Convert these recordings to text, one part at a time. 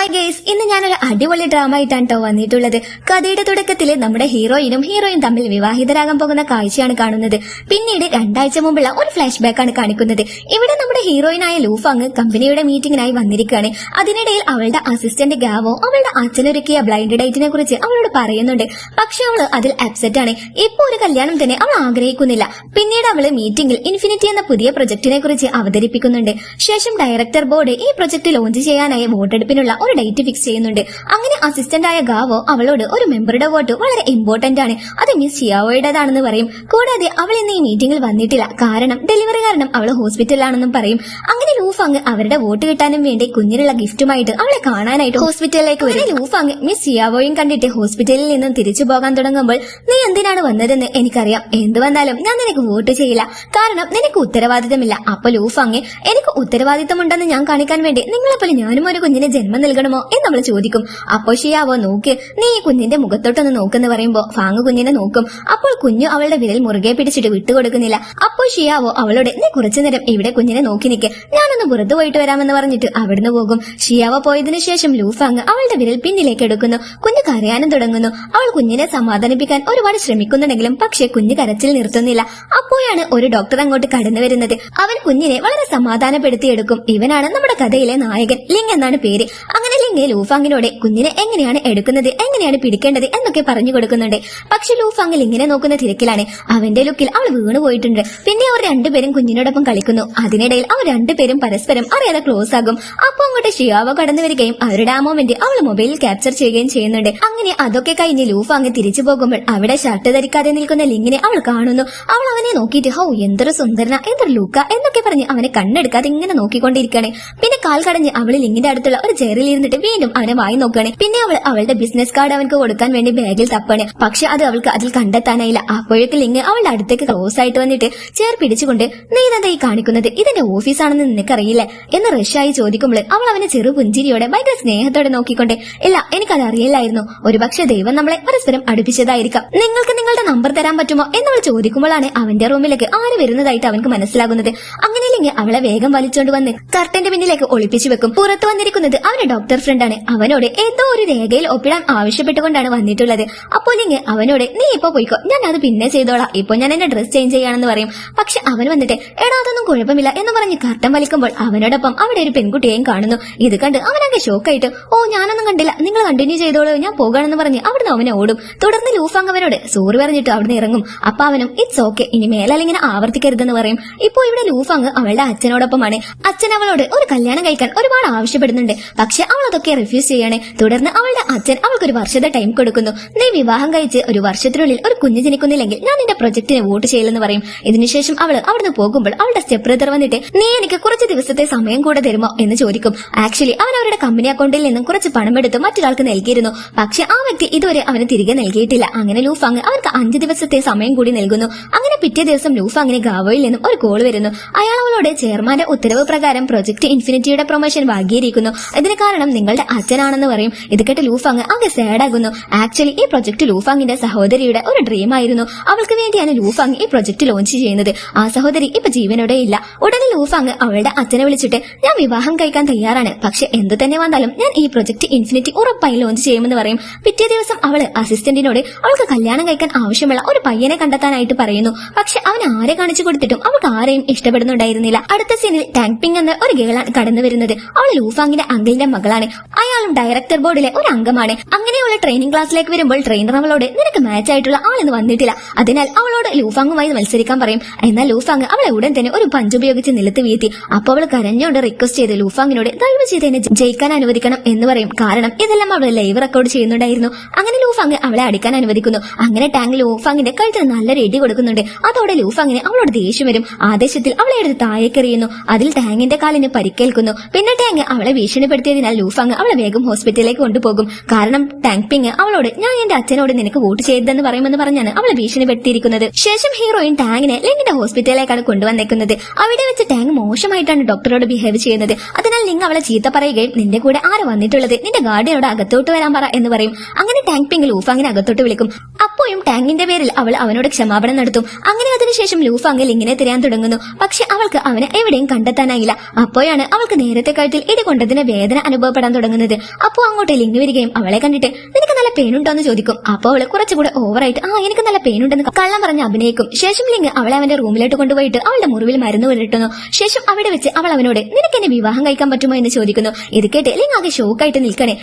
Hi guys, ഇന്ന് ഞാനൊരു അടിപൊളി ഡ്രാമ ആയിട്ടാണ് വന്നിട്ടുള്ളത്. കഥയുടെ തുടക്കത്തിൽ നമ്മുടെ ഹീറോയിൻ തമ്മിൽ വിവാഹിതരാകാൻ പോകുന്ന കാഴ്ചയാണ് കാണുന്നത്. പിന്നീട് 2 ആഴ്ച മുമ്പുള്ള ഒരു ഫ്ലാഷ് ബാക്ക് ആണ് കാണിക്കുന്നത്. ഇവിടെ നമ്മുടെ ഹീറോയിനായ ലൂഫാങ് കമ്പനിയുടെ മീറ്റിംഗിനായി വന്നിരിക്കുകയാണ്. അതിനിടയിൽ അവളുടെ അസിസ്റ്റന്റ് ഗാവോ അവളുടെ അച്ഛനൊരുക്കിയ ബ്ലൈൻഡ് ഡേറ്റിനെ കുറിച്ച് അവളോട് പറയുന്നുണ്ട്. പക്ഷെ അവള് അതിൽ അപ്സെറ്റ് ആണ്. ഇപ്പൊ ഒരു കല്യാണം തന്നെ അവൾ ആഗ്രഹിക്കുന്നില്ല. പിന്നീട് അവള് മീറ്റിംഗിൽ ഇൻഫിനിറ്റി എന്ന പുതിയ പ്രൊജക്ടിനെ കുറിച്ച് അവതരിപ്പിക്കുന്നുണ്ട്. ശേഷം ഡയറക്ടർ ബോർഡ് ഈ പ്രൊജക്ട് ലോഞ്ച് ചെയ്യാനായി വോട്ടെടുപ്പിനുള്ള ഒരു ഡേറ്റ് ഫിക്സ് ചെയ്യുന്നുണ്ട്. അങ്ങനെ അസിസ്റ്റന്റ് ആയ ഗാവോ അവളോട് ഒരു മെമ്പറുടെ വോട്ട് വളരെ ഇമ്പോർട്ടന്റ് ആണ്, അത് മിസ് ഷിയാവോയുടേതാണെന്ന് പറയും. കൂടാതെ അവൾ ഇന്ന് ഈ മീറ്റിംഗിൽ വന്നിട്ടില്ല, കാരണം ഡെലിവറി കാരണം അവൾ ഹോസ്പിറ്റലിലാണെന്നും പറയും. അങ്ങനെ ലൂഫാങ് അവരുടെ വോട്ട് കിട്ടാനും വേണ്ടി കുഞ്ഞിനുള്ള ഗിഫ്റ്റുമായിട്ട് അവളെ കാണാനായിട്ട് ഹോസ്പിറ്റലിലേക്ക് വരും. ലൂഫാങ് മിസ് ഷിയാവോയും കണ്ടിട്ട് ഹോസ്പിറ്റലിൽ നിന്നും തിരിച്ചു പോകാൻ തുടങ്ങുമ്പോൾ, നീ എന്തിനാണ് വന്നതെന്ന് എനിക്കറിയാം, എന്ത് വന്നാലും ഞാൻ നിനക്ക് വോട്ട് ചെയ്യില്ല, കാരണം നിനക്ക് ഉത്തരവാദിത്തമില്ല. അപ്പൊ ലൂഫാങ്, എനിക്ക് ഉത്തരവാദിത്തമുണ്ടെന്ന് ഞാൻ കാണിക്കാൻ വേണ്ടി നിങ്ങളെപ്പോലെ ഞാനും ഒരു കുഞ്ഞിനെ ജന്മം നൽകണമോ എന്ന് നമ്മൾ ചോദിക്കും. അപ്പോൾ ഷിയാവോ, നോക്ക്, നീ ഈ കുഞ്ഞിന്റെ മുഖത്തോട്ടൊന്ന് നോക്കെന്ന് പറയുമ്പോ ഫാങ് കുഞ്ഞിനെ നോക്കും. അപ്പോൾ കുഞ്ഞു അവളുടെ വിരൽ മുറുകെ പിടിച്ചിട്ട് വിട്ടുകൊടുക്കുന്നില്ല. അപ്പോൾ ഷിയാവോ അവളോട്, നീ കുറച്ചുനേരം ഇവിടെ കുഞ്ഞിനെ നോക്കി നിൽക്ക്, ഞാനൊന്ന് പുറത്തു പോയിട്ട് വരാമെന്ന് പറഞ്ഞിട്ട് അവിടുന്ന് പോകും. ഷിയാവോ പോയതിനു ശേഷം ലൂഫാങ് അവളുടെ വിരൽ പിന്നിലേക്ക് എടുക്കുന്നു. കുഞ്ഞ് കരയാനും തുടങ്ങുന്നു. അവൾ കുഞ്ഞിനെ സമാധാനിപ്പിക്കാൻ ഒരുപാട് ശ്രമിക്കുന്നുണ്ടെങ്കിലും പക്ഷെ കുഞ്ഞ് കരച്ചിൽ നിർത്തുന്നില്ല. അപ്പോഴാണ് ഒരു ഡോക്ടർ അങ്ങോട്ട് കടന്നു വരുന്നത്. അവൻ കുഞ്ഞിനെ വളരെ സമാധാനപ്പെടുത്തിയെടുക്കും. ഇവനാണ് നമ്മുടെ കഥയിലെ നായകൻ, ലിങ് എന്നാണ് പേര്. അങ്ങനെ ലിങ് ലൂഫാങ്ങിനോട് കുഞ്ഞിനെ എങ്ങനെയാണ് എടുക്കുന്നത്, എങ്ങനെയാണ് പിടിക്കേണ്ടത് എന്നൊക്കെ പറഞ്ഞു കൊടുക്കുന്നുണ്ട്. പക്ഷെ ലൂഫാങ് ലിങ്ങിനെ നോക്കുന്ന തിരക്കിലാണ്. അവന്റെ ലുക്കിൽ അവൾ വീണു പോയിട്ടുണ്ട്. പിന്നെ അവർ രണ്ടുപേരും കുഞ്ഞിനോടൊപ്പം കളിക്കുന്നു. അതിനിടയിൽ അവർ രണ്ടുപേരും പരസ്പരം അറിയാതെ ക്ലോസ് ആകും. അപ്പൊ അങ്ങോട്ട് ഷിയാവോ കടന്നു വരികയും അവരുടെ ആ മൊമെന്റ് അവൾ മൊബൈലിൽ ക്യാപ്ചർ ചെയ്യുകയും ചെയ്യുന്നുണ്ട്. അങ്ങനെ അതൊക്കെ കഴിഞ്ഞ് ലൂഫാങ് തിരിച്ചു പോകുമ്പോൾ അവിടെ ഷർട്ട് ധരിക്കാതെ നിൽക്കുന്ന ലിങ്ങിനെ അവൾ കാണുന്നു. അവൾ അവനെ നോക്കിയിട്ട്, ഹൗ എന്തൊരു സുന്ദരന, എന്തൊരു ലുക്ക എന്നൊക്കെ പറഞ്ഞ് അവനെ കണ്ണെടുക്കാതെ ഇങ്ങനെ നോക്കിക്കൊണ്ടിരിക്കുകയാണ്. പിന്നെ കാൽ കടഞ്ഞ് അവൾ ലിങ്ങിന്റെ അടുത്തുള്ള ഒരു ചെയറിൽ ഇരുന്നിട്ട് വീണ്ടും അവനെ വായി നോക്കുകയാണ്. പിന്നെ അവൾ അവളുടെ ബിസിനസ് കാർഡ് അവനക്ക് കൊടുക്കാൻ വേണ്ടി ബാഗിൽ തപ്പാണ്. പക്ഷെ അത് അവൾക്ക് അതിൽ കണ്ടെത്താനായില്ല. അപ്പോഴേക്ക് ലിങ് അവളുടെ അടുത്തേക്ക് ക്ലോസ് ആയിട്ട് വന്നിട്ട് ചെയർ പിടിച്ചുകൊണ്ട്, നീ ഇതെന്താ ഈ കാണിക്കുന്നത്, ഇതെന്റെ ഓഫീസാണെന്ന് നിനക്കറിയില്ലേ എന്ന് റഷായി ചോദിക്കുമ്പോൾ അവൾ അവനെ ചെറു പുഞ്ചിരിയോടെ ഭയങ്കര സ്നേഹത്തോടെ നോക്കിക്കൊണ്ട്, ഇല്ല, എനിക്കത് അറിയില്ലായിരുന്നു, ഒരുപക്ഷെ ദൈവം നമ്മളെ പരസ്പരം അടുപ്പിച്ചതായിരിക്കാം, നിങ്ങൾക്ക് നിങ്ങളുടെ നമ്പർ തരാൻ പറ്റുമോ എന്നവൾ ചോദിക്കുമ്പോഴാണ് അവന്റെ റൂമിലേക്ക് ആര് വരുന്നതായിട്ട് അവനക്ക് മനസ്സിലാകുന്നത്. അങ്ങനെ ലിങ് അവളെ വേഗം വലിച്ചോണ്ട് വന്ന് കർട്ടന്റെ പിന്നിലേക്ക് ഒളിപ്പിച്ചു വെക്കും. പുറത്തു വന്നിരിക്കുന്നത് അവന്റെ ഡോക്ടർ ഫ്രണ്ടാണ്. അവനോട് എന്തോ ഒരു രേഖയിൽ ഒപ്പിടാൻ ആവശ്യപ്പെട്ടുകൊണ്ടാണ് വന്നിട്ടുള്ളത്. അപ്പോൾ ലിങ് അവനോട്, നീ ഇപ്പൊ പോയിക്കോ, ഞാൻ അത് പിന്നെ ചെയ്തോളാം, ഇപ്പൊ ഞാൻ എന്റെ ഡ്രസ് ചേഞ്ച് ചെയ്യാണെന്ന് പറയും. പക്ഷെ അവൻ വന്നിട്ട്, എടാ അതൊന്നും കുഴപ്പമില്ല എന്ന് പറഞ്ഞ് കർട്ടൻ വലിക്കുമ്പോൾ അവനോടൊപ്പം അവിടെ ഒരു പെൺകുട്ടിയെയും കാണുന്നു. ഇത് കണ്ട് അവനങ്ങ് ഷോക്കായിട്ട്, ഓ ഞാനൊന്നും കണ്ടില്ല, നിങ്ങൾ കണ്ടിന്യൂ ചെയ്തോളൂ, ഞാൻ പോകാണെന്ന് പറഞ്ഞ് അവിടുന്ന് അവനെ ഓടും. തുടർന്ന് ലൂഫാങ് അവനോട് സോറി പറഞ്ഞിട്ട് അവിടുന്ന് ഇറങ്ങും. അപ്പൊ അവനും ഇറ്റ്സ് ഓക്കെ, ഇനി മേലാൽ ഇങ്ങനെ ആവർത്തിക്കരുതെന്ന് പറയും. ഇപ്പൊ ഇവിടെ ലൂഫാങ് അവളുടെ അച്ഛനോടൊപ്പമാണ്. അച്ഛൻ അവളോട് ഒരു കല്യാണം കഴിക്കാൻ ഒരുപാട് ആവശ്യപ്പെടുന്നുണ്ട്. പക്ഷെ അവൾ അതൊക്കെ റിഫ്യൂസ് ചെയ്യാണ്. തുടർന്ന് അവളുടെ അച്ഛൻ അവൾക്ക് ഒരു വർഷത്തെ ടൈം കൊടുക്കുന്നു. നീ വിവാഹം കഴിച്ച് ഒരു വർഷത്തിനുള്ളിൽ ഒരു കുഞ്ഞ് ജനിക്കുന്നില്ലെങ്കിൽ ഞാൻ നിന്റെ പ്രൊജക്ടിനെ വോട്ട് ചെയ്യില്ലെന്ന് പറയും. ഇതിനുശേഷം അവൾ അവിടുന്ന് പോകുമ്പോൾ അവളുടെ സ്റ്റെപ്പ് ബ്രദർ വന്നിട്ട്, നീ എനിക്ക് കുറച്ച് ദിവസത്തെ സമയം കൂടെ തരുമോ എന്ന് ചോദിക്കും. ആക്ച്വലി അവൻ അവരുടെ കമ്പനി അക്കൗണ്ടിൽ നിന്നും കുറച്ച് പണം എടുത്ത് മറ്റൊരാൾക്ക് നൽകിയിരുന്നു. പക്ഷെ ആ വ്യക്തി ഇതുവരെ അവന് തിരികെ നൽകിയിട്ടില്ല. അങ്ങനെ ലൂഫാങ് അവർക്ക് 5 ദിവസത്തെ സമയം കൂടി നൽകുന്നു. അങ്ങനെ പിറ്റേ ദിവസം ലൂഫാങ്ങിന് ഗാവോയിൽ നിന്നും ഒരു കോൾ വരുന്നു. അയാൾ അവളോട് ചെയർമാന്റെ ഉത്തരവ് പ്രകാരം പ്രൊജക്ട് ഇൻഫിനിറ്റിയുടെ പ്രൊമോഷൻ വാങ്ങിയിരിക്കുന്നു, ഇതിന് കാരണം നിങ്ങളുടെ അച്ഛനാണെന്ന് പറയും. ഇത് കേട്ട് ലൂഫാങ് ആകെ സാഡ് ആകുന്നു. ആക്ച്വലി ഈ പ്രൊജക്ട് ലൂഫാങ്ങിന്റെ സഹോദരിയുടെ ഒരു ഡ്രീം ആയിരുന്നു. അവൾക്ക് വേണ്ടിയാണ് ലൂഫാങ് ഈ പ്രൊജക്ട് ലോഞ്ച് ചെയ്യുന്നത്. ആ സഹോദരി ഇപ്പൊ ജീവനോടെ ഇല്ല. ഉടനെ ലൂഫാങ് അവളുടെ അച്ഛനെ വിളിച്ചിട്ട്, ഞാൻ വിവാഹം കഴിക്കാൻ തയ്യാറാണ്, പക്ഷെ എന്തു തന്നെ വന്നാലും ഞാൻ ഈ പ്രൊജക്ട് ഇൻഫിനിറ്റി ഉറപ്പായി ലോഞ്ച് ചെയ്യുമെന്ന് പറയും. പിറ്റേ ദിവസം അവള് അസിസ്റ്റന്റിനോട് അവൾക്ക് കല്യാണം കഴിക്കാൻ ആവശ്യമുള്ള ഒരു പയ്യനെ കണ്ടെത്താനായിട്ട് പറയുന്നു. പക്ഷെ അവൻ ആരെ കാണിച്ചു കൊടുത്തിട്ടും അവൾക്ക് ആരെയും ഇഷ്ടപ്പെടുന്നുണ്ടായിരുന്നില്ല. അടുത്ത സീനിൽ ടാങ് പിങ് എന്ന ഒരു ഗേളാണ് കടന്നു വരുന്നത്. അവൾ ലൂഫാങ്ങിന്റെ അങ്കിളിന്റെ മകളാണ്. അയാളും ഡയറക്ടർ ബോർഡിലെ ഒരു അംഗമാണ്. അങ്ങനെയുള്ള ട്രെയിനിങ് ക്ലാസ്സിലേക്ക് വരുമ്പോൾ ട്രെയിനർ അവളോട്, നിനക്ക് മാച്ച് ആയിട്ടുള്ള ആളെന്ന് വന്നിട്ടില്ല, അതിനാൽ അവളോട് ലൂഫാങ്ങുമായി മത്സരിക്കാൻ പറയും. എന്നാൽ ലൂഫാങ് അവളെ ഉടൻ തന്നെ ഒരു പഞ്ച് ഉപയോഗിച്ച് നിലത്ത് വീഴ്ത്തി. അപ്പോൾ അവൾ കരഞ്ഞുകൊണ്ട് റിക്വസ്റ്റ് ചെയ്ത് ലൂഫാങ്ങിനോട് ദയവ് ചെയ്ത് എന്നെ ജയിക്കാൻ അനുവദിക്കണം എന്ന് പറയും. കാരണം ഇതെല്ലാം അവൾ ലൈവ് റെക്കോർഡ് ചെയ്യുന്നുണ്ടായിരുന്നു. അങ്ങനെ ലൂഫാങ് അവളെ അടിക്കാൻ അനുവദിക്കുന്നു. അങ്ങനെ ടാങ് ലൂഫാങ്ങിന്റെ കഴുത്തിന് നല്ലൊരു ഇടി കൊടുക്കുന്നുണ്ട്. അതോടെ ലൂഫാങ്ങിന് അവളോട് ദേഷ്യം വരും. ആദേശത്തിൽ അവളെ എടുത്ത് താഴേക്കെറിയുന്നു. അതിൽ ടാങ്ങിന്റെ കാലിന് പരിക്കേൽക്കുന്നു. പിന്നെ ടാങ് അവളെ ഭീഷണിപ്പെടുത്തിയതിനാൽ ലൂഫാങ് അവളെ വേഗം ഹോസ്പിറ്റലിലേക്ക് കൊണ്ടുപോകും. കാരണം ടാങ് പിങ് അവളോട്, ഞാൻ എന്റെ അച്ഛനോട് നിനക്ക് വോട്ട് ചെയ്തെന്ന് പറയുമെന്ന് പറഞ്ഞാണ് അവളെ ഭീഷണിപ്പെടുത്തിയിരിക്കുന്നത്. ശേഷം ഹീറോയിൻ ടാങ്ങിനെ ലിങ്ങിന്റെ ഹോസ്പിറ്റലിലേക്കാണ് കൊണ്ടുവന്നേക്കുന്നത്. അവിടെ വെച്ച് ടാങ് മോശമായിട്ടാണ് ഡോക്ടറോട് ബിഹേവ് ചെയ്യുന്നത്. അതിനാൽ ലിങ് അവളെ ചീത്ത പറയുകയും, നിന്റെ കൂടെ ആര് വന്നിട്ടുള്ളത്, നിന്റെ ഗാർഡിയനോട് അകത്തോട്ട് വരാൻ പറ എന്ന് പറയും. അങ്ങനെ ടാങ് പിങ് ലൂഫാങ്ങിനെ അകത്തോട്ട് വിളിക്കും. അപ്പോഴും ടാങ്ങിന്റെ പേരിൽ അവൾ അവനോട് ക്ഷമാപണം നടത്തും. അങ്ങനെ അതിനുശേഷം ലൂഫാങ് ലിങ്ങിനെ തിരയാൻ തുടങ്ങുന്നു. പക്ഷെ അവൾക്ക് അവനെ എവിടെയും കണ്ടെത്താനായില്ല. അപ്പോഴാണ് അവൾക്ക് നേരത്തെ കഴുത്തിൽ ഇടി കൊണ്ടതിന് വേദന അനുഭവപ്പെടാൻ തുടങ്ങുന്നത്. അപ്പോൾ അങ്ങോട്ട് ലിങ് വരികയും അവളെ കണ്ടിട്ട് നിനക്ക് നല്ല പെയിനുണ്ടോ എന്ന് ചോദിക്കും. അപ്പോൾ അവള് കുറച്ചുകൂടെ ഓവറായിട്ട് എനിക്ക് നല്ല പെയിനുണ്ടെന്ന് കള്ളം പറഞ്ഞ് അഭിനയിക്കും. ശേഷം ലിങ് അവളെ അവന്റെ റൂമിലോട്ട് കൊണ്ടുപോയിട്ട് അവളുടെ മുറിവിൽ മരുന്ന് വിരട്ടുന്നു. ശേഷം അവിടെ വെച്ച് അവൾ അവനോട് നിനക്ക് എന്നെ വിവാഹം കഴിക്കാൻ പറ്റുമോ എന്ന് ചോദിക്കുന്നു. ഇത് കേട്ട് ലിങ് ആകെ ഷോക്കായിട്ട് നിൽക്കണേ.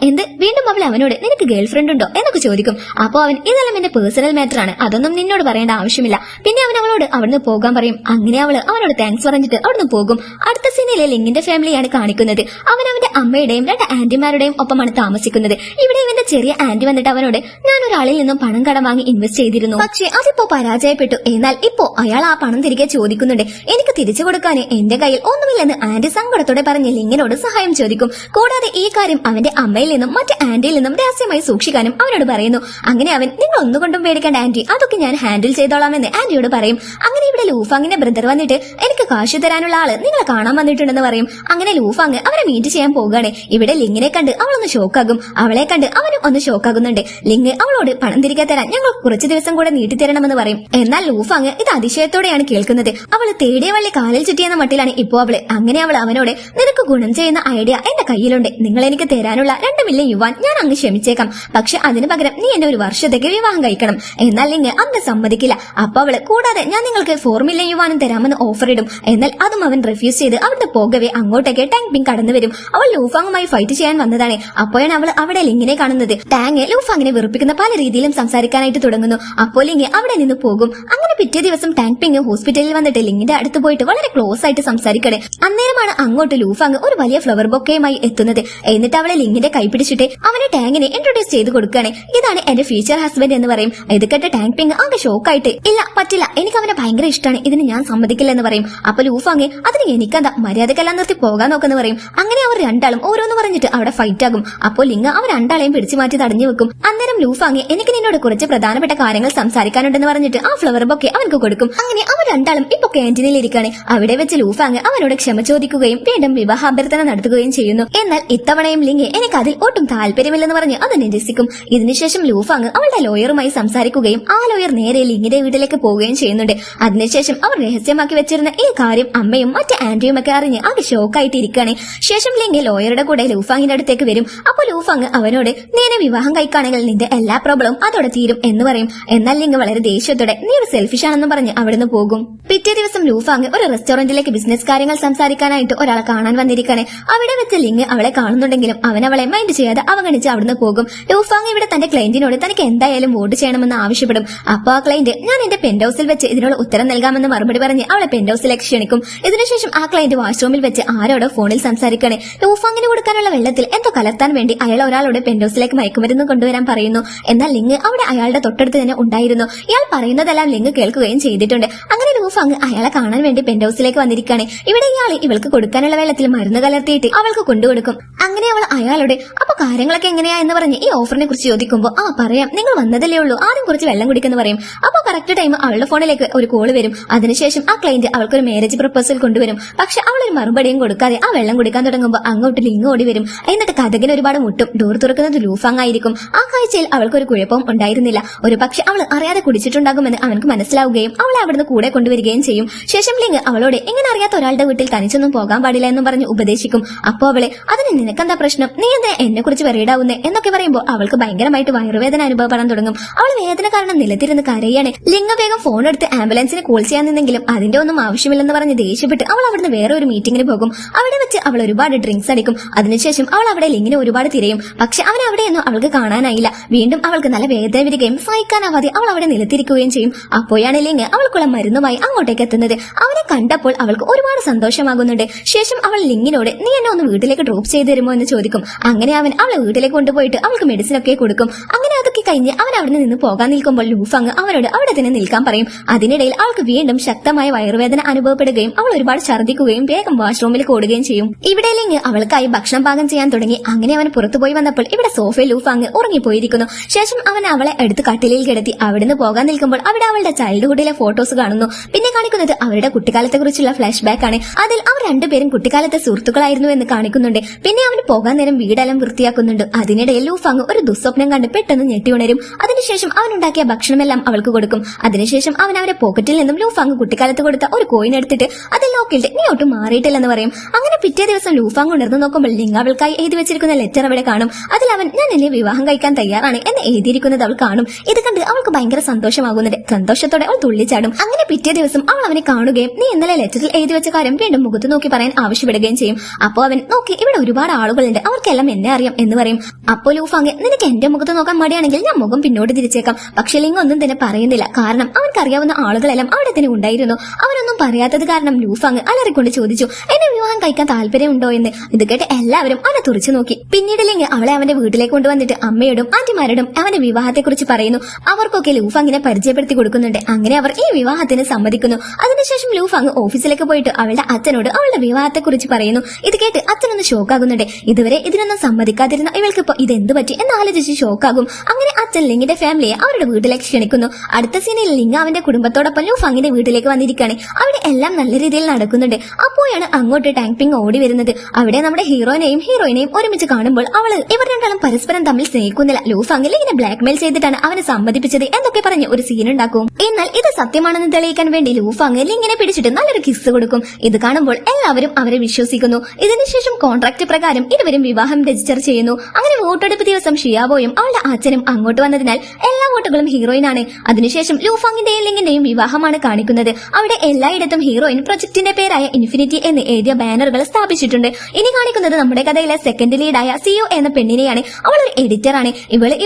എന്ത്? വീണ്ടും അവൾ അവനോട് നിനക്ക് ഗേൾ ഫ്രണ്ട് ഉണ്ടോ എന്നൊക്കെ ചോദിക്കും. അപ്പൊ അവൻ ഇതെല്ലാം എന്റെ പേഴ്സണൽ മാറ്റർ ആണ്, അതൊന്നും നിന്നോട് പറയേണ്ട ആവശ്യമില്ല. പിന്നെ അവൻ അവളോട് അവിടുന്ന് പോകാൻ പറയും. അങ്ങനെ അവള് അവനോട് താങ്ക്സ് പറഞ്ഞിട്ട് അവിടുന്ന് പോകും. അടുത്ത സീനിലെ ലിങ്ങിന്റെ ഫാമിലിയാണ് കാണിക്കുന്നത്. അവൻ അവന്റെ അമ്മയുടെയും 2 ആന്റിമാരുടെയും ഒപ്പമാണ് താമസിക്കുന്നത്. ഇവിടെ ഇവന്റെ ചെറിയ ആന്റി വന്നിട്ട് അവനോട് ഞാൻ ഒരാളിൽ നിന്നും പണം കടം വാങ്ങി ഇൻവെസ്റ്റ് ചെയ്തിരുന്നു, പക്ഷെ അതിപ്പോ പരാജയപ്പെട്ടു. എന്നാൽ ഇപ്പോ അയാൾ ആ പണം തിരികെ ചോദിക്കുന്നുണ്ട്. എനിക്ക് തിരിച്ചു കൊടുക്കാൻ എന്റെ കയ്യിൽ ഒന്നുമില്ലെന്ന് ആന്റി സങ്കടത്തോടെ പറഞ്ഞ് ലിങ്ങിനോട് സഹായം ചോദിക്കും. കൂടാതെ ഈ കാര്യം അവന്റെ അമ്മയിൽ നിന്നും മറ്റേ ആന്റിയിൽ നിന്നും രഹസ്യമായി സൂക്ഷിക്കാനും അവനോട് പറയുന്നു. അങ്ങനെ അവൻ നിങ്ങൾ ഒന്നുകൊണ്ടും പേടിക്കേണ്ട ആന്റി, അതൊക്കെ ഞാൻ ഹാൻഡിൽ ചെയ്തോളാമെന്ന് ആന്റിയോട് പറയും. അങ്ങനെ ഇവിടെ ലൂഫാങ്ങിന്റെ ബ്രദർ വന്നിട്ട് എനിക്ക് കാശ് തരാനുള്ള ആള് നിങ്ങളെ കാണാൻ വന്നിട്ടുണ്ടെന്ന് പറയും. അങ്ങനെ ലൂഫാങ് അവരെ മീറ്റ് ചെയ്യാൻ പോകുകയാണ്. ഇവിടെ ലിങ്ങിനെ കണ്ട് അവളൊന്ന് ഷോക്കാകും. അവളെ കണ്ട് അവനും ഒന്ന് ഷോക്കാകുന്നുണ്ട്. ലിങ് അവളോട് പണം തിരികെ തരാൻ ഞങ്ങൾ കുറച്ചു ദിവസം കൂടെ നീട്ടിത്തരണമെന്ന് പറയും. എന്നാൽ ലൂഫാങ് ഇത് അതിശയത്തോടെയാണ് കേൾക്കുന്നത്. അവള് തേടിയ വള്ളി കാലിൽ ചുറ്റിയെന്ന മട്ടിലാണ് ഇപ്പോ അവള്. അങ്ങനെ അവൾ അവനോട് നിനക്ക് ഗുണം ചെയ്യുന്ന ഐഡിയ എന്റെ കയ്യിലുണ്ട്, നിങ്ങൾ എനിക്ക് തരാനുള്ള 2 മില്യൺ യുവാൻ ഞാൻ അങ്ങ് ക്ഷമിച്ചേക്കാം, പക്ഷെ അതിന് പകരം നീ എന്നെ 1 വർഷത്തേക്ക് വിവാഹം കഴിക്കണം. എന്നാൽ ലിങ് അന്ന് സമ്മതിക്കില്ല. അപ്പൊ അവള് കൂടാതെ ഞാൻ നിങ്ങൾക്ക് 4 മില്യൺ യുവാനും തരാമെന്ന് ഓഫർ ഇടും. എന്നാൽ അതും അവൻ റിഫ്യൂസ് ചെയ്ത് അവിടുന്ന് പോകവേ അങ്ങോട്ടേക്ക് ടാങ് പിങ് കടന്നു വരും. അവൾ ലൂഫാങ്ങുമായി ഫൈറ്റ് ചെയ്യാൻ വന്നതാണ്. അപ്പോഴാണ് അവൾ അവിടെ ലിങ്ങിനെ കാണുന്നത്. ടാങ് ലൂഫാങ്ങിനെ വെറുപ്പിക്കുന്ന പല രീതിയിലും സംസാരിക്കാനായിട്ട് തുടങ്ങുന്നു. അപ്പോൾ ലിങ് അവിടെ നിന്ന് പോകും. അങ്ങനെ പിറ്റേ ദിവസം ടാങ് പിങ് ഹോസ്പിറ്റലിൽ വന്നിട്ട് ലിങ്ങിന്റെ അടുത്ത് പോയിട്ട് വളരെ ക്ലോസ് ആയിട്ട് സംസാരിക്കണേ. അന്നേരമാണ് അങ്ങോട്ട് ലൂഫാങ് ഒരു വലിയ ഫ്ലവർ ബൊക്കയുമായി എത്തുന്നത്. എന്നിട്ട് അവളെ ലിങ്ങിന്റെ കൈ പിടിച്ചിട്ട് അവനെ ടാങ്ങിനെ ഇൻട്രൊഡ്യൂസ് ചെയ്ത് കൊടുക്കുകയാണ്. ഇതാണ് എന്റെ ഫ്യൂച്ചർ ഹസ്ബൻഡ് എന്ന് പറയും. ഇത് കേട്ട ടാങ് പിങ് ആകെ ഷോക്കായിട്ട് ഇല്ല പറ്റില്ല, എനിക്ക് അവനെ ഭയങ്കര ഇഷ്ടമാണ്, ഇതിന് ഞാൻ സമ്മതിക്കില്ല എന്ന് പറയും. അപ്പൊ ലൂഫാങ് അതിന് എനിക്കെന്താ, മര്യാദക്കെല്ലാം നിർത്തി പോകാൻ നോക്കെന്ന് പറയും. അങ്ങനെ അവർ രണ്ടാളും ഓരോന്ന് പറഞ്ഞിട്ട് അവിടെ ഫൈറ്റ് ആകും. അപ്പോൾ ലിങ് അവർ രണ്ടാളെയും പിടിച്ചു മാറ്റി തടഞ്ഞു വെക്കും. അന്നേരം ലൂഫാങ് എനിക്ക് നിന്നോട് കുറച്ച് പ്രധാനപ്പെട്ട കാര്യങ്ങൾ സംസാരിക്കാനുണ്ടെന്ന് പറഞ്ഞിട്ട് ആ ഫ്ലവർ ബൊക്കെ അവനക്ക് കൊടുക്കും. അങ്ങനെ അവർ രണ്ടാളും ഇപ്പൊ ക്യാന്റീനിൽ ഇരിക്കുകയാണ്. അവിടെ വെച്ച് ലൂഫാങ് അവനോട് ക്ഷമ ചോദിക്കുകയും വീണ്ടും വിവാഹാഭ്യർത്ഥന നടത്തുകയും ചെയ്യുന്നു. എന്നാൽ ഇത്തവണയും ലിങ് എനിക്ക് അതിൽ ഒട്ടും താല്പര്യമില്ലെന്ന് പറഞ്ഞ് അത് നിരസിക്കും. ഇതിനുശേഷം ലൂഫാങ് അവളുടെ ലോയറുമായി സംസാരിക്കുകയും ആ ലോയർ നേരെ ലിങ്ങിന്റെ വീട്ടിലേക്ക് പോവുകയും ചെയ്യുന്നുണ്ട്. അതിനുശേഷം അവർ രഹസ്യമാക്കി വെച്ചിരുന്ന ഈ കാര്യം അമ്മയും മറ്റേ ആന്റിയും ഒക്കെ അറിഞ്ഞ് ആകെ ഷോക്കായിട്ട് ഇരിക്കുകയാണ്. ശേഷം ലിങ് ലോയറുടെ കൂടെ ലൂഫാങ്ങിന്റെ അടുത്തേക്ക് വരും. അപ്പോൾ ലൂഫാങ് അവനോട് നീ എന്നെ വിവാഹം കഴിക്കുകയാണെങ്കിൽ നിന്റെ എല്ലാ പ്രോബ്ലവും അതോടെ തീരും എന്ന് പറയും. എന്നാൽ ലിങ് വളരെ ദേഷ്യത്തോടെ നീ ഒരു സെൽഫിഷ് ആണെന്ന് പറഞ്ഞ് അവിടുന്ന് പോകും. പിറ്റേ ദിവസം ലൂഫാങ് ഒരു റെസ്റ്റോറന്റിലേക്ക് ബിസിനസ് കാര്യങ്ങൾ സംസാരിക്കാനായിട്ട് ഒരാളെ കാണാൻ വന്നിരിക്കുകയാണ്. അവിടെ വെച്ച് ലിങ് അവളെ കാണുന്നുണ്ടെങ്കിലും അവൻ അവളെ മൈൻഡ് ചെയ്യാതെ അവഗണിച്ച് അവിടുന്ന് പോകും. ലൂഫാങ് ഇവിടെ തന്റെ ക്ലയന്റിനോട് തനിക്ക് എന്തായാലും വോട്ട് ചെയ്യണമെന്ന് ആവശ്യപ്പെടും. അപ്പൊ ആ ക്ലയന്റ് ഞാൻ എന്റെ പെന്റ് ഹൌസിൽ വെച്ച് ഇതിനോട് ഉത്തരം നൽകാമെന്ന് മറുപടി പറഞ്ഞ് അവളെ പെന്റ് ഹൌസിലേക്ക് ക്ഷണിക്കും. ഇതിനുശേഷം ആ ക്ലയന്റ് വാഷ്റൂമിൽ വെച്ച് ആരോടോ ഫോണിൽ സംസാരിക്കണേ. ലൂഫാങ്ങിന് കൊടുക്കാനുള്ള വെള്ളത്തിൽ എന്തോ കലർത്താൻ വേണ്ടി അയാൾ ഒരാളോട് പെന്റ് ഹൌസിലേക്ക് മയക്കുമരുന്ന് കൊണ്ടുവരാൻ പറയുന്നു. എന്നാൽ ലിങ് അവിടെ അയാളുടെ തൊട്ടടുത്ത് തന്നെ ഉണ്ടായിരുന്നു. ഇയാൾ പറയുന്നതെല്ലാം ലിങ് കേൾക്കുകയും ചെയ്തിട്ടുണ്ട്. അങ്ങനെ ലൂഫാങ് അയാളെ കാണാൻ വേണ്ടി പെന്റ് ഹൌസിലേക്ക് വന്നിരിക്കുകയാണ്. ഇവിടെ ഇയാൾ ഇവൾക്ക് കൊടുക്കാനുള്ള വെള്ളത്തിൽ മരുന്ന് കലർത്തിയിട്ട് അവൾക്ക് കൊണ്ടുകൊടുക്കും. അങ്ങനെ അവൾ അയാളോട് അപ്പൊ കാര്യങ്ങളൊക്കെ എങ്ങനെയാ എന്ന് പറഞ്ഞ് ഈ ഓഫറിനെ കുറിച്ച് ചോദിക്കുമ്പോൾ പറയാം, നിങ്ങൾ വന്നതല്ലേ ഉള്ളൂ, ആദ്യം കുറച്ച് വെള്ളം കുടിക്കുന്നു പറയും. അപ്പൊ കറക്റ്റ് ടൈം അവളുടെ ഫോണിലേക്ക് ഒരു കോള് വരും. അതിനുശേഷം ആ ക്ലയന്റ് അവൾക്കൊരു മാരേജ് പ്രപ്പോസൽ കൊണ്ടുവരും. പക്ഷെ അവളൊരു മറുപടിയും കൊടുക്കാതെ ആ വെള്ളം കുടിക്കാൻ തുടങ്ങുമ്പോൾ അങ്ങോട്ട് ലിങ് ഓടി വരും. എന്നിട്ട് കഥകിന് ഒരുപാട് മുട്ടും. ഡോർ തുറക്കുന്നത് ലൂഫാങ് ആയിരിക്കും. ആ കാഴ്ചയിൽ അവൾക്കൊരു കുഴപ്പവും ഉണ്ടായിരുന്നില്ല. ഒരു പക്ഷെ അവൾ അറിയാതെ കുടിച്ചിട്ടുണ്ടാകുമെന്ന് അവനക്ക് മനസ്സിലാവുകയും അവളെ അവിടുന്ന് കൂടെ കൊണ്ടുവരികയും ചെയ്യും. ശേഷം ലിങ് അവളോട് ഇങ്ങനെ അറിയാത്ത ഒരാളുടെ വീട്ടിൽ തനിച്ചൊന്നും പോകാൻ പാടില്ല എന്നും പറഞ്ഞ് ഉപദേശിക്കും. അപ്പോ അവളെ അതിന് നിനക്കെന്താ പ്രശ്നം, നീ എന്താ എന്നെ കുറിച്ച് വെറിയിടാവുന്നേ എന്നൊക്കെ പറയുമ്പോൾ അവൾക്ക് ഭയങ്കരമായിട്ട് വയറുവേദന അനുഭവപ്പെടാൻ തുടങ്ങും. അവൾ വേദന കാരണം നിലത്തിരുന്ന് കരയാണ്. ലിങ് വേഗം ഫോൺ എടുത്ത് ആംബുലൻസിനെ കോൾ ചെയ്യാൻ നിന്നെങ്കിലും അതിന്റെ ഒന്നും ആവശ്യമില്ലെന്ന് പറഞ്ഞ് ദേഷ്യപ്പെട്ട് അവൾ അവിടുന്ന് വേറെ ഒരു മീറ്റിംഗിന് പോകും. അവിടെ വെച്ച് അവൾ ഒരുപാട് ഡ്രിങ്ക്സ് അടിക്കും. അതിനുശേഷം അവൾ അവിടെ ലിങ്ങിനെ ഒരുപാട് തിരയും. പക്ഷെ അവൻ അവിടെയൊന്നും അവൾക്ക് കാണാനായില്ല. വീണ്ടും അവൾക്ക് നല്ല വേദന വരികയും സഹിക്കാനാവാതെ അവൾ അവിടെ നിലത്തിരിക്കുകയും ചെയ്യും. അപ്പോഴാണ് ലിങ് അവൾക്കുള്ള മരുന്നുമായി അങ്ങോട്ടേക്ക് എത്തുന്നത്. അവനെ കണ്ടപ്പോൾ അവൾക്ക് ഒരുപാട് സന്തോഷമാകുന്നുണ്ട്. ശേഷം അവൾ ലിങ്ങിനോട് നീ എന്നെ ഒന്ന് വീട്ടിലേക്ക് ഡ്രോപ്പ് ചെയ്ത് തരുമോ എന്ന് ചോദിക്കും. അങ്ങനെ അവൻ അവളെ വീട്ടിലേക്ക് കൊണ്ടുപോയിട്ട് അവൾക്ക് മെഡിസിൻ ഒക്കെ കൊടുക്കും. അങ്ങനെ അതൊക്കെ കഴിഞ്ഞ് അവൻ അവിടെ നിന്ന് പോകാൻ നിൽക്കുമ്പോൾ ലൂഫാങ് അവനോട് അവിടെ തന്നെ നിൽക്കാൻ പറയും. അതിനിടയിൽ അവൾക്ക് വീണ്ടും ശക്തമായ വയറുവേദന അനുഭവപ്പെടുകയും അവൾ ഒരുപാട് ഛർദ്ദിക്കുകയും വേഗം വാഷ്റൂമിൽ ഓടുകയും ചെയ്യും. ഇവിടെ ലിങ് അവൾക്കായി ഭക്ഷണം പാകം ചെയ്യാൻ തുടങ്ങി. അങ്ങനെ അവൻ പുറത്തുപോയി വന്നപ്പോൾ ഇവിടെ സോഫയിൽ ലൂഫാങ് ഉറങ്ങിപ്പോയിരിക്കുന്നു. ശേഷം അവൻ അവളെ എടുത്ത് കട്ടിലിൽ കിടത്തി അവിടുന്ന് പോകാൻ നിൽക്കുമ്പോൾ അവിടെ അവളുടെ ചൈൽഡ്ഹുഡിലെ ഫോട്ടോസ് കാണുന്നു. പിന്നെ കാണിക്കുന്നത് അവരുടെ കുട്ടിക്കാലത്തെ കുറിച്ചുള്ള ഫ്ലാഷ് ബാക്ക് ആണ്. അതിൽ അവർ രണ്ടുപേരും കുട്ടിക്കാലത്തെ സുഹൃത്തുക്കളായിരുന്നു എന്ന് കാണിക്കുന്നുണ്ട്. പിന്നെ അവന് പോകാൻ നേരം വീടെല്ലാം വൃത്തിയാക്കുന്നുണ്ട്. അതിനിടയിൽ ലൂഫാങ് ഒരു ദുസ്വപ്നം കണ്ട് പെട്ടെന്ന് ഞെട്ടി ഉണരും. അതിനുശേഷം അവനുണ്ടാക്കിയ ഭക്ഷണമെല്ലാം അവൾക്ക് കൊടുക്കും. അതിനുശേഷം അവൻ അവരെ പോക്കറ്റിൽ നിന്നും ലൂഫാങ് കുട്ടിക്കാലത്ത് കൊടുത്ത ഒരു കോയിൻ എടുത്തിട്ട് അത് ലോക്കിട്ട് നീ ഒട്ടും മാറിയിട്ടില്ലെന്ന് പറയും. അങ്ങനെ പിറ്റേ ദിവസം ലൂഫാങ് ഉണർന്നു നോക്കുമ്പോൾ ലിങ് അവൾക്കായി എഴുതി വെച്ചിരിക്കുന്ന ലെറ്റർ അവിടെ കാണും. അതിൽ അവൻ ഞാൻ എന്നെ വിവാഹം കഴിക്കാൻ തയ്യാറാണ് എന്ന് എഴുതിയിരിക്കുന്നത് അവൾ കാണും. ഇത് കണ്ട് അവൾക്ക് ഭയങ്കര സന്തോഷമാകുന്നുണ്ട്. സന്തോഷത്തോടെ അവൾ തുള്ളിച്ചാടും. അങ്ങനെ പിറ്റേ ദിവസം അവൾ അവനെ കാണുകയും നീ ഇന്നലെ ലെറ്ററിൽ എഴുതി വെച്ച കാര്യം വീണ്ടും മുഖത്ത് നോക്കി പറയാൻ ആവശ്യപ്പെടുകയും ചെയ്യും. അപ്പോൾ അവൻ നോക്കി ഇവിടെ ഒരുപാട് ആളുകളുണ്ട്, അവർക്കെല്ലാം എന്നെ അറിയാം എന്ന് പറയും. അപ്പോൾ ലൂഫാങ് നിനക്ക് എന്റെ മുഖത്ത് നോക്കാൻ മടിയാണെങ്കിൽ ഞാൻ മുഖം പിന്നോട്ട് തിരിച്ചേക്കാം. പക്ഷെ ലിങ് ഒന്നും തന്നെ പറയുന്നില്ല. കാരണം അവൻക്കറിയാവുന്ന ആളുകളെല്ലാം അവിടെ തന്നെ ഉണ്ടായിരുന്നു. അവനൊന്നും പറയാത്തത് കാരണം ലൂഫാങ് അലറിക്കൊണ്ട് ചോദിച്ചു എന്നെ വിവാഹം കഴിക്കാൻ താല്പര്യമുണ്ടോ എന്ന്. ഇത് കേട്ട് എല്ലാവരും അവനെ തുറച്ചു നോക്കി. പിന്നീട് ലിങ് അവളെ അവന്റെ വീട്ടിലേക്ക് കൊണ്ടുവന്നിട്ട് അമ്മയോടും ആന്റിമാരോടും അവന്റെ വിവാഹത്തെ കുറിച്ച് പറയുന്നു. അവർക്കൊക്കെ ലൂഫാങ്ങിനെ പരിചയപ്പെടുത്തി കൊടുക്കുന്നുണ്ട്. അങ്ങനെ അവർ ഈ വിവാഹത്തിന് സമ്മതിക്കുന്നു. അതിനുശേഷം ലൂഫാങ് ഓഫീസിലേക്ക് പോയിട്ട് അവളുടെ അച്ഛനോട് അവളുടെ വിവാഹത്തെ കുറിച്ച് പറയുന്നു. ഇത് കേട്ട് അച്ഛനൊന്ന് ഷോക്കാകുന്നുണ്ട്. ഇതുവരെ ഇതിനൊന്നും സമ്മതിക്കാതിരുന്ന ഇവൾക്കിപ്പോ ഇതെന്ത് പറ്റി എന്നാലോചിച്ച് ഷോക്കാകും. അങ്ങനെ അച്ഛൻ ലിങ്ങിന്റെ ഫാമിലിയെ അവരുടെ വീട്ടിലേക്ക് ക്ഷണിക്കുന്നു. അടുത്ത സീനിൽ ലിങ് അവന്റെ കുടുംബത്തോടൊപ്പം ലൂഫാങ്ങിന്റെ വീട്ടിലേക്ക് വന്നിരിക്കുകയാണ്. അവിടെ എല്ലാം നല്ല രീതിയിൽ നടക്കുന്നുണ്ട്. അപ്പോഴാണ് അങ്ങോട്ട് ടാങ് പിങ് ഓടി വരുന്നത്. അവിടെ നമ്മുടെ ഹീറോയിനെയും ഒരുമിച്ച് കാണുമ്പോൾ ഇവർ രണ്ടാളും പരസ്പരം തമ്മിൽ സ്നേഹിക്കുന്നില്ല. ലൂഫാങ് ലിങ്ങിനെ ബ്ലാക്ക്മെയിൽ ചെയ്തിട്ടാണ് അവനെ സമ്മതിപ്പിച്ചത് എന്നൊക്കെ പറഞ്ഞ് ഒരു സീൻ ഉണ്ടാക്കും. എന്നാൽ ഇത് സത്യമാണെന്ന് തെളിയിക്കാൻ വേണ്ടി ലൂഫാങ് ലിങ്ങിനെ പിടിച്ചിട്ട് നല്ലൊരു കിസ് കൊടുക്കും. ഇത് കാണുമ്പോൾ എല്ലാവരും അവരെ വിശ്വസിക്കുന്നു. ഇതിനുശേഷം കോൺട്രാക്ട് പ്രകാരം ഇരുവരും വിവാഹം രജിസ്റ്റർ ചെയ്യുന്നു. അങ്ങനെ വോട്ടെടുപ്പ് ദിവസം ഷിയാബോയും അവളുടെ അച്ഛനും അങ്ങോട്ട് വന്നതിനാൽ എല്ലാ വോട്ടുകളും ഹീറോയിനാണ്. അതിനുശേഷം ലൂഫാങ്ങിന്റെയും ലിങ്ങിന്റെയും വിവാഹമാണ് കാണിക്കുന്നത്. അവിടെ എല്ലായിടത്തും ഹീറോയിൻ പ്രൊജക്ടിന്റെ പേരായ ഇൻഫിനിറ്റി എന്ന് എഴുതിയ ബാനറുകൾ സ്ഥാപിച്ചിട്ടുണ്ട്. ഇനി കാണിക്കുന്നത് നമ്മുടെ കഥയിലെ സെക്കൻഡ് ലീഡായ സിയു എന്ന പെണ്ണിനെയാണ്. അവൾ ഒരു എഡിറ്ററാണ്.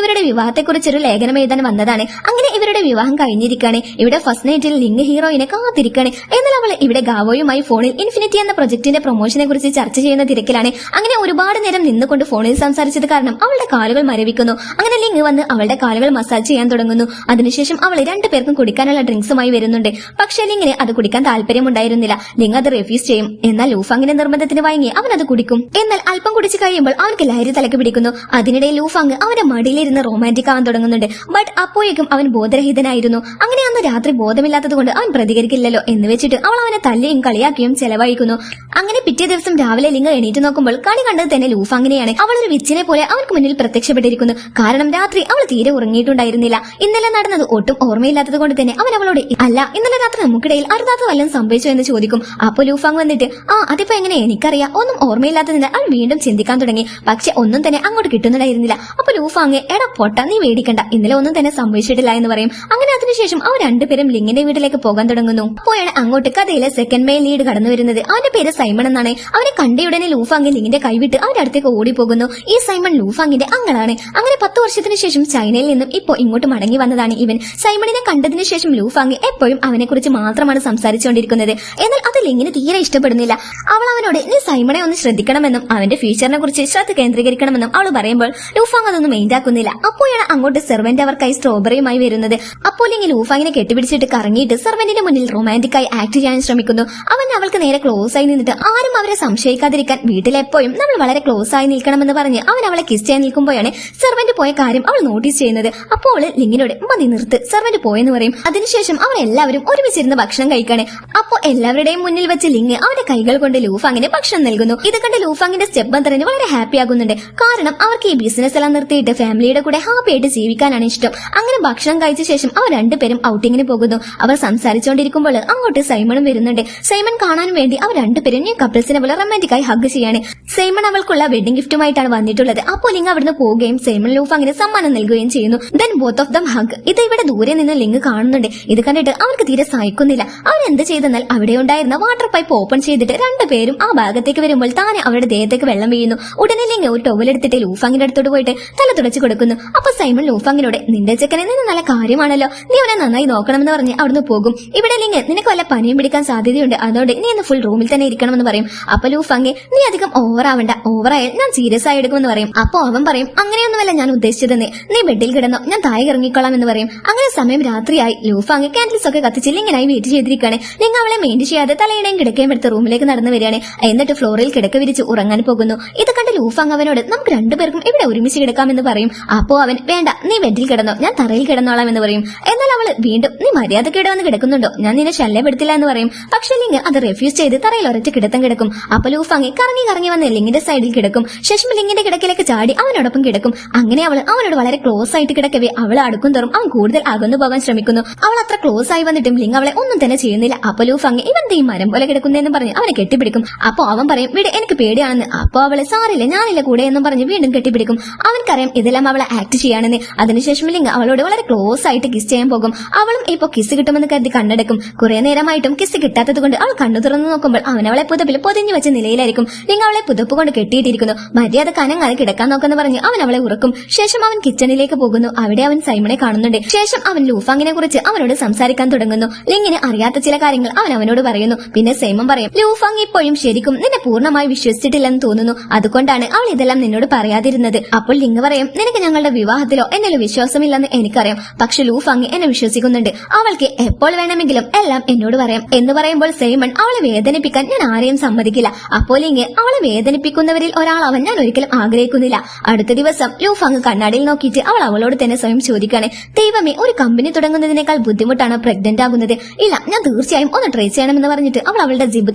ഇവരുടെ വിവാഹത്തെക്കുറിച്ചൊരു ലേഖനം എഴുതാൻ വന്നതാണ്. അങ്ങനെ ഇവരുടെ വിവാഹം കഴിഞ്ഞിരിക്കുകയാണ്. ഇവിടെ ഫസ്റ്റ് നൈറ്റിൽ ലിങ് ഹീറോയിനെ കാത്തിരിക്കുകയാണ്. എന്നാൽ അവൾ ഇവിടെ ഗാവോയുമായി ഫോണിൽ ഇൻഫിനിറ്റി എന്ന പ്രൊജക്ടിന്റെ പ്രൊമോഷനെ കുറിച്ച് ചർച്ച ചെയ്യുന്ന തിരക്കിലാണ്. അങ്ങനെ ഒരുപാട് നേരം നിന്നുകൊണ്ട് ഫോണിൽ സംസാരിച്ചത് കാരണം അവളുടെ കാലുകൾ മരവിക്കുന്നു. അങ്ങനെ ലിങ് വന്ന് അവളുടെ കാലുകൾ മസാജ് ചെയ്യാൻ തുടങ്ങുന്നു. അതിനുശേഷം അവൾ രണ്ടുപേർക്കും കുടിക്കാനുള്ള ഡ്രിങ്ക്സുമായി വരുന്നുണ്ട്. പക്ഷേ ലിങ്ങിന് അത് കുടിക്കാൻ താല്പര്യമുണ്ടായിരുന്നില്ല. ലിങ് അത് റിഫ്യൂസ് ചെയ്യും. എന്നാൽ ലൂഫാങ്ങിന്റെ നിർബന്ധത്തിന് വഴങ്ങി അവൻ അത് കുടിക്കും. എന്നാൽ അല്പം കുടിച്ചു കഴിയുമ്പോൾ അവർക്ക് ലഹരി തലക്ക് പിടിക്കുന്നു. അതിനിടയിൽ ലൂഫാങ് അവന്റെ മടിയിലിരുന്ന് റൊമാന്റിക് ആവാൻ തുടങ്ങുന്നുണ്ട്. ബട്ട് അപ്പോഴേക്കും അവൻ ബോധരഹിതനായിരുന്നു. അങ്ങനെ അന്ന് രാത്രി ബോധമില്ലാത്തത് കൊണ്ട് അവൻ പ്രതികരിക്കില്ലല്ലോ എന്ന് വെച്ചിട്ട് അവൾ അവനെ തല്ലിയും കളിയാക്കിയും ചെലവഴിക്കുന്നു. അങ്ങനെ പിറ്റേ ദിവസം രാവിലെ ലിങ് എണീറ്റ് നോക്കുമ്പോൾ കണി കണ്ടത് തന്നെ ലൂഫാങ്ങിനെയാണ്. അവൾ ഒരു വിച്ചിനെ പോലെ അവർക്ക് മുന്നിൽ പ്രത്യക്ഷപ്പെട്ടിരിക്കുന്നു. കാരണം രാത്രി അവൾ തീരെ ഉറങ്ങിയിട്ടുണ്ടായിരുന്നില്ല. ഇന്നലെ നടന്നത് ഒട്ടും ഓർമ്മയില്ലാത്തത് കൊണ്ട് തന്നെ അവൻ അവളോട് അല്ല ഇന്നലെ രാത്രി നമുക്കിടയിൽ അരുതാത്ത വല്ലതും സംഭവിച്ചോ എന്ന് ചോദിക്കും. അപ്പൊ ലൂഫാങ് വന്നിട്ട് അതിപ്പോ എങ്ങനെ എനിക്കറിയാം, ഒന്നും ഓർമ്മയില്ലാത്തതിനാൽ അവൻ വീണ്ടും ചിന്തിക്കാൻ തുടങ്ങി. പക്ഷെ ഒന്നും തന്നെ അങ്ങോട്ട് കിട്ടുന്നുണ്ടായിരുന്നില്ല. അപ്പൊ ലൂഫാങ് എടാ പൊട്ട നീ വേടിക്കണ്ട, ഇന്നലെ ഒന്നും തന്നെ സംഭവിച്ചിട്ടില്ല എന്ന് പറയും. അങ്ങനെ അതിനുശേഷം അവർ രണ്ടുപേരും ലിങ്ങിന്റെ വീട്ടിലേക്ക് പോകാൻ തുടങ്ങുന്നു. അപ്പോഴാണ് അങ്ങോട്ട് കഥയിലെ സെക്കൻഡ് മെയിൽ ലീഡ് കടന്നു വരുന്നത്. അവന്റെ പേര് സൈമൺ എന്നാണ്. അവനെ കണ്ടയുടനെ ലൂഫാങ് ലിങ്ങിന്റെ കൈവിട്ട് അവന്റെ അടുത്തേക്ക് ഓടിപ്പോകുന്നു. ഈ സൈമൺ ലൂഫാങ്ങിന്റെ അങ്ങളാണ്. അങ്ങനെ 10 വർഷത്തിന് ശേഷം ചൈനയിൽ നിന്നും ഇപ്പോ ഇങ്ങോട്ട് മടങ്ങി വന്നതാണ് ഇവൻ. സൈമണിനെ കണ്ടതിന് ശേഷം ലൂഫാങ് എപ്പോഴും അവനെ കുറിച്ച് മാത്രമാണ് സംസാരിച്ചുകൊണ്ടിരിക്കുന്നത്. എന്നാൽ അത് ലിങ്ങിന് തീരെ ഇഷ്ടപ്പെടുന്നില്ല. അവൾ അവനോട് നീ സൈമണെ ഒന്ന് ശ്രദ്ധിക്കണമെന്നും അവന്റെ ഫ്യൂച്ചറിനെ കുറിച്ച് ശ്രദ്ധ കേന്ദ്രീകരിക്കണമെന്നും അവൾ പറയുമ്പോൾ ലൂഫാങ് അതൊന്നും മെയിൻഡാക്കുന്നില്ല. അപ്പോഴാണ് അങ്ങോട്ട് സെർവന്റ് അവർക്കായി സ്ട്രോബെറിയുമായി വരുന്നത്. അപ്പോൾ ലിങ് ലൂഫാങ്ങിനെ കെട്ടിപ്പിടിച്ചിട്ട് കറങ്ങിയിട്ട് സെർവന്റിന്റെ മുന്നിൽ റൊമാന്റിക്കായി ആക്ട് ചെയ്യാൻ ശ്രമിക്കുന്നു. അവൻ അവൾക്ക് നേരെ ക്ലോസ് ആയി നിന്നിട്ട് ആരും അവരെ സംശയിക്കാതിരിക്കാൻ വീട്ടിലെപ്പോഴും നമ്മൾ വളരെ ക്ലോസ് ആയി നിൽക്കണമെന്ന് പറഞ്ഞ് അവൻ അവളെ കിസ് ചെയ്യാൻ നിൽക്കുമ്പോഴാണ് സെർവന്റ് പോയ കാര്യം അവൾ നോട്ടീസ് ചെയ്യുന്നത്. അപ്പോൾ ലിങ്ങിനോട് മതി നിർത്ത്, സെർവന്റ് പോയെന്ന് പറയും. അതിനുശേഷം അവർ എല്ലാവരും ഒരുമിച്ചിരുന്ന് ഭക്ഷണം കഴിക്കാണ്. അപ്പോൾ എല്ലാവരുടെയും മുന്നിൽ വെച്ച് ലിങ് അവന്റെ കൈകൾ കൊണ്ട് ലൂഫാങ്ങിന് ഭക്ഷണം നൽകുന്നു. ഇത് കണ്ട് ലൂഫാങ്ങിന്റെ സ്റ്റെപ്പ് ബന്ധറിന് വളരെ ഹാപ്പി ആകുന്നുണ്ട്. കാരണം അവർക്ക് ഈ ബിസിനസ് എല്ലാം നിർത്തിയിട്ട് ഫാമിലിയുടെ കൂടെ ഹാപ്പി ആയിട്ട് ജീവിക്കാനാണ് ഇഷ്ടം. അങ്ങനെ ഭക്ഷണം കഴിച്ച ശേഷം അവർ രണ്ടുപേരും ഔട്ടിങ്ങിന് പോകുന്നു. അവർ സംസാരിച്ചുകൊണ്ടിരിക്കുമ്പോൾ അങ്ങോട്ട് സൈമണും വരുന്നുണ്ട്. സൈമൺ കാണാൻ വേണ്ടി അവർ രണ്ടുപേരും ഈ കപ്പിൾസിനെ പോലെ റൊമാന്റിക്കായി ഹഗ് ചെയ്യാണ്. സൈമൺ അവൾക്കുള്ള വെഡിംഗ് ഗിഫ്റ്റുമായിട്ടാണ് വന്നിട്ടുള്ളത്. അപ്പോൾ ലിങ് അവിടുന്ന് പോവുകയും സൈമൺ ലൂഫാങ്ങിന് സമ്മാനം നൽകുകയും ചെയ്യുന്നു. Then both of them hug. ഇത് ഇവിടെ ദൂരെ നിന്ന് ലിങ് കാണുന്നുണ്ട്. ഇത് കണ്ടിട്ട് അവർക്ക് തീരെ സഹിക്കുന്നില്ല. അവൻ എന്ത് ചെയ്തെന്നാൽ അവിടെ ഉണ്ടായിരുന്ന വാട്ടർ പൈപ്പ് ഓപ്പൺ ചെയ്തിട്ട് രണ്ടുപേരും ആ ഭാഗത്തേക്ക് വരുമ്പോൾ താനെ അവരുടെ ദേഹത്തേക്ക് വെള്ളം വീഴുന്നു. ഉടനെ ലിങ് ഒരു ടവൽ എടുത്തിട്ട് ലൂഫാങ്ങിന്റെ അടുത്തോട്ട് പോയിട്ട് തല തുടച്ചു കൊടുക്കുന്നു. അപ്പൊ സൈമൺ ലൂഫാങ്ങിനോട് നിന്റെ ചെക്കനെ നിന്ന് നല്ല കാര്യമാണല്ലോ, നീ അവനെ നന്നായി നോക്കണമെന്ന് പറഞ്ഞ് അവിടുന്ന് പോകും. ഇവിടെ ലിങ് നിനക്ക് വല്ല പനിയും പിടിക്കാൻ സാധ്യതയുണ്ട്, അതുകൊണ്ട് നീ ഇന്ന് ഫുൾ റൂമിൽ തന്നെ ഇരിക്കണമെന്ന് പറയും. അപ്പൊ ലൂഫാങ് നീ അധികം ഓവറാവണ്ട, ഓവറായാൽ ഞാൻ സീരിയസ് ആയി എടുക്കുമെന്ന് പറയും. അപ്പൊ അവൻ പറയും അങ്ങനെയൊന്നുമല്ല ഞാൻ ഉദ്ദേശിച്ചതെന്ന്, നീ ബെഡിൽ കിടന്നോ, ഞാൻ താഴെ ഇറങ്ങിക്കോളാം എന്ന് പറയും. അങ്ങനെ സമയം രാത്രിയായി. ലൂഫാങ് കാൻഡിൽസ് ഒക്കെ കത്തിച്ച് ലിങ്ങിനായി വെയിറ്റ് ചെയ്തിരിക്കുകയാണ്. ലിങ് അവളെ മെയിൻറ്റ് ചെയ്യാതെ തലയിടയും കിടക്കയും എടുത്ത് റൂമിലേക്ക് നടന്നു വരികയാണ്. എന്നിട്ട് ഫ്ലോറിൽ കിടക്ക വിരിച്ച് ഉറങ്ങാൻ പോകുന്നു. ഇത് കണ്ട് ലൂഫാങ് അവനോട് നമുക്ക് രണ്ടുപേർക്കും ഇവിടെ ഒരുമിച്ച് കിടക്കാമെന്ന് പറയും. അപ്പോ അവൻ വേണ്ട, നീ ബെഡിൽ കിടന്നോ, ഞാൻ തറയിൽ കിടന്നോളാം എന്ന് പറയും. എന്നാൽ അവള് വീണ്ടും നീ മര്യാദക്കേട് വന്ന് കിടക്കുന്നുണ്ടോ, ഞാൻ നിന്നെ ശല്യപ്പെടുത്തില്ല എന്ന് പറയും. പക്ഷെ ലിങ് അത് റെഫ്യൂസ് ചെയ്ത് തറയിൽ ഒരൊറ്റ കിടത്തം കിടക്കും. അപ്പൊ ലൂഫാങ് കറങ്ങി വന്ന് ലിങ്ങിന്റെ സൈഡിൽ കിടക്കും. ശേഷം ലിങ്ങിന്റെ കിടക്കിലേക്ക് ചാടി അവനോടൊപ്പം കിടക്കും. അങ്ങനെ അവൾ അവനോട് വളരെ ക്ലോസ് ആയിട്ട് കിടക്കവേ അവൾ അടുക്കും തോറും അവൻ കൂടുതൽ അകന്നു പോകാൻ ശ്രമിക്കുന്നു. അവൾ അത്ര ക്ലോസ് ആയി വന്നിട്ടും ലിങ് അവളെ ഒന്നും തന്നെ ചെയ്യുന്നില്ല. അപ്പൊ ലൂഫാങ് ഇവന്റെ ഈ മരം പോലെ കിടക്കുന്നതെന്ന് പറഞ്ഞ് അവനെ കെട്ടിപ്പിടിക്കും. അപ്പൊ അവൻ പറയും വീട് എനിക്ക് പേടിയാണെന്ന്. അപ്പൊ അവളെ സാറില്ല ഞാനില്ല കൂടെ എന്നും പറഞ്ഞ് വീണ്ടും കെട്ടിപ്പിടിക്കും. അവൻക്കറിയാം ഇതെല്ലാം അവളെ ആക്ട് ചെയ്യാണെന്ന്. അതിനുശേഷം ലിങ് അവളോട് വളരെ ക്ലോസ് ആയിട്ട് കിസ് ചെയ്യാൻ പോകും. അവളും ഇപ്പൊ കിസ് കിട്ടുമെന്ന് കരുതി കണ്ണടക്കും. കുറെ നേരമായിട്ടും കിസ് കിട്ടാത്തത് കൊണ്ട് അവൾ കണ്ണു തുറന്നു നോക്കുമ്പോൾ അവൻ അവളെ പുതപ്പിൽ പൊതിഞ്ഞു വെച്ച നിലയിലായിരിക്കും. ലിങ് അവളെ പുതപ്പ് കൊണ്ട് കെട്ടിയിട്ടിരിക്കുന്നു. മര്യാദ കനങ്ങാതെ കിടക്കാൻ നോക്കെന്ന് പറഞ്ഞ് അവൻ അവളെ ഉറക്കും. ശേഷം അവൻ കിച്ചണിലേക്ക് പോകുന്നു. അവിടെ അവൻ സൈമണെ കാണുന്നുണ്ട്. ശേഷം അവൻ ലൂഫാങ്ങിനെ കുറിച്ച് അവനോട് സംസാരിക്കാൻ തുടങ്ങുന്നു. ലിങ്ങിന് അറിയാത്ത ചില കാര്യങ്ങൾ അവനോട് പറയുന്നു. പിന്നെ സൈമൺ പറയും ലൂഫാങ് ഇപ്പോഴും ശരിക്കും നിന്നെ പൂർണ്ണമായി വിശ്വസിച്ചിട്ടില്ലെന്ന് തോന്നുന്നു. അതുകൊണ്ടാണ് അവൾ ഇതെല്ലാം നിന്നോട് പറയാതിരുന്നത്. അപ്പോൾ ലിങ് പറയും നിനക്ക് ഞങ്ങളുടെ വിവാഹത്തിലോ എന്നിൽ വിശ്വാസമില്ലെന്ന് എനിക്കറിയാം. പക്ഷെ ലൂഫാങ് എന്നെ വിശ്വസിക്കുന്നുണ്ട്. അവൾക്ക് എപ്പോൾ വേണമെങ്കിലും എല്ലാം എന്നോട് പറയാം എന്ന് പറയുമ്പോൾ സൈമൺ അവളെ വേദനിപ്പിക്കാൻ ഞാൻ ആരെയും സമ്മതിക്കില്ല. അപ്പോൾ ലിങ് അവളെ വേദനിപ്പിക്കുന്നവരിൽ ഒരാളാവാൻ ഞാൻ ഒരിക്കലും ആഗ്രഹിക്കുന്നില്ല. അടുത്ത ദിവസം ലൂഫാങ് കണ്ണാടിയിൽ നോക്കിയിട്ട് അവൾ അവളോട് തന്നെ സ്വയം ചോദിക്കാണ് ദൈവമേ ഒരു കമ്പനി തുടങ്ങുന്നതിനേക്കാൾ ബുദ്ധിമുട്ടാണ് പ്രഗ്നന്റ് ആകുന്നത്. ഇല്ല ഞാൻ തീർച്ചയായും ഒന്ന് ട്രൈ ചെയ്യണമെന്ന് പറഞ്ഞിട്ട് അവൾ അവളുടെ ജിബ്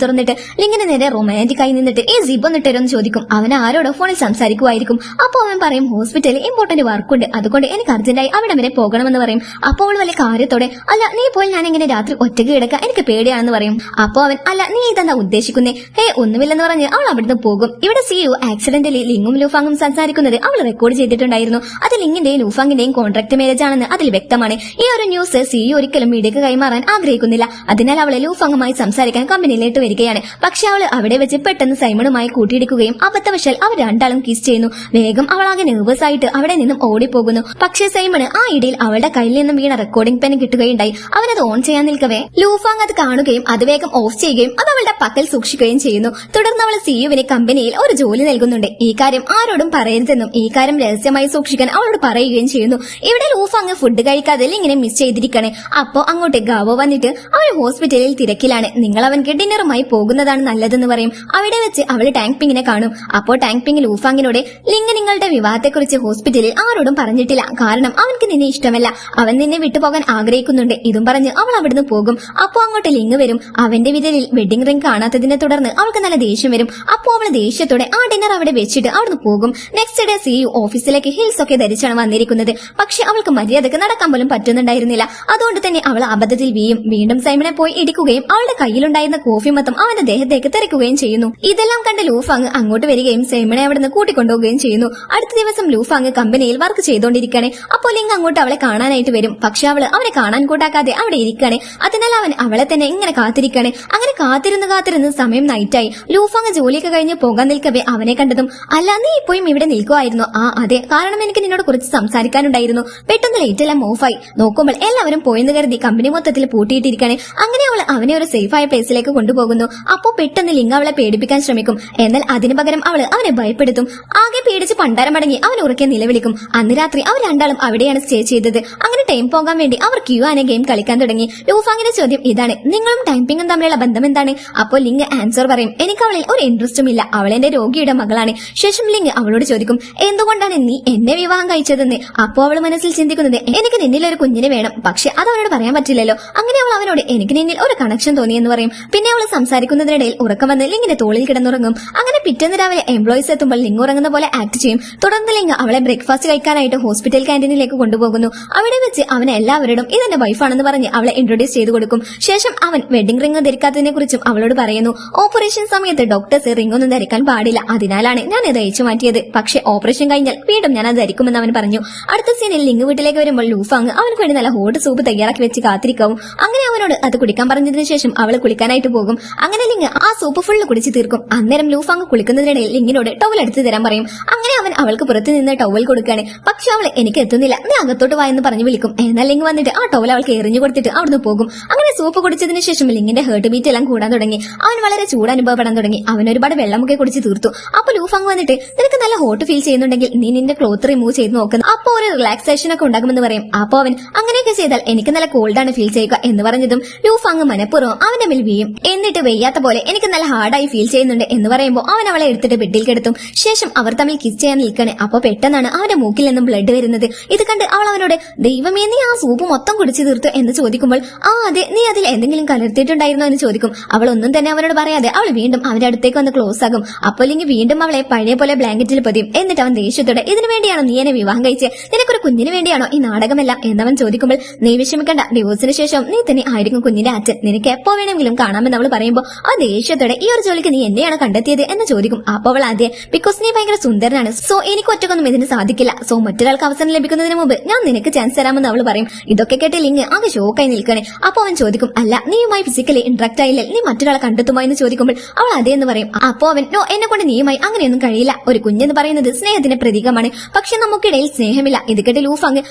തുറന്നിട്ട് ലിങ്ങിന് നേരെ റൊമാൻറ്റിക് ആയി നിന്നിട്ട് ഈ ജിബ് ഒന്ന് ഇട്ടരുമെന്ന് ചോദിക്കും. അവൻ ആരോടോ ഫോണിൽ സംസാരിക്കുമായിരിക്കും. അപ്പോൾ അവൻ പറയും ഹോസ്പിറ്റലിൽ ഇമ്പോർട്ടന്റ് വർക്കുണ്ട് അതുകൊണ്ട് എനിക്ക് അർജന്റായി അവിടെ വരെ പോകണമെന്ന് പറയും. അപ്പോൾ അവൾ വലിയ കാര്യത്തോടെ അല്ല നീ പോയി ഞാൻ ഇങ്ങനെ രാത്രി ഒറ്റയ്ക്ക് കിടക്കുക എനിക്ക് പേടിയാണെന്ന് പറയും. അപ്പോൾ അവൻ അല്ല നീ ഇതെന്താ ഉദ്ദേശിക്കുന്നേ ഒന്നുമില്ലെന്ന് പറഞ്ഞ് അവൾ അവിടുന്ന് പോകും. ഇവിടെ സിയു ആക്സിഡന്റലി ലിങ്ങും ലൂഫാങ്ങും സംസാരിക്കുന്നത് അവൾ റെക്കോർഡ് ചെയ്തിട്ടുണ്ടായിരുന്നു. അത് ലിങ്ങിന്റെയും ലൂഫാങ്ങിന്റെയും കോൺട്രാക്ട് മാരേജ് ആണെന്ന് അതിൽ വ്യക്തമാണ്. ഈ ഒരു ന്യൂസ് സിയു ഒരിക്കലും മീഡിയക്ക് കൈമാറാൻ ആഗ്രഹിക്കുന്നില്ല. അതിനാൽ അവളെ ലൂഫാങ്ങുമായി സംസാരിക്കാൻ കമ്പനിയിലേക്ക് വരികയാണ്. പക്ഷെ അവൾ അവിടെ വെച്ച് പെട്ടെന്ന് സൈമണുമായി കൂട്ടിയിടിക്കുകയും അബദ്ധവശാൽ അവർ രണ്ടാളും കിസ് ചെയ്യുന്നു. വേഗം അവളാകെ നെർവസ് ആയിട്ട് അവിടെ നിന്നും ഓടിപ്പോകുന്നു. പക്ഷേ സൈമണ് ആ ഇടയിൽ അവളുടെ കയ്യിൽ നിന്നും വീണ റെക്കോർഡിംഗ് പെൻ കിട്ടുകയുണ്ടായി. അവനത് ഓൺ ചെയ്യാൻ നിൽക്കവേ ലൂഫാങ് അത് കാണുകയും അത് വേഗം ഓഫ് ചെയ്യുകയും അത് അവളുടെ പക്കൽ സൂക്ഷിക്കുകയും ചെയ്യുന്നു. തുടർന്ന് അവൾ സിയുവിന് കമ്പനിയിൽ ഒരു ജോലി നൽകുന്നുണ്ട്. ഈ കാര്യം ആരോടും പറയരുതെന്നും ഈ കാര്യം രഹസ്യമായി സൂക്ഷിക്കാൻ അവളോട് പറയുകയും ചെയ്യുന്നു. ഇവിടെ ലൂഫാങ് ഫുഡ് കഴിക്കാതെ ഇങ്ങനെ മിസ് ചെയ്തിരിക്കണേ. അപ്പോ അങ്ങോട്ട് ഗാവോ വന്നിട്ട് അവൾ ഹോസ്പിറ്റലിൽ തിരക്കിലാണ്. നിങ്ങൾ അവൻക്ക് ഡിന്നറുമായി പോകുന്നതാണ് നല്ലതെന്ന് പറയും. അവിടെ വെച്ച് അവൾ ടാങ്ക് പിങ്ങിനെ കാണും. അപ്പോൾ ടാങ്ക് പിങ് ലൂഫാങ്ങിനോട് ലിങ് നിങ്ങളുടെ വിവാഹത്തെക്കുറിച്ച് ഹോസ്പിറ്റലിൽ ആരോടും പറഞ്ഞിട്ടില്ല. കാരണം അവൻക്ക് നിന്നെ ഇഷ്ടമല്ല. അവൻ നിന്നെ വിട്ടുപോകാൻ ആഗ്രഹിക്കുന്നുണ്ട്. ഇതും പറഞ്ഞ് അവൾ അവിടുന്ന് പോകും. അപ്പോ അങ്ങോട്ട് ലിങ് വരും. അവന്റെ വിരലിൽ വെഡിംഗ് റിംഗ് കാണാത്തതിനെ തുടർന്ന് അവൾക്ക് നല്ല ദേഷ്യം വരും. അപ്പോൾ അവൾ ദേഷ്യത്തോടെ ആ ഡിന്നർ അവിടെ വെച്ചിട്ട് അവിടുന്ന് പോകും. നെക്സ്റ്റ് ഡേ സിയു ഓഫീസിലേക്ക് ഹീൽസ് ഒക്കെ ധരിച്ചാണ് വന്നിരിക്കുന്നത്. പക്ഷെ അവൾക്ക് മര്യാദക്ക് നടക്കാൻ പോലും പറ്റുന്നുണ്ടായിരുന്നില്ല. അതുകൊണ്ട് തന്നെ അവൾ അബദ്ധത്തിൽ വീണ്ടും സൈമനെ പോയി ഇടിക്കുകയും അവളുടെ കയ്യിലുണ്ടായിരുന്ന കോഫി മൊത്തം അവന്റെ ദേഹത്തേക്ക് തെറിക്കുകയും ചെയ്യുന്നു. ഇതെല്ലാം കണ്ട് ലൂഫാങ് അങ്ങോട്ട് വരികയും സൈമനെ അവിടുന്ന് കൂട്ടിക്കൊണ്ടുപോവുകയും ചെയ്യുന്നു. അടുത്ത ദിവസം ലൂഫാങ് കമ്പനിയിൽ വർക്ക് ചെയ്തുകൊണ്ടിരിക്കുകയാണ്. അപ്പോൾ ലിങ് അങ്ങോട്ട് അവളെ കാണാനായിട്ട് വരും. പക്ഷെ അവള് അവനെ കാണാൻ കൂട്ടാക്കാതെ അവിടെ ഇരിക്കുകയാണ്. അതിനാൽ അവൻ അവളെ തന്നെ ഇങ്ങനെ കാത്തിരിക്കുകയാണ്. അങ്ങനെ കാത്തിരുന്ന് സമയം നൈറ്റായി. ലൂഫാങ് ജോലിയൊക്കെ കഴിഞ്ഞ് പോകാൻ നിൽക്കവേ അവനെ കണ്ടതും അല്ല നീ ഇപ്പോഴും ഇവിടെ നിൽക്കുമായിരുന്നു. ആ അതെ കാരണം എനിക്ക് നിന്നോട് കുറച്ച് സംസാരിക്കാനുണ്ടായിരുന്നു. പെട്ടെന്ന് ലൈറ്റ് എല്ലാം ഓഫായി നോക്കുമ്പോൾ എല്ലാവരും പോയെന്ന് കരുതി കമ്പനി മൊത്തത്തിൽ പൂട്ടിയിട്ടിരിക്കുകയാണ്. അങ്ങനെ അവൾ അവനെ ഒരു സേഫ് ആയ പ്ലേസിലേക്ക് കൊണ്ടുപോകുന്നു. അപ്പോൾ പെട്ടെന്ന് ലിങ് അവളെ പേടിപ്പിക്കാൻ ശ്രമിക്കും. എന്നാൽ അതിനു പകരം അവൾ അവനെ ഭയപ്പെടുത്തും. ആകെ പേടിച്ച് പണ്ടാരം മടങ്ങി അവൻ ഉറക്കെ നിലവിളിക്കും. അന്ന് രാത്രി അവർ രണ്ടാളും അവിടെയാണ് സ്റ്റേ ചെയ്തത്. അങ്ങനെ ടൈം പോകാൻ വേണ്ടി അവർ ക്യൂ ആന ഗെയിം കളിക്കാൻ തുടങ്ങി. ലൂഫാങ്ങിന്റെ ചോദ്യം ഇതാണ് നിങ്ങളും ടൈപ്പിംഗും തമ്മിലുള്ള ബന്ധം എന്താണ്? അപ്പോൾ ലിങ് ആൻസർ പറയും എനിക്ക് അവളിൽ ഒരു ഇൻട്രസ്റ്റും ഇല്ല. അവൾ എന്റെ രോഗിയുടെ മകളാണ്. ശേഷം ലിങ് അവളോട് ചോദിക്കും എന്തുകൊണ്ടാണ് നീ എന്നെ വിവാഹം കഴിച്ചതെന്ന്. അപ്പോൾ അവൾ മനസ്സിൽ ചിന്തിക്കുന്നത് എനിക്ക് നിന്നിൽ ഒരു കുഞ്ഞിനെ വേണം. പക്ഷെ അത് അവനോട് പറയാൻ പറ്റില്ലല്ലോ. അങ്ങനെ അവൾ അവനോട് എനിക്ക് നിന്നിൽ ഒരു കണക്ഷൻ തോന്നിയെന്ന് പറയും. പിന്നെ അവൾ സംസാരിക്കുന്നതിനിടയിൽ ഉറക്കം വന്ന് ലിങ്ങിന്റെ തോളിൽ കിടന്നുറങ്ങും. അങ്ങനെ പിറ്റേന്ന് രാവിലെ എംപ്ലോയീസ് എത്തുമ്പോൾ ലിങ് ഉറങ്ങുന്ന പോലെ ആക്ട് ചെയ്യും. തുടർന്ന് ലിങ് അവളെ ബ്രേക്ക്ഫാസ്റ്റ് കഴിക്കാനായിട്ട് ഹോസ്പിറ്റൽ ക്യാന്റീനിലേക്ക് കൊണ്ടുപോകുന്നു. അവിടെ വെച്ച് അവൻ എല്ലാവരോടും ഇതെന്റെ വൈഫാണെന്ന് പറഞ്ഞ് അവളെ ഇൻട്രൊഡ്യൂസ് ചെയ്തു കൊടുക്കും. ശേഷം അവൻ വെഡിംഗ് റിംഗ് ധരിക്കാത്തതിനെ കുറിച്ചും അവളോട് പറയുന്നു. ഓപ്പറേഷൻ സമയത്ത് ഡോക്ടേഴ്സ് റിംഗ് ഒന്നും ധരിക്കാൻ പാടില്ല. അതിനാലാണ് ഞാൻ ഇത് അയച്ചു മാറ്റിയത്. പക്ഷെ ഓപ്പറേഷൻ കഴിഞ്ഞാൽ വീണ്ടും ഞാൻ അത് ധരിക്കുമെന്ന് അവൻ പറഞ്ഞു. അടുത്ത സീനിൽ ലിങ് വീട്ടിലേക്ക് വരുമ്പോൾ ലൂഫാങ് അവനക്ക് വേണ്ടി നല്ല ഹോട്ട് സൂപ്പ് തയ്യാറാക്കി വെച്ച് കാത്തിരിക്കാവും. അങ്ങനെ അവനോട് അത് കുടിക്കാൻ പറഞ്ഞതിന് ശേഷം അവൾ കുളിക്കാനായിട്ട് പോകും. അങ്ങനെ ലിങ് ആ സൂപ്പ് ഫുള്ള് കുടിച്ച് തീർക്കും. അന്നേരം ലൂഫാങ് കുളിക്കുന്നതിനിടയിൽ ലിങ്ങിനോട് ടവൽ എടുത്ത് തരാൻ പറയും. അങ്ങനെ അവൻ അവൾക്ക് പുറത്ത് നിന്ന് ടവൽ കൊടുക്കുകയാണ്. പക്ഷെ അവൾ എനിക്ക് എത്തുന്നില്ല നീ അകത്തോട്ട് വായെന്ന് പറഞ്ഞു വിളിക്കും. എന്നാൽ ലിങ് വന്നിട്ട് ആ ടവൽ അവൾക്ക് എറിഞ്ഞു കൊടുത്തിട്ട് അവിടുന്ന് പോകും. അങ്ങനെ സൂപ്പ് കുടിച്ചതിന് ശേഷം ലിങ്ങിന്റെ ഹേർട്ട് ബീറ്റ് എല്ലാം കൂടാൻ തുടങ്ങി. അവൻ വളരെ ചൂട് അനുഭവപ്പെടാൻ തുടങ്ങി. അവൻ ഒരുപാട് വെള്ളമൊക്കെ കുടിച്ച് തീർത്തു. അപ്പൊ ലൂഫാങ് വന്നിട്ട് നിനക്ക് നല്ല ഹോട്ട് ഫീൽ ചെയ്യുന്നുണ്ടെങ്കിൽ നീ നിന്റെ ക്ലോത്ത് റിമൂവ് ചെയ്ത് നോക്കുന്നു. അപ്പൊ ഒരു റിലാക്സേഷൻ ഒക്കെ ഉണ്ടാകുമെന്ന് പറയും. അപ്പൊ അവൻ അങ്ങനെയൊക്കെ ചെയ്താൽ എനിക്ക് നല്ല കോൾഡാണ് ഫീൽ ചെയ്യുക എന്ന് പറഞ്ഞതും ലൂഫാങ് മനഃപൂർവ്വം അവന്റെ മേൽ വീയും. എന്നിട്ട് വെയ്യാത്ത പോലെ എനിക്ക് നല്ല ഹാർഡായി ഫീൽ ചെയ്യുന്നുണ്ട് എന്ന് പറയുമ്പോൾ അവൻ അവളെ എടുത്തിട്ട് ബെഡിൽ കിടത്തും. ശേഷം അവർ തമ്മിൽ കിസ് ചെയ്യാൻ നിൽക്കണേ. അപ്പൊ പെട്ടെന്നാണ് അവന്റെ മൂക്കിൽ നിന്നും ബ്ലഡ് വരുന്നത്. ഇത് കണ്ട് അവൾ അവനോട് ദൈവമേ നീ ആ സൂപ്പ് മൊത്തം കുടിച്ചു തീർത്തു എന്ന് ചോദിക്കുമ്പോൾ ആ അതെ നീ അതിൽ എന്തെങ്കിലും കലർത്തിയിട്ടുണ്ടായിരുന്നോ എന്ന് ചോദിക്കും. അവൾ ഒന്നും തന്നെ അവനോട് പറയാതെ അവൾ വീണ്ടും അവന്റെ അടുത്തേക്ക് വന്ന് ക്ലോസ് ആകും. അപ്പോൾ ലിങ് വീണ്ടും അവളെ പഴയ പോലെ ബ്ലാങ്കറ്റിൽ പതിയും. എന്നിട്ട് അവൻ ദേഷ്യത്തോടെ ഇതിനു വേണ്ടിയാണോ നീ എന്നെ വിവാഹം വിവാഹം കഴിച്ച് നിനക്കൊരു കുഞ്ഞിന് വേണ്ടിയാണോ ഈ നാടകമെല്ലാം എന്നവൻ ചോദിക്കുമ്പോൾ നീ വിഷമിക്കണ്ട, ഡിവോഴ്സിന് ശേഷം നീ തന്നെ ആയിരിക്കും കുഞ്ഞിന്റെ അച്ഛൻ, നിനക്ക് എപ്പോ വേണമെങ്കിലും കാണാമെന്ന് അവൾ പറയുമ്പോൾ ആ ദേഷ്യത്തോടെ ഈ ഒരു ജോലിക്ക് നീ എന്നെയാണ് കണ്ടെത്തിയത് എന്ന് ചോദിക്കും. അപ്പോൾ അവൾ ആദ്യം ബിക്കോസ് നീ ഭയങ്കര സുന്ദരനാണ്, സോ എനിക്ക് ഒറ്റക്കൊന്നും ഇതിന് സാധിക്കില്ല, സോ മറ്റൊരാൾക്ക് അവസരം ലഭിക്കുന്നതിന് മുമ്പ് ഞാൻ നിനക്ക് ചാൻസ് തരാമെന്ന് അവൾ പറയും. ഇതൊക്കെ കേട്ട് ലിങ് ആകെ ഷോക്കായി നിൽക്കണേ. അപ്പോൾ അവൻ ചോദിക്കും, അല്ല നീയുമായി ഫിസിക്കലി ഇന്ററാക്ട് ആയില്ലേ, നീ മറ്റൊരാളെ കണ്ടെത്തുമോ എന്ന് ചോദിക്കുമ്പോൾ അവൾ അതേന്ന് പറയും. അപ്പോ അവൻ നോ, എന്നെ കൊണ്ട് നീയുമായി അങ്ങനെയൊന്നും കഴിയില്ല, ഒരു കുഞ്ഞെന്ന് പറയുന്നത് സ്നേഹത്തിന്റെ പ്രതീകമാണ്, പക്ഷെ നമുക്കിടയിൽ സ്നേഹമില്ല. ഇത് കേട്ട് ലൂഫാങ്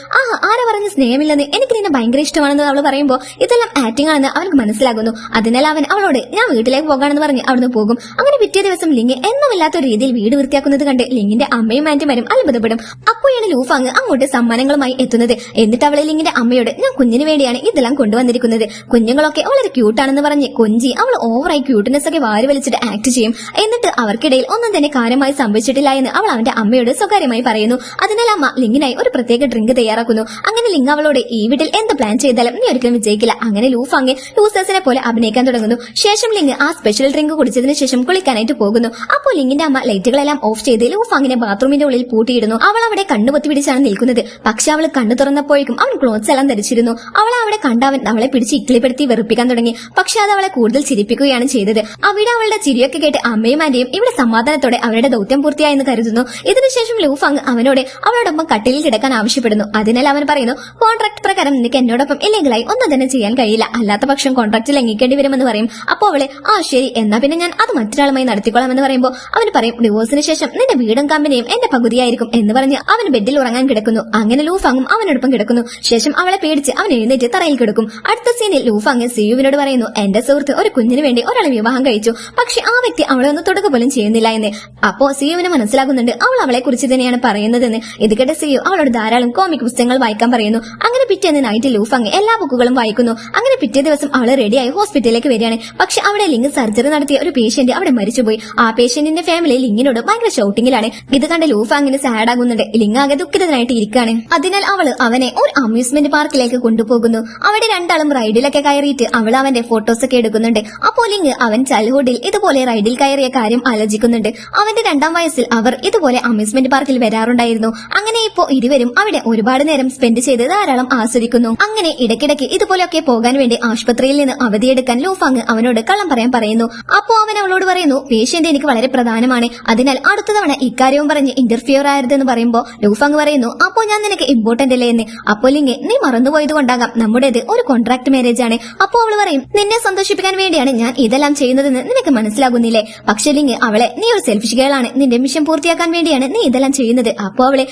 ആരാ പറഞ്ഞ് സ്നേഹമില്ലെന്ന്, എനിക്ക് നിന്നെ ഭയങ്കര ഇഷ്ടമാണെന്ന് അവൾ പറയുമ്പോൾ ഇതെല്ലാം ആക്ടിംഗ് ആണെന്ന് അവൾക്ക് മനസ്സിലാകുന്നു. അതിനാൽ അവൻ അവളോട് ഞാൻ വീട്ടിലേക്ക് പോകാണെന്ന് പറഞ്ഞ് അവിടുന്ന് പോകും. അങ്ങനെ പിറ്റേ ദിവസം ലിങ് എന്നുമില്ലാത്ത ഒരു രീതിയിൽ വീട് വൃത്തിയാക്കുന്നത് കണ്ട് ലിങ്ങിന്റെ അമ്മയും ആന്റിമാരും അത്ഭുതപ്പെടും. അപ്പോഴാണ് ലൂഫാങ് അങ്ങോട്ട് സമ്മാനങ്ങളുമായി എത്തുന്നത്. എന്നിട്ട് അവളെ ലിങ്ങിന്റെ അമ്മയോട് ഞാൻ കുഞ്ഞിന് വേണ്ടിയാണ് ഇതെല്ലാം കൊണ്ടുവന്നിരിക്കുന്നത്, കുഞ്ഞുങ്ങളൊക്കെ വളരെ ക്യൂട്ടാണെന്ന് പറഞ്ഞ് കൊഞ്ചി അവൾ ഓവറായി ക്യൂട്ട്നെസ് ഒക്കെ വാരി വലിച്ചിട്ട് ആക്ട് ചെയ്യും. എന്നിട്ട് അവർക്കിടയിൽ ഒന്നും തന്നെ കാര്യമായി സംഭവിച്ചിട്ടില്ല എന്ന് അവൾ അവന്റെ അമ്മയോട് സ്വകാര്യമായി പറയുന്നു. അതിനാൽ അമ്മ ലിങ്ങിനായി ഒരു പ്രത്യേക ഡ്രിങ്ക് തയ്യാറാക്കുന്നു. അങ്ങനെ ലിങ് അവളോട് ഈ വീട്ടിൽ എന്ത് പ്ലാൻ ചെയ്താലും നീ ഒരിക്കലും വിജയിക്കില്ല. അങ്ങനെ ലൂഫാങ് ലൂസേഴ്സിനെ പോലെ അഭിനയിക്കാൻ തുടങ്ങുന്നു. ശേഷം ലിങ് ആ സ്പെഷ്യൽ ഡ്രിങ്ക് കുടിച്ചതിന് ശേഷം കുളിക്കാനായിട്ട് പോകുന്നു. അപ്പോൾ ലിങ്ങിന്റെ അമ്മ ലൈറ്റുകളെല്ലാം ഓഫ് ചെയ്ത് ലൂഫാങ്ങിനെ ബാത്റൂമിന്റെ ഉള്ളിൽ പൂട്ടിയിടുന്നു. അവൾ അവിടെ കണ്ണുപൊത്തി പിടിച്ചാണ് നിൽക്കുന്നത്. പക്ഷെ അവൾ കണ്ണു തുറന്നപ്പോഴേക്കും അവൻ ക്ലോത്ത്സ് എല്ലാം ധരിച്ചിരുന്നു. അവൾ അവിടെ കണ്ടവൻ അവളെ പിടിച്ച് ഇക്കിളിപ്പെടുത്തി വെറുപ്പിക്കാൻ തുടങ്ങി. പക്ഷെ അത് അവളെ കൂടുതൽ ചിരിപ്പിക്കുകയാണ് ചെയ്തത്. അവിടെ അവളുടെ ചിരിയൊക്കെ കേട്ട് അമ്മയും ആന്റിയും ഇവിടെ സമാധാനത്തോടെ അവരുടെ ദൗത്യം പൂർത്തിയായെന്ന് കരുതുന്നു. ഇതിനുശേഷം ലൂഫാങ് അവനോട് അവളോടൊപ്പം കട്ടിലിൽ കിടക്കാൻ ആവശ്യപ്പെടുന്നു. അതിനാൽ അവൻ പറയുന്നു, കോൺട്രാക്ട് പ്രകാരം നിനക്ക് എന്നോടൊപ്പം ഇല്ലെങ്കിലായി ഒന്നും തന്നെ ചെയ്യാൻ കഴിയില്ല, അല്ലാത്ത പക്ഷം കോൺട്രാക്ട് ലംഘിക്കേണ്ടി വരുമെന്ന് പറയും. അപ്പോൾ അവളെ ശരി, എന്നാ പിന്നെ ഞാൻ അത് മറ്റൊരാളുമായി നടത്തിക്കൊള്ളാമെന്ന് പറയുമ്പോൾ അവൻ പറയും, ഡിവോഴ്സിന് ശേഷം നിന്റെ വീടും കമ്പനിയും എന്റെ പകുതിയായിരിക്കും എന്ന് പറഞ്ഞ് അവൻ ബെഡിൽ ഉറങ്ങാൻ കിടക്കുന്നു. അങ്ങനെ ലൂഫാങ്ങും അവനോടൊപ്പം കിടക്കുന്നു. ശേഷം അവളെ പേടിച്ച് അവൻ എഴുന്നേറ്റ് തറയിൽ കിടക്കും. അടുത്ത സീനിൽ ലൂഫാങ് സിയുവിനോട് പറയുന്നു, എന്റെ സുഹൃത്ത് ഒരു കുഞ്ഞിന് വേണ്ടി ഒരാളെ വിവാഹം കഴിച്ചു, പക്ഷെ ആ വ്യക്തി അവളെ ഒന്ന് തൊടുക പോലും ചെയ്യുന്നില്ല എന്ന്. അപ്പോ സിയുവിന് മനസ്സിലാകുന്നുണ്ട് അവൾ അവളെ കുറിച്ച് തന്നെയാണ് പറയുന്നതെന്ന്. ഇത് കേട്ട സിയു അവളോട് ധാരാളം കോമിക് പുസ്തകങ്ങൾ വായിക്കാൻ പറയുന്നു. അങ്ങനെ പിറ്റേന്ന് നൈറ്റ് ലൂഫാങ് എല്ലാ ബുക്കുകളും വായിക്കുന്നു. അങ്ങനെ പിറ്റേ ദിവസം അവള് റെഡിയായി ഹോസ്പിറ്റലിലേക്ക് വരികയാണ്. പക്ഷെ അവിടെ ലിങ് സർജറി നടത്തിയ ഒരു പേഷ്യന്റ് അവിടെ മരിച്ചുപോയി. ആ പേഷ്യന്റിന്റെ ഫാമിലി ലിങ്ങിനോട് ഭയങ്കര ഷൗട്ടിങ്ങിലാണ്. ഇത് കണ്ട് ലൂഫാങ്ങിന് സാഡ് ആകുന്നുണ്ട്. ലിങ് ആകെ ദുഃഖിതനായിട്ട് ഇരിക്കുകയാണ്. അതിനാൽ അവള് അവനെ ഒരു അമ്യൂസ്മെന്റ് പാർക്കിലേക്ക് കൊണ്ടുപോകുന്നു. അവിടെ രണ്ടാളും റൈഡിലൊക്കെ കയറിയിട്ട് അവൾ അവന്റെ ഫോട്ടോസ് ഒക്കെ എടുക്കുന്നുണ്ട്. അപ്പോൾ ലിങ് അവൻ ചൈൽഡ്ഹുഡിൽ ഇതുപോലെ റൈഡിൽ കയറിയ കാര്യം ആലോചിക്കുന്നുണ്ട്. അവന്റെ 2ാം വയസ്സിൽ അവർ ഇതുപോലെ അമ്യൂസ്മെന്റ് പാർക്കിൽ വരാറുണ്ടായിരുന്നു. അങ്ങനെ ഇപ്പോ ഇരുവരും അവിടെ ഒരുപാട് നേരം സ്പെൻഡ് ചെയ്ത് ധാരാളം ആസ്വദിക്കുന്നു. അങ്ങനെ ഇടയ്ക്കിടയ്ക്ക് ഇതുപോലെയൊക്കെ പോകാൻ വേണ്ടി ആശുപത്രിയിൽ നിന്ന് അവധിയെടുക്കാൻ ലൂഫാങ് അവനോട് കള്ളം പറയാൻ പറയുന്നു. അപ്പോ അവൻ അവളോട് പറയുന്നു, പേഷ്യന്റ് എനിക്ക് വളരെ പ്രധാനമാണ്, അതിനാൽ അടുത്ത തവണ ഇക്കാര്യവും പറഞ്ഞ് ഇന്റർഫിയർ ആയതെന്ന് പറയുമ്പോൾ ലൂഫാങ് പറയുന്നു, അപ്പോ ഞാൻ നിനക്ക് ഇമ്പോർട്ടന്റ് അല്ലേ എന്ന്. അപ്പോൾ ലിങ് നീ മറന്നുപോയത് കൊണ്ടാകാം, നമ്മുടേത് ഒരു കോൺട്രാക്ട് മാരേജ് ആണ്. അപ്പോ അവൾ പറയും, നിന്നെ സന്തോഷിപ്പിക്കാൻ വേണ്ടിയാണ് ഞാൻ ഇതെല്ലാം ചെയ്യുന്നതെന്ന് നിനക്ക് മനസ്സിലാകുന്നില്ലേ. പക്ഷെ ലിങ് അവളെ, നീ ഒരു സെൽഫിഷ് ഗേളാണ്, നിന്റെ മിഷൻ പൂർത്തിയാക്കാൻ വേണ്ടിയാണ് നീ ഇതെല്ലാം ചെയ്യുന്നത്. അപ്പോ അവളെ,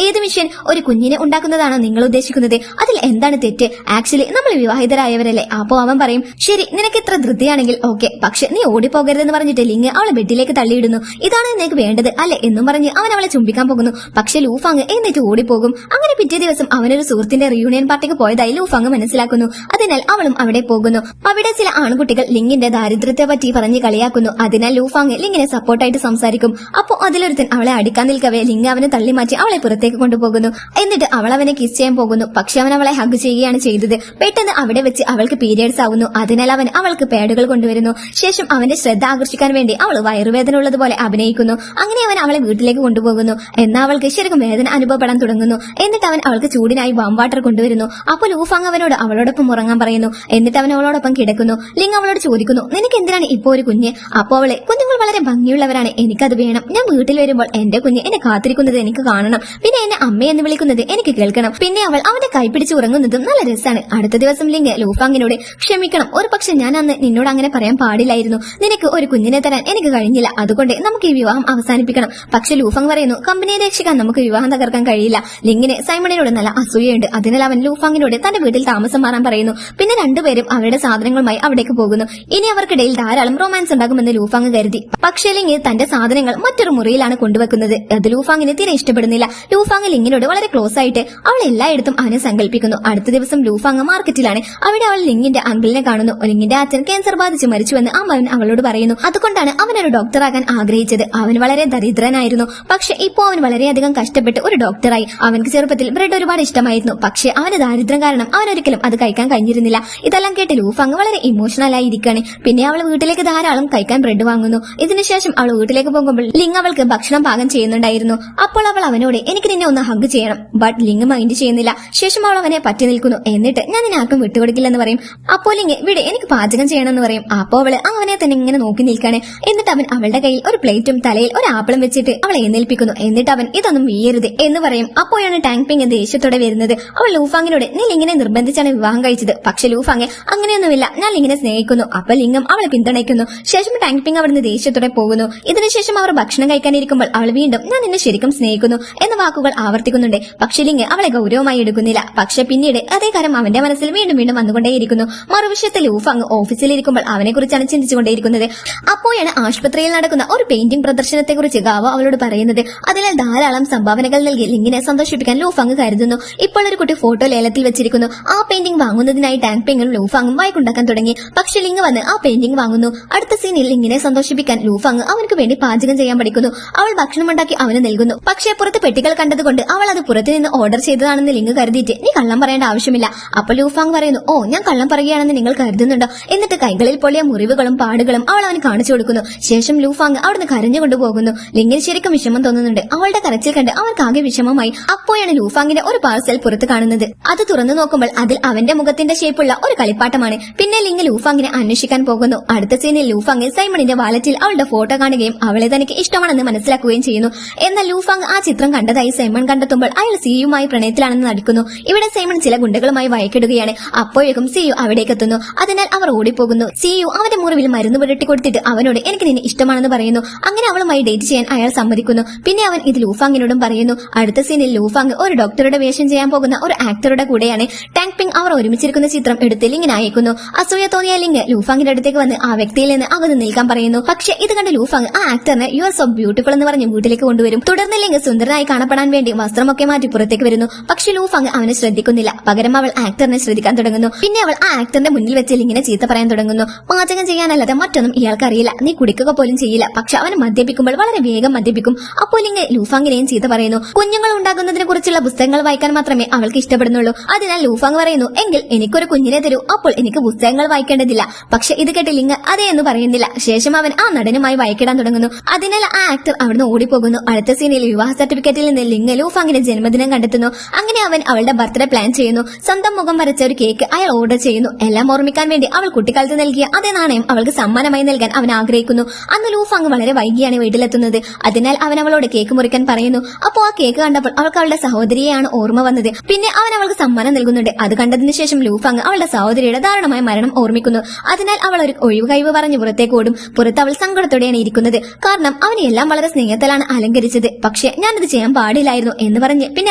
ഏത് മിഷൻ? ഒരു കുഞ്ഞിനെ ഉണ്ടാക്കുന്നതാണോ നിങ്ങൾ ഉദ്ദേശിക്കുന്നത്? അതിൽ എന്താണ് തെറ്റ്? ആക്ച്വലി നമ്മൾ വിവാഹിതരായവരല്ലേ. അപ്പോ അവൻ പറയും, ശരി നിനക്ക് ഇത്ര ധൃതിയാണെങ്കിൽ ഓക്കെ, പക്ഷെ നീ ഓടിപ്പോകരുതെന്ന് പറഞ്ഞിട്ട് ലിങ് അവളെ ബെഡിലേക്ക് തള്ളിയിടുന്നു. ഇതാണ് നിനക്ക് വേണ്ടത് അല്ലെ എന്നും പറഞ്ഞ് അവൻ അവളെ ചുംബിക്കാൻ പോകുന്നു. പക്ഷെ ലൂഫാങ് എന്നിട്ട് ഓടിപ്പോകും. അങ്ങനെ പിറ്റേ ദിവസം അവനൊരു സുഹൃത്തിന്റെ റിയൂണിയൻ പാർട്ടിക്ക് പോയതായി ലൂഫാങ് മനസ്സിലാക്കുന്നു. അതിനാൽ അവളും അവിടെ പോകുന്നു. അവിടെ ചില ആൺകുട്ടികൾ ലിങ്ങിന്റെ ദാരിദ്ര്യത്തെ പറ്റി പറഞ്ഞ് കളിയാക്കുന്നു. അതിനാൽ ലൂഫാങ് ലിങ്ങിനെ സപ്പോർട്ടായിട്ട് സംസാരിക്കും. അപ്പോ അതിലൊരുത്തൻ അവളെ അടിക്കാൻ നിൽക്കവേ ലിങ് അവനെ തള്ളി മാറ്റി അവളെ പുറത്തേക്ക് കൊണ്ടുപോകുന്നു. എന്നിട്ട് അവൾ അവനെ കിസ് ചെയ്യാൻ പോകുന്നു. പക്ഷെ അവൻ അവളെ ഹഗ് ചെയ്യുകയാണ് ചെയ്തത്. പെട്ടെന്ന് അവിടെ വെച്ച് അവൾക്ക് പീരിയഡ്സ് ആവുന്നു. അതിനാൽ അവൻ അവൾക്ക് പാഡുകൾ കൊണ്ടുവരുന്നു. ശേഷം അവന്റെ ശ്രദ്ധ ആകർഷിക്കാൻ വേണ്ടി അവൾ വയറുവേദന ഉള്ളതുപോലെ അഭിനയിക്കുന്നു. അങ്ങനെ അവൻ അവളെ വീട്ടിലേക്ക് കൊണ്ടുപോകുന്നു. എന്നാൽ അവൾക്ക് ശരിക്കും വേദന അനുഭവപ്പെടാൻ തുടങ്ങുന്നു. എന്നിട്ട് അവൻ അവൾക്ക് ചൂടിനായി വാം വാട്ടർ കൊണ്ടുവരുന്നു. അപ്പോൾ ലൂഫാങ് അവനോട് അവളോടൊപ്പം ഉറങ്ങാൻ പറയുന്നു. എന്നിട്ട് അവൻ അവളോടൊപ്പം കിടക്കുന്നു. ലിങ് അവളോട് ചോദിക്കുന്നു, നിനക്ക് എന്തിനാണ് ഇപ്പോ ഒരു കുഞ്ഞ്? അപ്പോ അവളെ, കുഞ്ഞുങ്ങൾ വളരെ ഭംഗിയുള്ളവരാണ്, എനിക്കത് വേണം. ഞാൻ വീട്ടിൽ വരുമ്പോൾ എന്റെ കുഞ്ഞ് എന്നെ കാത്തിരിക്കുന്നത് എനിക്ക് കാണണം, പിന്നെ എന്നെ അമ്മയെന്ന് വിളിക്കുന്നത് എനിക്ക് കേൾക്കണം. പിന്നെ അവൾ അവന്റെ കൈ പിടിച്ച് ഉറങ്ങുന്നതും നല്ല രസമാണ്. അടുത്ത ദിവസം ലിങ് ലൂഫാങ്ങിനോട്, ക്ഷമിക്കണം, ഒരു പക്ഷെ ഞാൻ അന്ന് നിന്നോട് അങ്ങനെ പറയാൻ പാടില്ലായിരുന്നു. നിനക്ക് ഒരു കുഞ്ഞിനെ തരാൻ എനിക്ക് കഴിഞ്ഞില്ല, അതുകൊണ്ട് നമുക്ക് ഈ വിവാഹം അവസാനിപ്പിക്കണം. പക്ഷെ ലൂഫാങ് പറയുന്നു, കമ്പനിയെ രക്ഷിക്കാൻ നമുക്ക് വിവാഹം തകർക്കാൻ കഴിയില്ല. ലിങ്ങിന് സൈമണിനോട് നല്ല അസൂയയുണ്ട്. അതിനാൽ അവൻ ലൂഫാങ്ങിനോട് തന്റെ വീട്ടിൽ താമസം മാറാൻ പറയുന്നു. പിന്നെ രണ്ടുപേരും അവരുടെ സാധനങ്ങളുമായി അവിടേക്ക് പോകുന്നു. ഇനി അവർക്കിടയിൽ ധാരാളം റൊമാൻസ് ഉണ്ടാകുമെന്ന് ലൂഫാങ് കരുതി. പക്ഷേ ലിങ് തന്റെ സാധനങ്ങൾ മറ്റൊരു മുറിയിലാണ് കൊണ്ടുവെക്കുന്നത്. അത് ലൂഫാങ്ങിന് തീരെ ഇഷ്ടപ്പെടുന്നില്ല. ലൂഫാങ് ലിങ്ങിനോട് വളരെ ക്ലോസ് ആയിട്ട് അവൾ എല്ലായിടത്തും അവനെ സങ്കല്പിക്കുന്നു. അടുത്ത ദിവസം ലൂഫാങ് മാർക്കറ്റിലാണ്. അവിടെ അവൾ ലിങ്ങിന്റെ അങ്കിളിനെ കാണുന്നു. ലിങ്ങിന്റെ അച്ഛൻ ക്യാൻസർ ബാധിച്ച് മരിച്ചുവെന്ന് അവൻ അവളോട് പറയുന്നു. അതുകൊണ്ടാണ് അവനൊരു ഡോക്ടറാകാൻ ആഗ്രഹിച്ചത്. അവൻ വളരെ ദരിദ്രനായിരുന്നു. പക്ഷെ ഇപ്പോ അവൻ വളരെയധികം കഷ്ടപ്പെട്ട് ഒരു ഡോക്ടറായി. അവനക്ക് ചെറുപ്പത്തിൽ ബ്രെഡ് ഒരുപാട് ഇഷ്ടമായിരുന്നു. പക്ഷെ അവന് ദാരിദ്ര്യം കാരണം അവനൊരിക്കലും അത് കഴിക്കാൻ കഴിഞ്ഞിരുന്നില്ല. ഇതെല്ലാം കേട്ട് ലൂഫാങ് വളരെ ഇമോഷണൽ ആയി ഇരിക്കുകയാണ്. പിന്നെ അവൾ വീട്ടിലേക്ക് ധാരാളം കഴിക്കാൻ ബ്രെഡ് വാങ്ങുന്നു. ഇതിനുശേഷം അവൾ വീട്ടിലേക്ക് പോകുമ്പോൾ ലിങ് അവൾക്ക് ഭക്ഷണം പാകം ചെയ്യുന്നുണ്ടായിരുന്നു. അപ്പോൾ അവൾ അവനോട് എനിക്ക് നിന്നെ ഒന്ന് ഹഗ് ചെയ്യണം. ബട്ട് ലിങ് മൈൻഡ് ചെയ്യുന്നില്ല. ശേഷം അവൾ അവനെ പറ്റി നിൽക്കുന്നു. എന്നിട്ട് ഞാൻ നിന്നെ ആർക്കും വിട്ടുകൊടുക്കില്ലെന്ന് പറയും. അപ്പോൾ ലിങ് വിടെ എനിക്ക് പാചകം ചെയ്യണമെന്ന് പറയും. അപ്പോൾ അവള് അവനെ തന്നെ ഇങ്ങനെ നോക്കി നിൽക്കാണ്. എന്നിട്ട് അവൻ അവളുടെ കയ്യിൽ ഒരു പ്ലേറ്റും തലയിൽ ഒരു ആപ്പിളും വെച്ചിട്ട് അവളെ എഴുന്നേൽപ്പിക്കുന്നു. എന്നിട്ട് അവൻ ഇതൊന്നും വീയരുത് എന്ന് പറയും. അപ്പോഴാണ് ടാങ് പിങ് ദേഷ്യത്തോടെ വരുന്നത്. അവൾ ലൂഫാങ്ങിനോട് നീ ലിങ്ങിനെ നിർബന്ധിച്ചാണ് വിവാഹം കഴിച്ചത്. പക്ഷെ ലൂഫാങ് അങ്ങനെയൊന്നുമില്ല, ഞാൻ ലിങ്ങിനെ സ്നേഹിക്കുന്നു. അപ്പൊ ലിംഗം അവളെ പിന്തുണയ്ക്കുന്നു. ശേഷം ടാങ് പിങ് അവിടുന്ന് ദേഷ്യത്തോടെ പോകുന്നു. ഇതിനുശേഷം അവർ ഭക്ഷണം കഴിക്കാനിരിക്കുമ്പോൾ അവൾ വീണ്ടും ഞാൻ നിന്നെ ശരിക്കും സ്നേഹിക്കുന്നു എന്ന വാക്കുകൾ ആവർത്തിക്കുന്നുണ്ട്. പക്ഷെ ലിങ് അവളെ ഗൗരവമായി എടുക്കുന്നില്ല. പക്ഷെ പിന്നീട് അതേ കാര്യം അവന്റെ മനസ്സിൽ വീണ്ടും വീണ്ടും വന്നുകൊണ്ടേയിരിക്കുന്നു. മറുവശത്ത് ലൂഫാങ് ഓഫീസിലിരിക്കുമ്പോൾ അവനെ കുറിച്ചാണ് ചിന്തിച്ചുകൊണ്ടേയിരിക്കുന്നത്. അപ്പോഴാണ് ആശുപത്രിയിൽ നടക്കുന്ന ഒരു പെയിന്റിംഗ് പ്രദർശനത്തെ കുറിച്ച് ഗാവോ അവളോട് പറയുന്നത്. അതിനാൽ ധാരാളം സംഭാവനകൾ നൽകി ലിങ്ങിനെ സന്തോഷിപ്പിക്കാൻ ലൂഫാങ് കരുതുന്നു. ഇപ്പോൾ ഒരു കുട്ടി ഫോട്ടോ ലേലത്തിൽ വെച്ചിരിക്കുന്നു. ആ പെയിന്റിംഗ് വാങ്ങുന്നതിനായി ടാങ് പിങ്ങും ലൂഫാങ്ങും വായിക്കുണ്ടാക്കാൻ തുടങ്ങി. പക്ഷെ ലിങ് വന്ന് ആ പെയിന്റിംഗ് വാങ്ങുന്നു. അടുത്ത സീനിൽ ലിങ്ങിനെ സന്തോഷിപ്പിക്കാൻ ലൂഫാങ് അവനക്ക് വേണ്ടി പാചകം ചെയ്യാൻ പഠിക്കുന്നു. അവൾ ഭക്ഷണമുണ്ടാക്കി അവന് നൽകുന്നു. പക്ഷേ പുറത്ത് പെട്ടികൾ കണ്ടതുകൊണ്ട് അവൾ അത് പുറത്തു നിന്ന് ഓർഡർ ചെയ്തതാണെന്ന് ലിങ് കരുതിയിട്ട് നീ കള്ളം പറയേണ്ട ആവശ്യമില്ല. അപ്പോൾ ലൂഫാങ് പറയുന്നു ഓ ഞാൻ കള്ളം പറയുകയാണെന്ന് നിങ്ങൾ കരുതുന്നുണ്ടോ? എന്നിട്ട് കൈകളിൽ പൊള്ളിയ മുറിവുകളും പാടുകളും അവൾ അവന് കാണിച്ചു കൊടുക്കുന്നു. ശേഷം ലൂഫാങ് അവിടുന്ന് കരഞ്ഞുകൊണ്ടു പോകുന്നു. ലിങ്ങിന് ശരിക്കും വിഷമം തോന്നുന്നുണ്ട്. അവളുടെ കരച്ചിൽ കണ്ട് അവർക്കാകെ വിഷമമായി. അപ്പോഴാണ് ലൂഫാങ്ങിന്റെ ഒരു പാർസൽ പുറത്ത് കാണുന്നത്. അത് തുറന്നു നോക്കുമ്പോൾ അതിൽ അവന്റെ മുഖത്തിന്റെ ഷേപ്പുള്ള ഒരു കളിപ്പാട്ടമാണ്. പിന്നെ ലിങ് ലൂഫാങ്ങിനെ അന്വേഷിക്കാൻ പോകുന്നു. അടുത്ത സീനിൽ ലൂഫാങ് സൈമണിന്റെ വാലറ്റിൽ അവളുടെ ഫോട്ടോ കാണുകയും അവളെ തനിക്ക് ഇഷ്ടമാണെന്ന് മനസ്സിലാക്കുകയും ചെയ്യുന്നു. എന്നാൽ ലൂഫാങ് ആ ചിത്രം കണ്ടതായി സൈമൺ കണ്ടെത്തുമ്പോൾ അയാൾ സിയുമായി പ്രണയത്തിലാണെന്ന് നടിക്കുന്നു. ഇവിടെ സൈമൺ ചില ഗുണ്ടകളുമായി വഴക്കിടുകയാണ്. അപ്പോഴേക്കും സിയു അവിടേക്ക് എത്തുന്നു. അതിനാൽ അവർ ഓടിപ്പോകുന്നു. സിയു അവന്റെ മുറിവിൽ മരുന്ന് പുരട്ടി കൊടുത്തിട്ട് അവനോട് എനിക്ക് നിന്നെ ഇഷ്ടമാണെന്ന് പറയുന്നു. അങ്ങനെ അവളുമായി ഡേറ്റ് ചെയ്യാൻ അയാൾ സമ്മതിക്കുന്നു. പിന്നെ അവൻ ഇത് ലൂഫാങ്ങിനോടും പറയുന്നു. അടുത്ത സീനിൽ ലൂഫാങ് ഒരു ഡോക്ടറുടെ വേഷം ചെയ്യാൻ പോകുന്ന ഒരു ആക്ടറുടെ കൂടെയാണ്. ടാങ് പിങ് അവർ ഒരുമിച്ചിരിക്കുന്ന ചിത്രം എടുത്ത് ലിങ്ങിന് അയക്കുന്നു. അസൂയ തോന്നിയ ലിങ് ലൂഫാങ്ങിന്റെ അടുത്തേക്ക് വന്ന് ആ വ്യക്തിയിൽ നിന്ന് അകന്ന് നിൽക്കാൻ പറയുന്നു. പക്ഷെ ഇത് കണ്ട് ലൂഫാങ് ആ ആക്ടറിനെ യു ആർ സോ ബ്യൂട്ടിഫുൾ എന്ന് പറഞ്ഞ് വീട്ടിലേക്ക് കൊണ്ടുവരും. തുടർന്ന് ലിങ് സുന്ദരനായി കാണപ്പെടാൻ വേണ്ടി വസ്ത്രമൊക്കെ മാറ്റി പുറത്തേക്ക് വരുന്നു. പക്ഷെ ലൂഫാങ് അവനെ ശ്രദ്ധിക്കുന്നില്ല. പകരം അവൾ ആക്ടറിനെ ശ്രദ്ധിക്കാൻ തുടങ്ങുന്നു. പിന്നെ അവൾ ആ ആക്ടറിന്റെ മുന്നിൽ വെച്ച് ലിങ്ങിനെ ചീത്ത പറയാൻ തുടങ്ങുന്നു. പാചകം ചെയ്യാനല്ലാതെ മറ്റൊന്നും ഇയാൾക്കറിയില്ല, നീ കുടിക്കുക പോലും ചെയ്യില്ല. പക്ഷെ അവന് മദ്യപിക്കുമ്പോൾ വളരെ വേഗം മദ്യപിക്കും. അപ്പോൾ ലിങ് ലൂഫാങ്ങിനെയും ചീത്ത പറയുന്നു. കുഞ്ഞുങ്ങൾ ഉണ്ടാകുന്നതിനെ കുറിച്ചുള്ള പുസ്തകങ്ങൾ വായിക്കാൻ മാത്രമേ അവൾക്ക് ഇഷ്ടപ്പെടുന്നുള്ളൂ. അതിനാൽ ലൂഫാങ് പറയുന്നു എങ്കിൽ എനിക്കൊരു കുഞ്ഞിനെ തരൂ, അപ്പോൾ എനിക്ക് പുസ്തകങ്ങൾ വായിക്കേണ്ടതില്ല. പക്ഷെ ഇത് കേട്ട് ലിങ് അതേ എന്ന് പറയുന്നില്ല. ശേഷം അവൻ ആ നടനുമായി വഴക്കിടാൻ തുടങ്ങുന്നു. അതിനാൽ ആ ആക്ടർ അവിടുന്ന് ഓടിപ്പോകുന്നു. അടുത്ത സീനിൽ വിവാഹ സർട്ടിഫിക്കറ്റിൽ നിന്ന് ലിങ് ലൂഫാങ്ങിന്റെ ജന്മദിനം കണ്ടെത്തുന്നു. അങ്ങനെ അവൻ അവളുടെ ബർത്ത്ഡേ പ്ലാൻ ചെയ്യുന്നു. സ്വന്തം മുഖം വരച്ച ഒരു കേക്ക് അയാൾ ഓർഡർ ചെയ്യുന്നു. എല്ലാം ഓർമ്മിക്കാൻ വേണ്ടി അവൾ കുട്ടിക്കാലത്ത് നൽകിയ അതേ നാണയം അവൾക്ക് സമ്മാനമായി നൽകാൻ അവൻ ആഗ്രഹിക്കുന്നു. അന്ന് ലൂഫാങ് വളരെ വൈകിയാണ് വീട്ടിലെത്തുന്നത്. അതിനാൽ അവൻ അവളോട് കേക്ക് മുറിക്കാൻ പറയുന്നു. അപ്പോൾ ആ കേക്ക് കണ്ടപ്പോൾ അവൾക്ക് അവളുടെ സഹോദരിയെയാണ് ഓർമ്മ വന്നത്. പിന്നെ അവൻ അവൾക്ക് സമ്മാനം നൽകുന്നുണ്ട്. അത് കണ്ടതിന് ശേഷം ലൂഫാങ് അവളുടെ സഹോദരിയുടെ ദാരുണമായ മരണം ഓർമ്മിക്കുന്നു. അതിനാൽ അവൾ ഒരു ഒഴിവ് കഴിവ് പറഞ്ഞ് പുറത്തേക്ക് ഓടും. പുറത്ത് അവൾ സങ്കടത്തോടെയാണ് ഇരിക്കുന്നത്. കാരണം അവനെ എല്ലാം വളരെ സ്നേഹത്തിലാണ് അലങ്കരിച്ചത്. പക്ഷെ ഞാനത് ചെയ്യാൻ പാടില്ലായിരുന്നു എന്ന് പറഞ്ഞ് പിന്നെ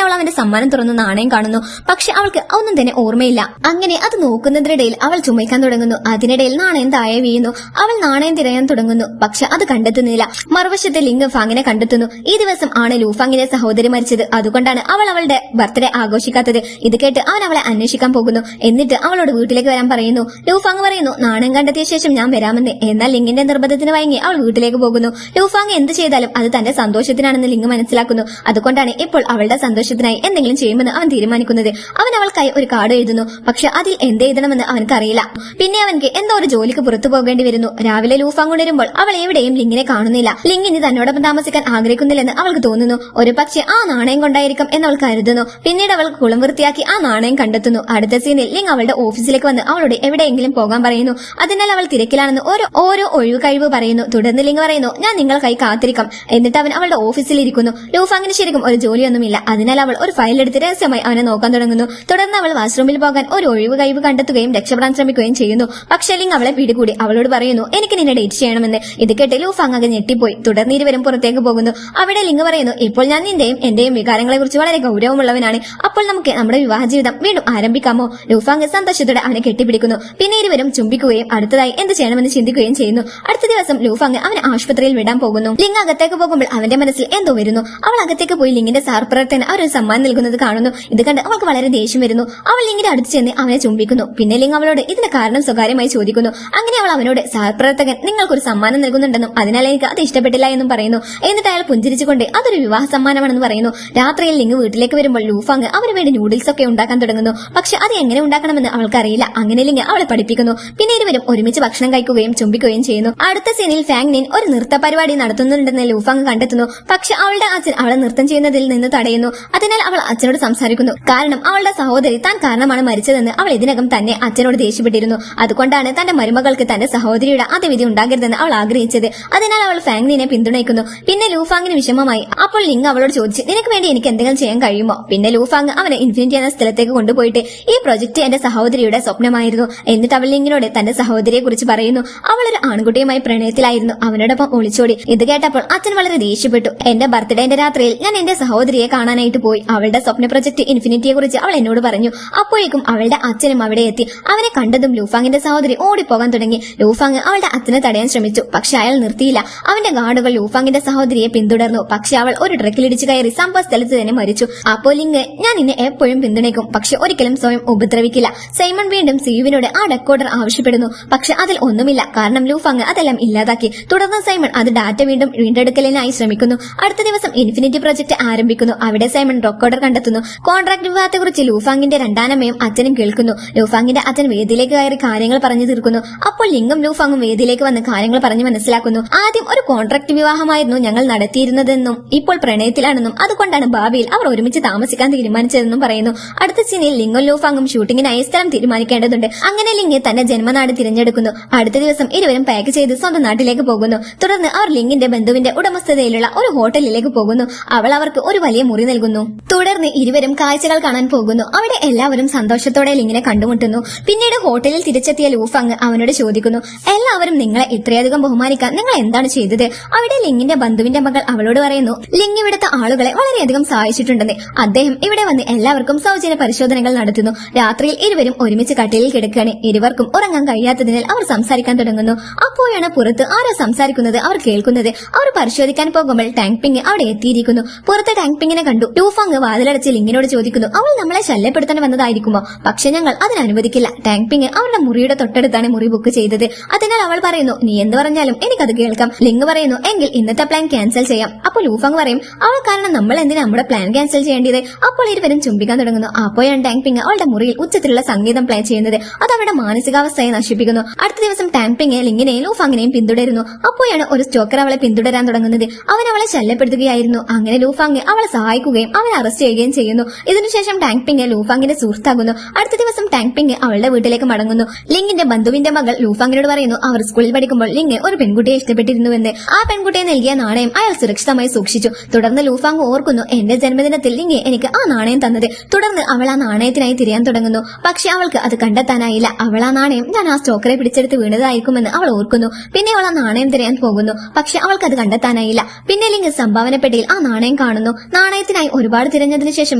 അവൾ അവന്റെ സമ്മാനം തുറന്ന് നാണയം കാണുന്നു. പക്ഷെ അവൾക്ക് ഒന്നും തന്നെ ഓർമ്മയില്ല. അങ്ങനെ അത് നോക്കുന്നതിനിടയിൽ അവൾ ചുമയ്ക്കാൻ തുടങ്ങുന്നു. അതിനിടയിൽ നാണയം താഴെ വീഴുന്നു. അവൾ നാണയം തിരയാൻ തുടങ്ങുന്നു. പക്ഷെ അത് കണ്ടെത്തുന്നില്ല. മറുവശത്തെ ലിങ് ഫാങ്ങിനെ കണ്ടെത്തുന്നു. ഈ ദിവസം ആണ് ലൂഫാങ്ങിന്റെ സഹോദരി മരിച്ചത്. അതുകൊണ്ടാണ് അവൾ അവളുടെ ബർത്ത്ഡേ ആഘോഷിക്കാത്തത്. ഇത് കേട്ട് അവൻ അവളെ അന്വേഷിക്കാൻ പോകുന്നു. എന്നിട്ട് അവളോട് വീട്ടിലേക്ക് വരാൻ പറയുന്നു. ലൂഫാങ് പറയുന്നു നാണയം കണ്ടെത്തിയ ശേഷം ഞാൻ വരാമെന്ന്. എന്നാൽ ലിങ്ങിന്റെ നിർബന്ധത്തിന് വഴങ്ങി അവൾ വീട്ടിലേക്ക് പോകുന്നു. ലൂഫാങ് എന്ത് ചെയ്താലും അത് തന്റെ സന്തോഷത്തിനാണെന്ന് ലിങ് മനസ്സിലാക്കുന്നു. അതുകൊണ്ടാണ് ഇപ്പോൾ അവളുടെ സന്തോഷത്തിനായി എന്തെങ്കിലും ചെയ്യുമെന്ന് അവൻ തീരുമാനിക്കുന്നത്. അവൻ അവൾക്കായി ഒരു കാർഡ് എഴുതുന്നു. പക്ഷെ അതിൽ എന്ത് എഴുതണമെന്ന് അവനക്കറിയില്ല. പിന്നെ അവൻക്ക് എന്തോ ഒരു ജോലിക്ക് പുറത്തു പോകേണ്ടി വരുന്നു. രാവിലെ ലൂഫാങ് ഉണരുമ്പോൾ അവൾ എവിടെയും ലിങ്ങിനെ കാണുന്നില്ല. ലിങ്ങിന് തന്നോടൊപ്പം താമസിക്കാൻ ആഗ്രഹിക്കുന്നില്ലെന്ന് അവൾക്ക് തോന്നുന്നു. ഒരു പക്ഷേ ആ നാണയം കൊണ്ടായിരിക്കും എന്ന് അവൾ കരുതുന്നു. പിന്നീട് അവൾ കുളം വൃത്തിയാക്കി ആ നാണയം കണ്ടെത്തുന്നു. അടുത്ത സീനിൽ ലിങ് അവളുടെ ഓഫീസിലേക്ക് വന്ന് അവളോട് എവിടെയെങ്കിലും പോകാൻ പറയുന്നു. അതിനാൽ അവൾ തിരക്കിലാണെന്ന് ഓരോ ഒഴിവ് കഴിവ് പറയുന്നു. തുടർന്ന് ലിങ് പറയുന്നു ഞാൻ നിങ്ങൾക്കായി കാത്തിരിക്കാം. എന്നിട്ട് അവൻ അവളുടെ ഓഫീസിലിരിക്കുന്നു. ലൂഫാങ്ങിന് ശരിക്കും ഒരു ജോലിയൊന്നുമില്ല. അതിനാൽ അവൾ ഒരു ഫയൽ എടുത്ത് രഹസ്യമായി അവനെ നോക്കാൻ തുടങ്ങുന്നു. തുടർന്ന് അവൾ വാഷ്റൂമിൽ പോകാൻ ഒരു ഒഴിവ് കഴിവ് കണ്ടെത്തുകയും രക്ഷപ്പെടാൻ ശ്രമിക്കുകയും ചെയ്യുന്നു. പക്ഷെ ലിങ് അവളെ പിടികൂടി അവളോട് പറയുന്നു എനിക്ക് നിന്നെ ഡേറ്റ് ചെയ്യണമെന്ന്. ഇത് കേട്ട് ലൂഫാങ് ആകെ ഞെട്ടിപ്പോയി. തുടർന്ന് ഇരുവരും പുറത്തേക്ക് പോകുന്നു. അവിടെ ലിങ് പറയുന്നു ഇപ്പോൾ ഞാൻ നിന്റെയും എന്റെയും വികാരങ്ങളെ കുറിച്ച് വളരെ ഗൗരവമുള്ളവനാണ്. അപ്പോൾ നമുക്ക് നമ്മുടെ വിവാഹ ജീവിതം വീണ്ടും ആരംഭിക്കാമോ? ലൂഫാങ് സന്തോഷത്തോടെ അവനെ കെട്ടിപ്പിടിക്കുന്നു. പിന്നെ ഇരുവരും ചുംബിക്കുകയും അടുത്തതായി എന്ത് ചെയ്യണമെന്ന് ചിന്തിക്കുകയും ചെയ്യുന്നു. അടുത്ത ദിവസം ലൂഫാങ് അവനെ ആശുപത്രിയിൽ വിടാൻ പോകുന്നു. ലിങ് അകത്തേക്ക് പോകുമ്പോൾ അവന്റെ മനസ്സിൽ എന്തോ വരുന്നു. അവൾ അകത്തേക്ക് പോയി ലിങ്ങിന്റെ സഹപ്രവർത്തകന് അവരൊരു സമ്മാനം നൽകുന്നത് കാണുന്നു. ഇത് കണ്ട് അവൾക്ക് വളരെ ദേഷ്യം ദേഷ്യം വരുന്നു. അവൾ ലിങ്ങിന്റെ അടുത്ത് ചെന്ന് അവനെ ചുംബിക്കുന്നു. പിന്നെ ലിങ് അവളോട് ഇതിന് കാരണം സ്വകാര്യമായി ചോദിക്കുന്നു. അങ്ങനെ അവൾ അവനോട് സഹപ്രവർത്തകൻ നിങ്ങൾക്കൊരു സമ്മാനം നൽകുന്നുണ്ടെന്നും അതിനാൽ എനിക്ക് അത് ഇഷ്ടപ്പെട്ടില്ല എന്നും പറയുന്നു. എന്നിട്ട് അയാൾ പുഞ്ചിരിച്ചുകൊണ്ട് അതൊരു വിവാഹ സമ്മാനമാണെന്ന് പറയുന്നു. രാത്രിയിൽ ലിങ് വീട്ടിലേക്ക് വരുമ്പോൾ ലൂഫാങ് അവന് വേണ്ടി നൂഡിൽസ് ഒക്കെ ഉണ്ടാക്കാൻ തുടങ്ങുന്നു. പക്ഷെ അത് എങ്ങനെ ഉണ്ടാക്കണമെന്ന് അവൾക്കറിയില്ല. അങ്ങനെ ലിങ് അവളെ പഠിപ്പിക്കുന്നു. പിന്നെ ഇരുവരും ഒരുമിച്ച് ഭക്ഷണം കഴിക്കുകയും ചുംബിക്കുകയും ചെയ്യുന്നു. അടുത്ത സീനിൽ ഫാങ് നിൻ ഒരു നൃത്ത പരിപാടി നടത്തുന്നുണ്ടെന്ന് ലൂഫാങ് കണ്ടെത്തുന്നു. പക്ഷെ അവളുടെ അച്ഛൻ അവളെ നൃത്തം ചെയ്യുന്നതിൽ നിന്ന് തടയുന്നു. അതിനാൽ അവൾ അച്ഛനോട് സംസാരിക്കുന്നു. കാരണം അവളുടെ സഹോദരി താൻ കാരണമാണ് മരിച്ചതെന്ന് അവൾ ഇതിനകം തന്നെ അച്ഛനോട് ദേഷ്യപ്പെട്ടിരുന്നു. അതുകൊണ്ടാണ് തന്റെ മരുമകൾക്ക് തന്റെ സഹോദരിയുടെ അതേ വിധി ഉണ്ടാകരുതെന്ന് അവൾ ആഗ്രഹിച്ചത്. അതിനാൽ അവൾ ഫാങ് നിനെ പിന്തുണയ്ക്കുന്നു. പിന്നെ ലൂഫാങ്ങിന് വിഷമമായി. അപ്പോൾ ലിങ് അവളോട് ചോദിച്ചു നിനക്ക് വേണ്ടി എനിക്ക് എന്തെങ്കിലും ചെയ്യാൻ കഴിയുമോ? പിന്നെ ലൂഫാങ് അവനെ ഇൻഫിനിറ്റി എന്ന സ്ഥലത്തേക്ക് കൊണ്ടുപോയിട്ട് ഈ പ്രൊജക്ട് എന്റെ സഹോദരിയുടെ സ്വപ്നമായിരുന്നു. എന്നിട്ട് അവൾ ലിങ്ങിനോട് തന്റെ സഹോദരിയെ കുറിച്ച് പറയുന്നു. അവൾ ഒരു ആൺകുട്ടിയുമായി പ്രണയത്തിലായിരുന്നു. അവനോടൊപ്പം ഒളിച്ചോടി. ഇത് കേട്ടപ്പോൾ അച്ഛൻ വളരെ ദേഷ്യപ്പെട്ടു. എന്റെ ബർത്ത്ഡേന്റെ രാത്രിയിൽ ഞാൻ എന്റെ സഹോദരിയെ കാണാനായിട്ട് പോയി. അവളുടെ സ്വപ്ന പ്രൊജക്ട് ഇൻഫിനിറ്റിയെ കുറിച്ച് അവൾ എന്നോട് പറഞ്ഞു. അപ്പോഴേക്കും അവളുടെ അച്ഛനും അവിടെ എത്തി. അവനെ കണ്ടതും ലൂഫാങ്ങിന്റെ സഹോദരി ഓടിപ്പോകാൻ തുടങ്ങി. ലൂഫാങ് അവളുടെ അച്ഛനെ തടയാൻ ശ്രമിച്ചു. പക്ഷെ അയാൾ നിർത്തിയില്ല. അവന്റെ ഗാർഡുകൾ ലൂഫാങ്ങിന്റെ സഹോദരിയെ പിന്തുടർന്നു. പക്ഷെ അവൾ ഒരു ട്രക്കിലിടിച്ച് കയറി സംഭവ സ്ഥലത്ത് തന്നെ മരിച്ചു. അപ്പോൾ ലിങ് ഞാൻ നിന്നെ എപ്പോഴും പിന്തുണയ്ക്കും, പക്ഷെ ഒരിക്കലും സ്വയം ഉപദ്രവിക്കില്ല. സൈമൺ വീണ്ടും സിയുവിനോട് ആ ഡെക്കോഡർ ആവശ്യപ്പെടുന്നു. പക്ഷെ അതിൽ ഒന്നുമില്ല. കാരണം ലൂഫാങ് അതെല്ലാം ഇല്ലാതാക്കി. തുടർന്ന് സൈമൺ അത് ഡാറ്റ വീണ്ടും വീണ്ടെടുക്കലിനായി ശ്രമിക്കുന്നു. അടുത്ത ദിവസം ഇൻഫിനിറ്റി പ്രൊജക്ട് ആരംഭിക്കുന്നു. അവിടെ സൈമൺ റെക്കോർഡർ കണ്ടെത്തുന്നു. കോൺട്രാക്ട് വിവാഹത്തെക്കുറിച്ച് ലൂഫാങ്ങിന്റെ രണ്ടാനമ്മയും അച്ഛനും കേൾക്കുന്നു. ലൂഫാങ്ങിന്റെ അച്ഛൻ വേദിയിലേക്ക് കയറി കാര്യങ്ങൾ പറഞ്ഞു തീർക്കുന്നു. അപ്പോൾ ലിങ്ങും ലൂഫാങ്ങും വേദിയിലേക്ക് വന്ന് കാര്യങ്ങൾ പറഞ്ഞു മനസ്സിലാക്കുന്നു. ആദ്യം ഒരു കോൺട്രാക്ട് വിവാഹമായിരുന്നു ഞങ്ങൾ നടത്തിയിരുന്നതെന്നും ഇപ്പോൾ പ്രണയത്തിലാണെന്നും അതുകൊണ്ടാണ് ഭാവിയിൽ അവർ ഒരുമിച്ച് താമസിക്കാൻ തീരുമാനിച്ചതെന്നും പറയുന്നു. അടുത്ത സീനിൽ ലിങ്ങും ലൂഫാങ്ങും ഷൂട്ടിങ്ങിനായി സ്ഥലം തീരുമാനിക്കേണ്ടതുണ്ട്. അങ്ങനെ ലിങ് തന്റെ ജന്മനാട് തിരഞ്ഞെടുക്കുന്നു. അടുത്ത ദിവസം ഇരുവരും പാക്ക് ചെയ്ത് സ്വന്തം നാട്ടിലേക്ക് പോകുന്നു. തുടർന്ന് അവർ ലിങ്ങിന്റെ ബന്ധുവിന്റെ ഉടമസ്ഥതയിലുള്ള ഒരു ഹോട്ടലിലേക്ക് പോകുന്നു. അവൾ അവർക്ക് ഒരു വലിയ മുറി നൽകുന്നു. തുടർന്ന് ഇരുവരും കാഴ്ചകൾ കാണാൻ പോകുന്നു. അവിടെ എല്ലാവരും സന്തോഷത്തോടെ ലിങ്ങിനെ കണ്ടുമുട്ടുന്നു. പിന്നീട് ഹോട്ടലിൽ തിരിച്ചെത്തിയ ലൂഫാങ് അവനോട് ചോദിക്കുന്നു എല്ലാവരും നിങ്ങളെ ഇത്രയധികം ബഹുമാനിക്കാൻ നിങ്ങൾ എന്താണ് ചെയ്തത്? അവിടെ ലിങ്ങിന്റെ ബന്ധുവിന്റെ മകൾ അവളോട് പറയുന്നു ലിങ് ഇവിടുത്തെ ആളുകളെ വളരെയധികം സഹായിച്ചിട്ടുണ്ടെന്ന്. അദ്ദേഹം ഇവിടെ വന്ന് എല്ലാവർക്കും സൗജന്യ പരിശോധനകൾ നടത്തുന്നു. രാത്രിയിൽ ഇരുവരും ഒരുമിച്ച് കട്ടിലിൽ കിടക്കുകയാണ്. ഇരുവർക്കും ഉറങ്ങാൻ കഴിയാത്തതിനാൽ അവർ സംസാരിക്കാൻ തുടങ്ങുന്നു. അപ്പോഴാണ് പുറത്ത് ആരോ സംസാരിക്കുന്നത് അവർ കേൾക്കുന്നത്. അവർ പരിശോധിക്കാൻ പോകുമ്പോൾ ടാങ് പിങ് അവിടെ എത്തിയിരിക്കുന്നു. പുറത്ത് ടാങ് പിങ്ങിനെ കണ്ടു. ലൂഫാങ് വാതിലടച്ച് ലിങ്ങിനോട് ചോദിക്കുന്നു അവൾ നമ്മളെ ശല്യപ്പെടുത്താൻ വന്നതായിരിക്കുമോ? പക്ഷെ ഞങ്ങൾ അതിന് അനുവദിക്കില്ല. ടാങ് പിങ് അവരുടെ മുറിയുടെ തൊട്ടടുത്താണ് മുറി ബുക്ക് ചെയ്തത്. അതിനാൽ അവൾ പറയുന്നു നീ എന്ത് പറഞ്ഞാലും എനിക്കത് കേൾക്കാം. ലിങ് പറയുന്നു എങ്കിൽ ഇന്നത്തെ പ്ലാൻ ക്യാൻസൽ ചെയ്യാം. അപ്പോൾ ലൂഫാങ് പറയും അവൾ കാരണം നമ്മൾ എന്തിനാ നമ്മുടെ പ്ലാൻ ക്യാൻസൽ ചെയ്യേണ്ടത്? അപ്പോൾ ഇരുവരും ചുംബിക്കാൻ തുടങ്ങുന്നു. അപ്പോഴാണ് ടാങ് പിങ് അവളുടെ മുറിയിൽ ഉച്ചത്തിലുള്ള സംഗീതം പ്ലേ ചെയ്യുന്നത്. അത് അവരുടെ മാനസികാവസ്ഥയെ നശിപ്പിക്കുന്നു. അടുത്ത ദിവസം ടാങ് പിങ് ലിങ്ങിനെയും ലൂഫാങ്ങിനെയും പിന്തുടരുന്നു. അപ്പോഴാണ് ഒരു സ്റ്റോക്കർ അവളെ പിന്തുടരാൻ തുടങ്ങുന്നത്. അവൻ അവളെ ശല്യപ്പെടുത്തുകയായിരുന്നു. അങ്ങനെ ലൂഫാങ് അവളെ സഹായിക്കുകയും അവനെ അറസ്റ്റ് ചെയ്യുകയും ചെയ്യുന്നു. ഇതിനുശേഷം ടാങ് പിങ് ലൂഫാങ്ങിന്റെ സുഹൃത്താകുന്നു. അടുത്ത ദിവസം ടാങ് പിങ് അവളുടെ വീട്ടിലേക്ക് മടങ്ങുന്നു. ലിങ്ങിന്റെ ബന്ധുവിന്റെ മകൾ ലൂഫാങ്ങിനോട് പറയുന്നു അവർ സ്കൂളിൽ പഠിക്കുമ്പോൾ ലിങ് ഒരു പെൺകുട്ടിയെ ഇഷ്ടപ്പെട്ടിരുന്നുവെന്ന്. ആ പെൺകുട്ടിയെ നൽകിയ നാണയം അയാൾ സുരക്ഷിതമായി സൂക്ഷിച്ചു. തുടർന്ന് ലൂഫാങ് ഓർക്കുന്നു എന്റെ ജന്മദിനത്തിൽ ലിങ് എനിക്ക് ആ നാണയം തന്നത്. തുടർന്ന് അവൾ ആ നാണയത്തിനായി തിരയാൻ തുടങ്ങുന്നു. പക്ഷെ അവൾക്ക് അത് കണ്ടെത്താനായില്ല. അവൾ ആ നാണയം ഞാൻ ആ സ്റ്റോക്കറെ പിടിച്ചെടുത്ത് വീണതായിരിക്കുമെന്ന് അവൾ ഓർക്കുന്നു. പിന്നെ അവൾ ആ നാണയം തിരയാൻ പോകുന്നു. പക്ഷെ അവൾക്ക് അത് കണ്ടെത്താനായില്ല. പിന്നെ ലിങ് സംഭാവനപ്പെട്ടിയിൽ ആ നാണയം കാണുന്നു. നാണയത്തിനായി ഒരുപാട് തിരഞ്ഞതിനു ശേഷം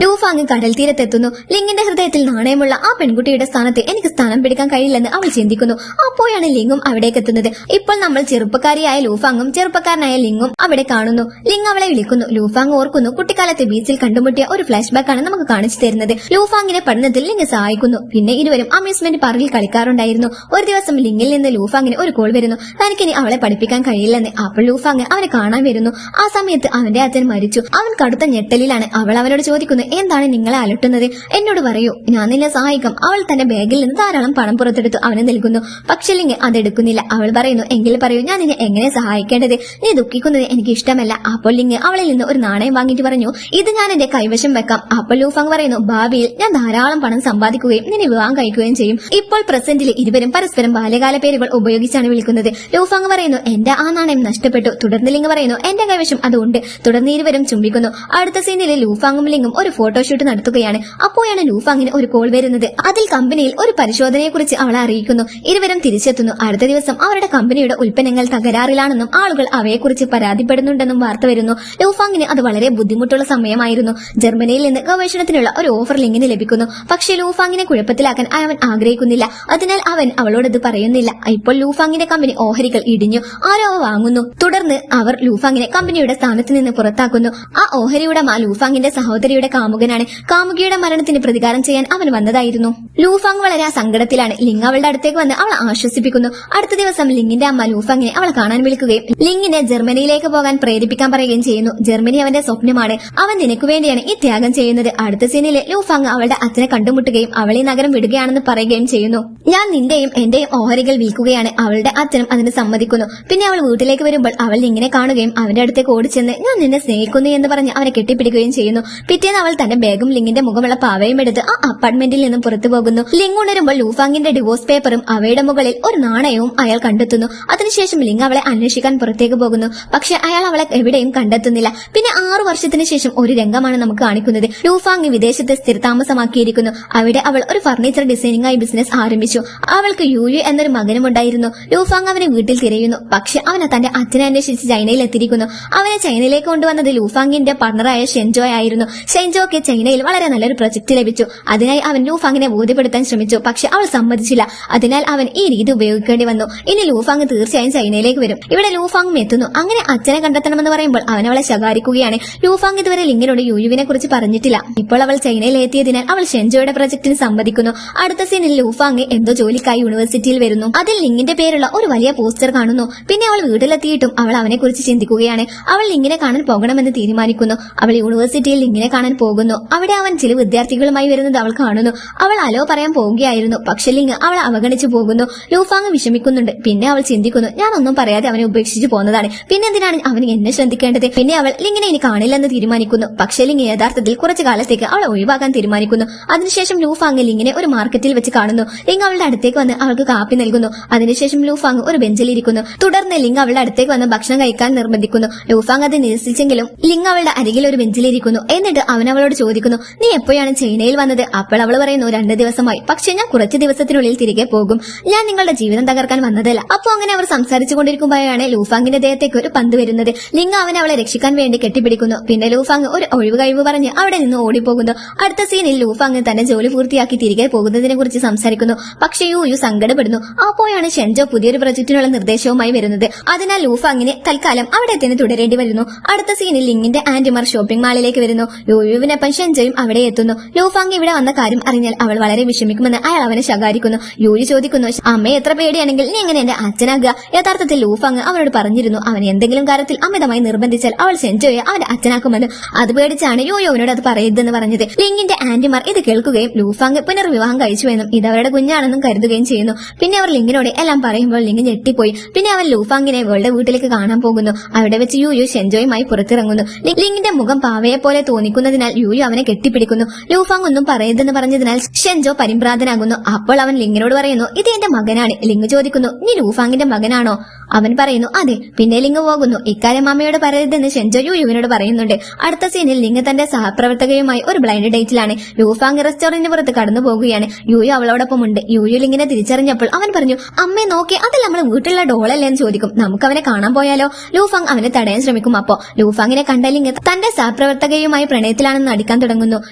ലൂഫാങ് കടൽ തീരത്തെത്തുന്നു. ലിങ്ങിന്റെ ഹൃദയത്തിൽ നാണയമുള്ള ആ പെൺകുട്ടിയുടെ സ്ഥാനത്ത് എനിക്ക് സ്ഥാനം പിടിക്കാൻ കഴിയില്ലെന്ന് അവൾ ചിന്തിക്കുന്നു. അപ്പോഴാണ് ലിങ്ങും അവിടേക്ക് എത്തുന്നത്. ഇപ്പോൾ നമ്മൾ ചെറുപ്പക്കാരിയായ ലൂഫാങ്ങും ചെറുപ്പക്കാരനായ ലിങ്ങും അവിടെ കാണുന്നു. ലിങ് അവളെ വിളിക്കുന്നു. ലൂഫാങ് ഓർക്കുന്നു കുട്ടിക്കാലത്ത് ബീച്ചിൽ കണ്ടുമുട്ടിയ ഒരു ഫ്ലാഷ് ബാക്ക് ആണ് നമുക്ക് കാണിച്ചു തരുന്നത്. ലൂഫാങ്ങിനെ പഠനത്തിൽ ലിങ് സഹായിക്കുന്നു. പിന്നെ ഇരുവരും അമ്യൂസ്മെന്റ് പാർക്കിൽ കളിക്കാറുണ്ടായിരുന്നു. ഒരു ദിവസം ലിങ്ങിൽ നിന്ന് ലൂഫാങ്ങിന് ഒരു കോൾ വരുന്നു. തനിക്കിനി അവളെ പഠിപ്പിക്കാൻ കഴിയില്ലെന്ന്. അപ്പോൾ ലൂഫാങ് അവനെ കാണാൻ വരുന്നു. ആ സമയത്ത് അവന്റെ അച്ഛൻ മരിച്ചു. അവൻ കടുത്ത ഞെട്ടലിലാണ്. അവൾ അവനോട് ചോദിക്കുന്നു എന്താണ് നിങ്ങളെ അലട്ടുന്നത്? എന്നോട് പറയൂ, ഞാൻ നിന്നെ സഹായിക്കാം. അവൾ തന്റെ ബാഗിൽ നിന്ന് ധാരാളം പണം പുറത്തെടുത്തു അവന് നൽകുന്നു. പക്ഷെ ലിങ് അതെടുക്കുന്നില്ല. അവൾ പറയുന്നു എങ്കിൽ പറയൂ ഞാൻ നിന്നെ എങ്ങനെ സഹായിക്കേണ്ടത്? നീ ദുഃഖിക്കുന്നത് എനിക്ക് ഇഷ്ടമല്ല. അപ്പോൾ ലിങ് അവളിൽ നിന്ന് ഒരു നാണയം വാങ്ങിയിട്ട് പറഞ്ഞു ഇത് ഞാൻ എന്റെ കൈവശം വെക്കാം. അപ്പോൾ ലൂഫാങ് പറയുന്നു ഭാവിയിൽ ഞാൻ ധാരാളം പണം സമ്പാദിക്കുകയും നിന്നെ വിവാഹം കഴിക്കുകയും ചെയ്യും. ഇപ്പോൾ പ്രസന്റിൽ ഇരുവരും പരസ്പരം ബാല്യകാല പേരുകൾ ഉപയോഗിച്ചാണ് വിളിക്കുന്നത്. ലൂഫാങ് പറയുന്നു എന്റെ ആ നാണയം നഷ്ടപ്പെട്ടു. തുടർന്ന് ലിങ് പറയുന്നു എന്റെ കൈവശം അതുണ്ട്. തുടർന്ന് ഇരുവരും ചുംബിക്കുന്നു. അടുത്ത സീനിൽ ലൂഫാങ്ങും ലിങ്ങും ഒരു ഫോട്ടോഷൂട്ട് നടത്തുകയാണ്. അപ്പോഴാണ് ലൂഫാങ്ങിന് ഒരു കോൾ വരുന്നത്. അതിൽ കമ്പനിയിൽ ഒരു പരിശോധനയെ കുറിച്ച് അവളെ അറിയിക്കുന്നു. ഇരുവരും തിരിച്ചെത്തുന്നു. അടുത്ത ദിവസം അവരുടെ കമ്പനിയുടെ ഉൽപ്പന്നങ്ങൾ തകരാറിലാണെന്നും ആളുകൾ അവയെക്കുറിച്ച് പരാതിപ്പെടുന്നുണ്ടെന്നും വാർത്ത വരുന്നു. ലൂഫാങ്ങിന് അത് വളരെ ബുദ്ധിമുട്ടുള്ള സമയമായിരുന്നു. ജർമ്മനിയിൽ നിന്ന് ഗവേഷണത്തിനുള്ള ഒരു ഓഫർ ലിങ്ങിന് ലഭിക്കുന്നു. പക്ഷേ ലൂഫാങ്ങിനെ കുഴപ്പത്തിലാക്കാൻ അവൻ ആഗ്രഹിക്കുന്നില്ല. അതിനാൽ അവൻ അവളോടത് പറയുന്നില്ല. ഇപ്പോൾ ലൂഫാങ്ങിന്റെ കമ്പനി ഓഹരികൾ ഇടിഞ്ഞു. ആരോ വാങ്ങുന്നു. തുടർന്ന് അവർ ലൂഫാങ്ങിനെ കമ്പനിയുടെ സ്ഥാനത്ത് നിന്ന് പുറത്താക്കുന്നു. ആ ഓഹരി ഉടമ ലൂഫാങ്ങിന്റെ സഹോദരിയുടെ കാമുകനാണ്. കാമുകിയുടെ മരണം മരണത്തിന് പ്രതികാരം ചെയ്യാൻ അവൻ വന്നതായിരുന്നു. ലൂഫാങ് വളരെ സങ്കടത്തിലാണ്. ലിങ് അവളുടെ അടുത്തേക്ക് വന്ന് അവളെ ആശ്വസിപ്പിക്കുന്നു. അടുത്ത ദിവസം ലിങ്ങിന്റെ അമ്മ ലൂഫാങ്ങിനെ അവളെ കാണാൻ വിളിക്കുകയും ലിങ്ങിനെ ജർമ്മനിയിലേക്ക് പോകാൻ പ്രേരിപ്പിക്കാൻ പറയുകയും ചെയ്യുന്നു. ജർമ്മനി അവന്റെ സ്വപ്നമാണ്, അവൻ നിനക്ക് വേണ്ടിയാണ് ഈ ത്യാഗം ചെയ്യുന്നത്. അടുത്ത സീനിലെ ലൂഫാങ് അവളുടെ അച്ഛനെ കണ്ടുമുട്ടുകയും അവൾ ഈ നഗരം വിടുകയാണെന്ന് പറയുകയും ചെയ്യുന്നു. ഞാൻ നിന്റെയും എന്റെയും ഓഹരികൾ വിൽക്കുകയാണ്. അവളുടെ അച്ഛനും അതിന് സമ്മതിക്കുന്നു. പിന്നെ അവൾ വീട്ടിലേക്ക് വരുമ്പോൾ അവൾ ലിങ്ങിനെ കാണുകയും അവന്റെ അടുത്തേക്ക് ഓടിച്ചെന്ന് ഞാൻ നിന്നെ സ്നേഹിക്കുന്നു എന്ന് പറഞ്ഞ് അവനെ കെട്ടിപ്പിടിക്കുകയും ചെയ്യുന്നു. പിറ്റേന്ന് അവൾ തന്റെ ബാഗും ലിങ്ങിന്റെ മുഖമുള്ള പാവയും എടുത്ത് ആ അപ്പാർട്ട്മെന്റിൽ നിന്നും പുറത്തു പോകുന്നു. ലിങ് ഉണരുമ്പോൾ ലൂഫാങ്ങിന്റെ ഡിവോഴ്സ് പേപ്പറും അവയുടെ മുകളിൽ ഒരു നാണയവും അയാൾ കണ്ടെത്തുന്നു. അതിനുശേഷം ലിങ് അവളെ അന്വേഷിക്കാൻ പുറത്തേക്ക് പോകുന്നു. പക്ഷെ അയാൾ അവളെ എവിടെയും കണ്ടെത്തുന്നില്ല. പിന്നെ 6 വർഷത്തിന് ശേഷം ഒരു രംഗമാണ് നമുക്ക് കാണിക്കുന്നത്. ലൂഫാങ് വിദേശത്ത് സ്ഥിരതാമസമാക്കിയിരിക്കുന്നു. അവിടെ അവൾ ഒരു ഫർണിച്ചർ ഡിസൈനിങ് ആയി ബിസിനസ് ആരംഭിച്ചു. അവൾക്ക് യുയു എന്നൊരു മകനും ഉണ്ടായിരുന്നു. ലൂഫാങ് അവനെ വീട്ടിൽ തിരയുന്നു. പക്ഷെ അവനെ തന്റെ അച്ഛനെ അന്വേഷിച്ച് ചൈനയിൽ എത്തിയിരിക്കുന്നു. അവനെ ചൈനയിലേക്ക് കൊണ്ടുവന്നത് ലൂഫാങ്ങിന്റെ പാർട്ണറായ ഷെൻജോ ആയിരുന്നു. ഷെൻജോക്ക് ചൈനയിൽ വളരെ നല്ലൊരു പ്രൊജക്ട് ലഭിച്ചു. അതിനായി അവൻ ലൂഫാങ്ങിനെ ബോധ്യപ്പെടുത്താൻ ശ്രമിച്ചു. പക്ഷെ അവൾ സമ്മതിച്ചില്ല. അതിനാൽ അവൻ ഈ രീതി ഉപയോഗിക്കേണ്ടി വന്നു. ഇനി ലൂഫാങ് തീർച്ചയായും ചൈനയിലേക്ക് വരും. ഇവിടെ ലൂഫാങ്ങും എത്തുന്നു. അങ്ങനെ അച്ഛനെ കണ്ടെത്തണമെന്ന് പറയുമ്പോൾ അവൻ അവളെ ശകാരിക്കുകയാണ്. ലൂഫാങ് ഇതുവരെ ലിങ്ങിനോട് യുയുവിനെ കുറിച്ച് പറഞ്ഞിട്ടില്ല. ഇപ്പോൾ അവൾ ചൈനയിൽ എത്തിയതിനാൽ അവൾ ഷെൻജോയുടെ പ്രൊജക്ടിന് സമ്മതിക്കുന്നു. അടുത്ത സീനിൽ ലൂഫാങ് എന്തോ ജോലിക്കായി യൂണിവേഴ്സിറ്റിയിൽ വരുന്നു. അതിൽ ലിങ്ങിന്റെ പേരുള്ള ഒരു വലിയ പോസ്റ്റർ കാണുന്നു. പിന്നെ അവൾ വീട്ടിലെത്തിയിട്ടും അവൾ അവനെ കുറിച്ച് ചിന്തിക്കുകയാണ്. അവൾ ലിങ്ങിനെ കാണാൻ പോകണമെന്ന് തീരുമാനിക്കുന്നു. അവൾ യൂണിവേഴ്സിറ്റിയിൽ ലിങ്ങിനെ കാണാൻ പോകുന്നു. അവിടെ അവൻ ചില വിദ്യാർത്ഥികളുമായി വരുന്നത് അവൾ കാണുന്നു. അവൾ അലോ പറയാൻ പോവുകയായിരുന്നു. പക്ഷെ ലിങ് അവളെ അവഗണിച്ചു പോകുന്നു. ലൂഫാങ് വിഷമിക്കുന്നുണ്ട്. പിന്നെ അവൾ ചിന്തിക്കുന്നു, ഞാനൊന്നും പറയാതെ അവനെ ഉപേക്ഷിച്ചു പോന്നതാണ്, പിന്നെന്തിനാണ് അവൻ എന്നെ ശ്രദ്ധിക്കേണ്ടത്. പിന്നെ അവൾ ലിങ്ങിനെ ഇനി കാണില്ലെന്ന് തീരുമാനിക്കുന്നു. പക്ഷെ ലിങ് യഥാർത്ഥത്തിൽ കുറച്ചു കാലത്തേക്ക് അവളെ ഒഴിവാക്കാൻ തീരുമാനിക്കുന്നു. അതിനുശേഷം ലൂഫാങ് ലിങ്ങിനെ ഒരു മാർക്കറ്റിൽ വെച്ച് കാണുന്നു. ലിങ് അവളുടെ അടുത്തേക്ക് വന്ന് അവൾക്ക് കാപ്പി നൽകുന്നു. അതിനുശേഷം ലൂഫാങ് ഒരു ബെഞ്ചിലിരിക്കുന്നു. തുടർന്ന് ലിങ് അവളുടെ അടുത്തേക്ക് വന്ന് ഭക്ഷണം കഴിക്കാൻ നിർബന്ധിക്കുന്നു. ലൂഫാങ് അത് നിരസിച്ചെങ്കിലും ലിങ് അവളുടെ അരികിൽ ഒരു ബെഞ്ചിലിരിക്കുന്നു. എന്നിട്ട് അവൻ അവളോട് ചോദിക്കുന്നു, നീ എപ്പോഴാണ് ചൈനയിൽ വന്നത്? അപ്പോൾ അവൾ പറയുന്നു, 2 ദിവസമായി. പക്ഷെ ഞാൻ കുറച്ച് ദിവസത്തിനുള്ളിൽ തിരികെ പോകും. ഞാൻ നിങ്ങളുടെ ജീവിതം തകർക്കാൻ വന്നതല്ല. അപ്പോൾ അങ്ങനെ അവർ സംസാരിച്ചു കൊണ്ടിരിക്കുമ്പോഴാണ് ലൂഫാങ്ങിന്റെ ദേഹത്തേക്ക് ഒരു പന്ത് വരുന്നത്. ലിങ് അവനെ അവളെ രക്ഷിക്കാൻ വേണ്ടി കെട്ടിപ്പിടിക്കുന്നു. പിന്നെ ലൂഫാങ് ഒരു ഒഴിവ് കഴിവ് പറഞ്ഞ് അവിടെ നിന്ന് ഓടിപ്പോകുന്നു. അടുത്ത സീനിൽ ലൂഫാങ് തന്റെ ജോലി പൂർത്തിയാക്കി തിരികെ പോകുന്നതിനെ കുറിച്ച് സംസാരിക്കുന്നു. പക്ഷെ യുയു സങ്കടപ്പെടുന്നു. അപ്പോഴാണ് ഷെൻജോ പുതിയൊരു പ്രൊജക്ടിനുള്ള നിർദ്ദേശവുമായി വരുന്നത്. അതിനാൽ ലൂഫാങ്ങിനെ തൽക്കാലം അവിടെ തന്നെ തുടരേണ്ടി വരുന്നു. അടുത്ത സീനിൽ ലിങ്ങിന്റെ ആന്റിമാർ ഷോപ്പിംഗ് മാളിലേക്ക് വരുന്നു. യുയുവിനൊപ്പം ഷെൻജോയും അവിടെ എത്തുന്നു. ലൂഫാങ് ഇവിടെ വന്ന കാര്യം അറിഞ്ഞാൽ അവൾ വളരെ വിഷമിക്കുമെന്ന് അയാൾ അവനെ ശകാരിക്കുന്നു. യുയു ചോദിക്കുന്നു, അമ്മയെ എത്ര പേടിയാണെങ്കിൽ നീ എങ്ങനെ എന്റെ അച്ഛനാകുക? യഥാർത്ഥത്തിൽ ലൂഫാങ് അവനോട് പറഞ്ഞിരുന്നു, അവൻ എന്തെങ്കിലും കാര്യത്തിൽ അമിതമായി നിർബന്ധിച്ചാൽ അവൾ ഷെൻജോയെ അവന്റെ അച്ഛനാക്കുമെന്ന്. അത് പേടിച്ചാണ് യുയുവിനോട് അത് പറയരുതെന്ന് പറഞ്ഞത്. ലിങ്ങിന്റെ ആന്റിമാർ ഇത് കേൾക്കുകയും ലൂഫാങ് പുനർവിവാഹം കഴിച്ചുവെന്നും ഇതവരുടെ കുഞ്ഞാണെന്നും കരുതുകയും ചെയ്യുന്നു. പിന്നെ അവർ ലിങ്ങിനോട് എല്ലാം പറയുമ്പോൾ ലിങ് ഞെട്ടിപ്പോയി. പിന്നെ അവൻ ലൂഫാങ്ങിനെ അവളുടെ വീട്ടിലേക്ക് കാണാൻ പോകുന്നു. അവിടെ വെച്ച് യുയു ഷെൻജോയുമായി പുറത്തിറങ്ങുന്നു. ലിങ്ങിന്റെ മുഖം പാവയെ പോലെ തോന്നിക്കുന്നതിനാൽ യുയു അവനെ കെട്ടിപ്പിടിക്കുന്നു. ലൂഫാങ് ഒന്നും പറയരുതെന്ന് പറഞ്ഞതിനാൽ ഷെൻജോ പരിഭ്രാന്തനാകുന്നു. അപ്പോൾ അവൻ ലിങ്ങിനോട് പറയുന്നു, ഇത് എന്റെ മകനാണ്. ലിങ് ചോദിക്കുന്നു, നീ ലൂഫാങ്ങിന്റെ മകനാണോ? അവൻ പറയുന്നു, അതെ. പിന്നെ ലിങ് പോകുന്നു. ഇക്കാര്യം അമ്മയോട് പറയരുതെന്ന് ഷെൻജോ യുയുവിനോട് പറയുന്നുണ്ട്. അടുത്ത സീനിൽ ലിങ് തന്റെ സഹപ്രവർത്തകയുമായി ഒരു ബ്ലൈൻഡ് ഡേറ്റിലാണ്. ലൂഫാങ് റെസ്റ്റോറന്റിന് പുറത്ത് കടന്നു പോകുകയാണ്. യുയു അവളോടൊപ്പം ഉണ്ട്. യുയു ലിങ്ങിനെ തിരിച്ചറിഞ്ഞപ്പോൾ അവൻ പറഞ്ഞു, അമ്മേ നോക്കി, അതിൽ നമ്മളെ വീട്ടിലുള്ള ഡോളല്ലേ എന്ന് ചോദിക്കും. നമുക്ക് അവനെ കാണാൻ പോയാലോ? ലൂഫാങ് അവനെ തടയാൻ ശ്രമിക്കും. അപ്പോ ലൂഫാങ്ങിനെ കണ്ട ലിങ് തന്റെ സഹപ്രവർത്തകയുമായി പ്രണയത്തിലാണെന്ന് നടിക്കാൻ തുടങ്ങുന്നു.